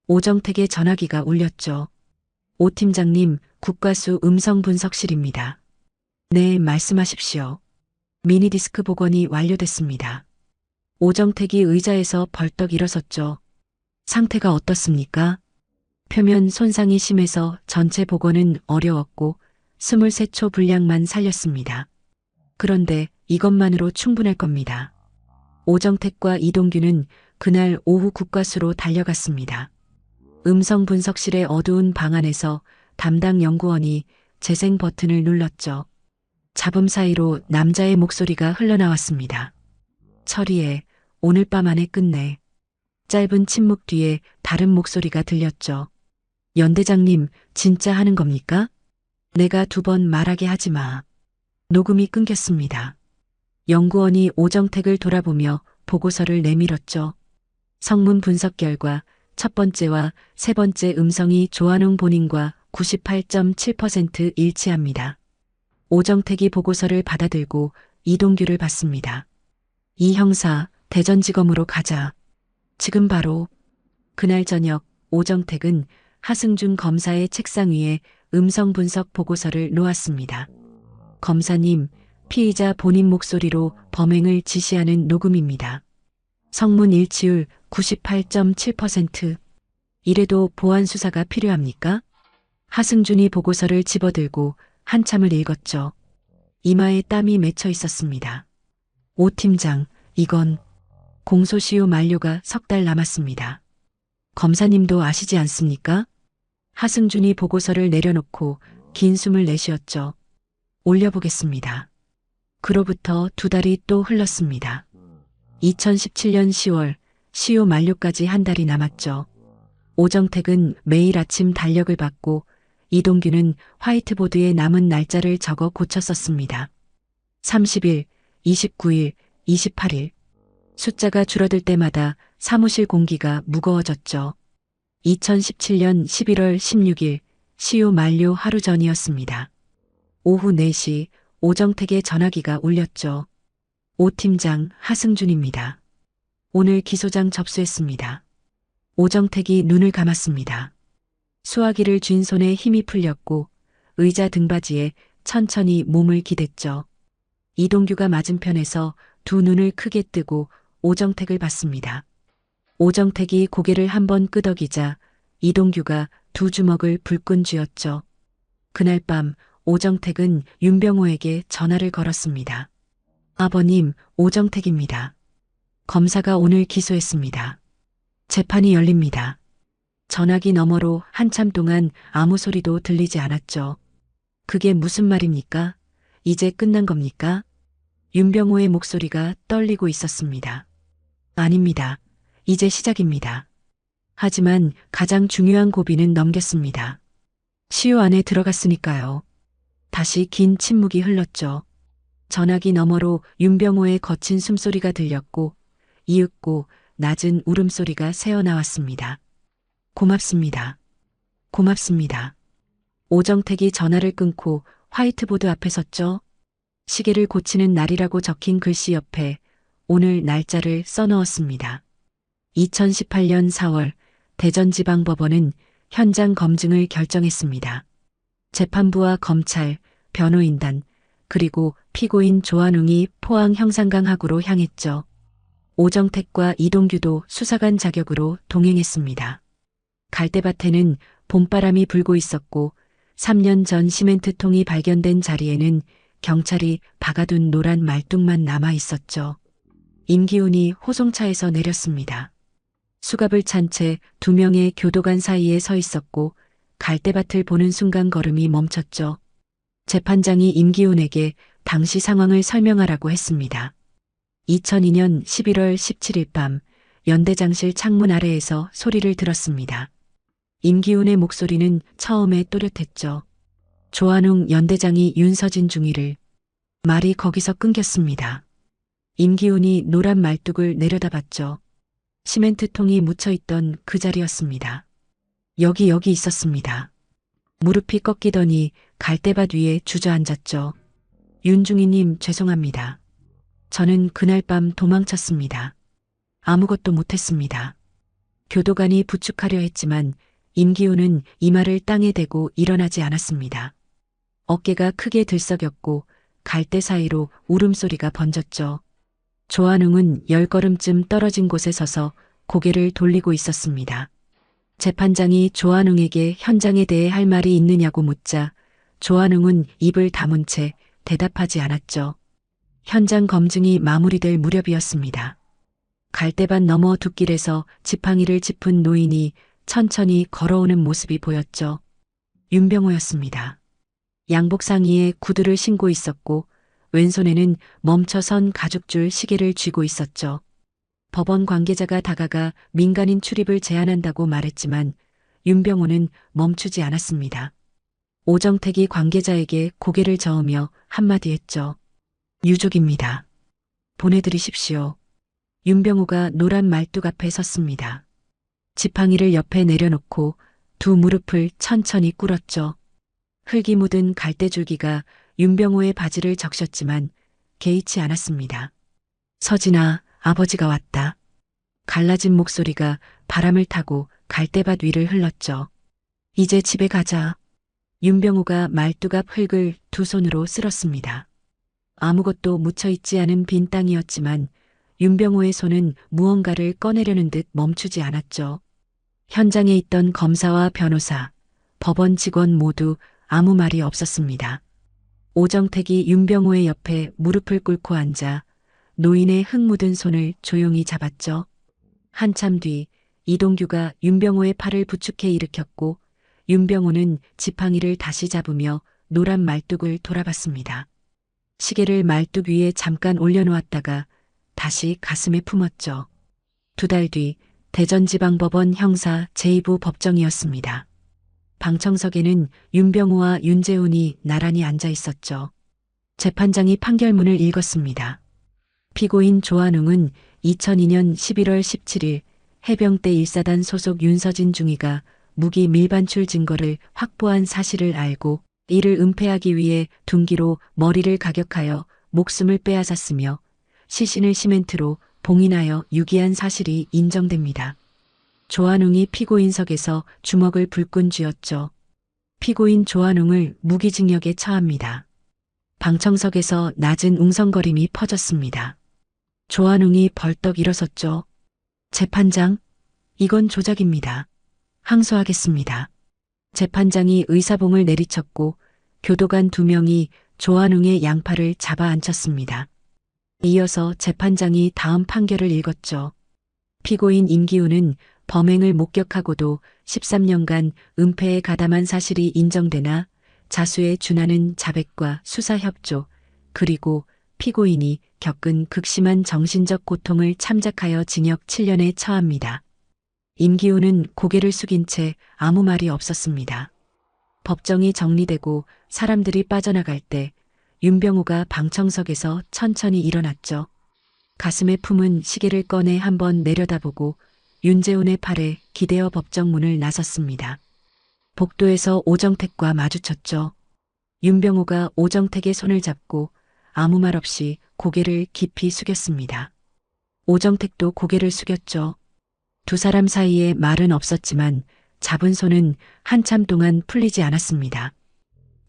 오정택의 전화기가 울렸죠. 오 팀장님, 국과수 음성분석실입니다. 네, 말씀하십시오. 미니디스크 복원이 완료됐습니다. 오정택이 의자에서 벌떡 일어섰죠. 상태가 어떻습니까? 표면 손상이 심해서 전체 복원은 어려웠고 23초 분량만 살렸습니다. 그런데 이것만으로 충분할 겁니다. 오정택과 이동규는 그날 오후 국과수로 달려갔습니다. 음성 분석실의 어두운 방 안에서 담당 연구원이 재생 버튼을 눌렀죠. 잡음 사이로 남자의 목소리가 흘러나왔습니다. 처리해, 오늘 밤 안에 끝내. 짧은 침묵 뒤에 다른 목소리가 들렸죠. 연대장님, 진짜 하는 겁니까? 내가 2번 말하게 하지 마. 녹음이 끊겼습니다. 연구원이 오정택을 돌아보며 보고서를 내밀었죠. 성문 분석 결과 첫 번째와 세 번째 음성이 조한웅 본인과 98.7% 일치합니다. 오정택이 보고서를 받아들고 이동규를 받습니다. 이 형사, 대전지검으로 가자. 지금 바로. 그날 저녁 오정택은 하승준 검사의 책상 위에 음성 분석 보고서를 놓았습니다. 검사님, 피의자 본인 목소리로 범행을 지시하는 녹음입니다. 성문 일치율 98.7%. 이래도 보안 수사가 필요합니까? 하승준이 보고서를 집어들고 한참을 읽었죠. 이마에 땀이 맺혀 있었습니다. 오 팀장, 이건 공소시효 만료가 3달 남았습니다. 검사님도 아시지 않습니까? 하승준이 보고서를 내려놓고 긴 숨을 내쉬었죠. 올려보겠습니다. 그로부터 2달이 또 흘렀습니다. 2017년 10월 시효 만료까지 한 달이 남았죠. 오정택은 매일 아침 달력을 받고 이동규는 화이트보드에 남은 날짜를 적어 고쳐 썼습니다. 30일, 29일, 28일. 숫자가 줄어들 때마다 사무실 공기가 무거워졌죠. 2017년 11월 16일 시효 만료 하루 전이었습니다. 오후 4시 오정택의 전화기가 울렸죠. 오 팀장 하승준입니다. 오늘 기소장 접수했습니다. 오정택이 눈을 감았습니다. 수화기를 쥔 손에 힘이 풀렸고 의자 등받이에 천천히 몸을 기댔죠. 이동규가 맞은편에서 두 눈을 크게 뜨고 오정택을 봤습니다. 오정택이 고개를 한번 끄덕이자 이동규가 두 주먹을 불끈 쥐었죠. 그날 밤 오정택은 윤병호에게 전화를 걸었습니다. 아버님, 오정택입니다. 검사가 오늘 기소했습니다. 재판이 열립니다. 전화기 너머로 한참 동안 아무 소리도 들리지 않았죠. 그게 무슨 말입니까? 이제 끝난 겁니까? 윤병호의 목소리가 떨리고 있었습니다. 아닙니다. 이제 시작입니다. 하지만 가장 중요한 고비는 넘겼습니다. 시효 안에 들어갔으니까요. 다시 긴 침묵이 흘렀죠. 전화기 너머로 윤병호의 거친 숨소리가 들렸고 이윽고 낮은 울음소리가 새어나왔습니다. 고맙습니다. 고맙습니다. 오정택이 전화를 끊고 화이트보드 앞에 섰죠. 시계를 고치는 날이라고 적힌 글씨 옆에 오늘 날짜를 써넣었습니다. 2018년 4월 대전지방법원은 현장 검증을 결정했습니다. 재판부와 검찰, 변호인단, 그리고 피고인 조한웅이 포항 형산강하구로 향했죠. 오정택과 이동규도 수사관 자격으로 동행했습니다. 갈대밭에는 봄바람이 불고 있었고 3년 전 시멘트통이 발견된 자리에는 경찰이 박아둔 노란 말뚝만 남아 있었죠. 임기훈이 호송차에서 내렸습니다. 수갑을 찬 채 두 명의 교도관 사이에 서 있었고 갈대밭을 보는 순간 걸음이 멈췄죠. 재판장이 임기훈에게 당시 상황을 설명하라고 했습니다. 2002년 11월 17일 밤 연대장실 창문 아래에서 소리를 들었습니다. 임기훈의 목소리는 처음에 또렷했죠. 조한웅 연대장이 윤서진 중위를. 말이 거기서 끊겼습니다. 임기훈이 노란 말뚝을 내려다봤죠. 시멘트통이 묻혀있던 그 자리였습니다. 여기 있었습니다. 무릎이 꺾이더니 갈대밭 위에 주저앉았죠. 윤중희님 죄송합니다. 저는 그날 밤 도망쳤습니다. 아무것도 못했습니다. 교도관이 부축하려 했지만 임기훈은 이마를 땅에 대고 일어나지 않았습니다. 어깨가 크게 들썩였고 갈대 사이로 울음소리가 번졌죠. 조한웅은 10걸음쯤 떨어진 곳에 서서 고개를 돌리고 있었습니다. 재판장이 조한웅에게 현장에 대해 할 말이 있느냐고 묻자 조한웅은 입을 다문 채 대답하지 않았죠. 현장 검증이 마무리될 무렵이었습니다. 갈대밭 너머 둑길에서 지팡이를 짚은 노인이 천천히 걸어오는 모습이 보였죠. 윤병호였습니다. 양복 상의에 구두를 신고 있었고 왼손에는 멈춰선 가죽줄 시계를 쥐고 있었죠. 법원 관계자가 다가가 민간인 출입을 제한한다고 말했지만 윤병호는 멈추지 않았습니다. 오정택이 관계자에게 고개를 저으며 한마디 했죠. 유족입니다. 보내드리십시오. 윤병호가 노란 말뚝 앞에 섰습니다. 지팡이를 옆에 내려놓고 두 무릎을 천천히 꿇었죠. 흙이 묻은 갈대줄기가 윤병호의 바지를 적셨지만 개의치 않았습니다. 서진아, 아버지가 왔다. 갈라진 목소리가 바람을 타고 갈대밭 위를 흘렀죠. 이제 집에 가자. 윤병호가 말뚝 앞 흙을 두 손으로 쓸었습니다. 아무것도 묻혀있지 않은 빈 땅이었지만 윤병호의 손은 무언가를 꺼내려는 듯 멈추지 않았죠. 현장에 있던 검사와 변호사, 법원 직원 모두 아무 말이 없었습니다. 오정택이 윤병호의 옆에 무릎을 꿇고 앉아 노인의 흙 묻은 손을 조용히 잡았죠. 한참 뒤 이동규가 윤병호의 팔을 부축해 일으켰고 윤병호는 지팡이를 다시 잡으며 노란 말뚝을 돌아봤습니다. 시계를 말뚝 위에 잠깐 올려놓았다가 다시 가슴에 품었죠. 2달 뒤 대전지방법원 형사 제2부 법정이었습니다. 방청석에는 윤병호와 윤재훈이 나란히 앉아 있었죠. 재판장이 판결문을 읽었습니다. 피고인 조한웅은 2002년 11월 17일 해병대 1사단 소속 윤서진 중위가 무기 밀반출 증거를 확보한 사실을 알고 이를 은폐하기 위해 둔기로 머리를 가격하여 목숨을 빼앗았으며 시신을 시멘트로 봉인하여 유기한 사실이 인정됩니다. 조한웅이 피고인석에서 주먹을 불끈 쥐었죠. 피고인 조한웅을 무기징역에 처합니다. 방청석에서 낮은 웅성거림이 퍼졌습니다. 조한웅이 벌떡 일어섰죠. 재판장, 이건 조작입니다. 항소하겠습니다. 재판장이 의사봉을 내리쳤고 교도관 2명이 조한웅의 양팔을 잡아 앉혔습니다. 이어서 재판장이 다음 판결을 읽었죠. 피고인 임기훈은 범행을 목격하고도 13년간 은폐에 가담한 사실이 인정되나 자수에 준하는 자백과 수사 협조, 그리고 피고인이 겪은 극심한 정신적 고통을 참작하여 징역 7년에 처합니다. 임기훈은 고개를 숙인 채 아무 말이 없었습니다. 법정이 정리되고 사람들이 빠져나갈 때 윤병호가 방청석에서 천천히 일어났죠. 가슴에 품은 시계를 꺼내 한번 내려다보고 윤재훈의 팔에 기대어 법정 문을 나섰습니다. 복도에서 오정택과 마주쳤죠. 윤병호가 오정택의 손을 잡고 아무 말 없이 고개를 깊이 숙였습니다. 오정택도 고개를 숙였죠. 두 사람 사이에 말은 없었지만 잡은 손은 한참 동안 풀리지 않았습니다.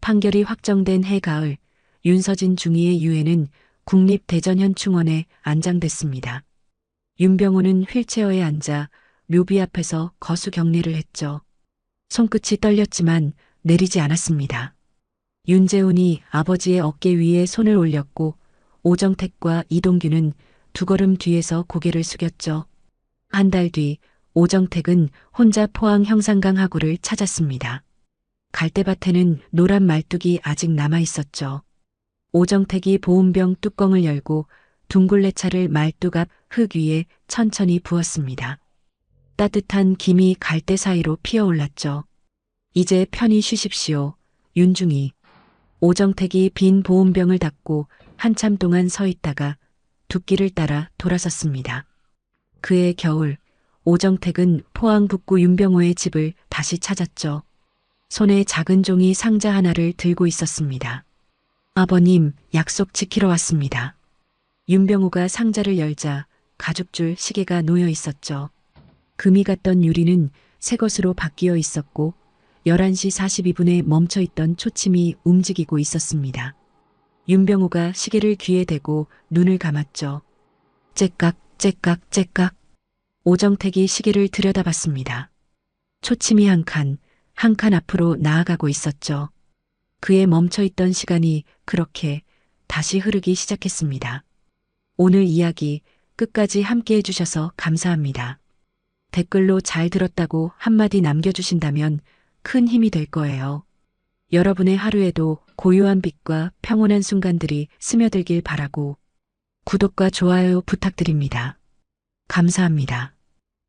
판결이 확정된 해가을, 윤서진 중위의 유해는 국립대전현충원에 안장됐습니다. 윤병호는 휠체어에 앉아 묘비 앞에서 거수 경례를 했죠. 손끝이 떨렸지만 내리지 않았습니다. 윤재훈이 아버지의 어깨 위에 손을 올렸고 오정택과 이동규는 두 걸음 뒤에서 고개를 숙였죠. 한 달 뒤 오정택은 혼자 포항 형산강 하구를 찾았습니다. 갈대밭에는 노란 말뚝이 아직 남아 있었죠. 오정택이 보온병 뚜껑을 열고 둥글레차를 말뚝 앞 흙 위에 천천히 부었습니다. 따뜻한 김이 갈대 사이로 피어올랐죠. 이제 편히 쉬십시오, 윤중이. 오정택이 빈 보온병을 닫고 한참 동안 서 있다가 둑길을 따라 돌아섰습니다. 그해 겨울, 오정택은 포항 북구 윤병호의 집을 다시 찾았죠. 손에 작은 종이 상자 하나를 들고 있었습니다. 아버님, 약속 지키러 왔습니다. 윤병호가 상자를 열자 가죽줄 시계가 놓여 있었죠. 금이 갔던 유리는 새 것으로 바뀌어 있었고 11시 42분에 멈춰 있던 초침이 움직이고 있었습니다. 윤병호가 시계를 귀에 대고 눈을 감았죠. 째깍, 째깍, 째깍. 오정택이 시계를 들여다봤습니다. 초침이 한 칸 앞으로 나아가고 있었죠. 그의 멈춰있던 시간이 그렇게 다시 흐르기 시작했습니다. 오늘 이야기 끝까지 함께 해주셔서 감사합니다. 댓글로 잘 들었다고 한마디 남겨주신다면 큰 힘이 될 거예요. 여러분의 하루에도 고요한 빛과 평온한 순간들이 스며들길 바라고 구독과 좋아요 부탁드립니다. 감사합니다.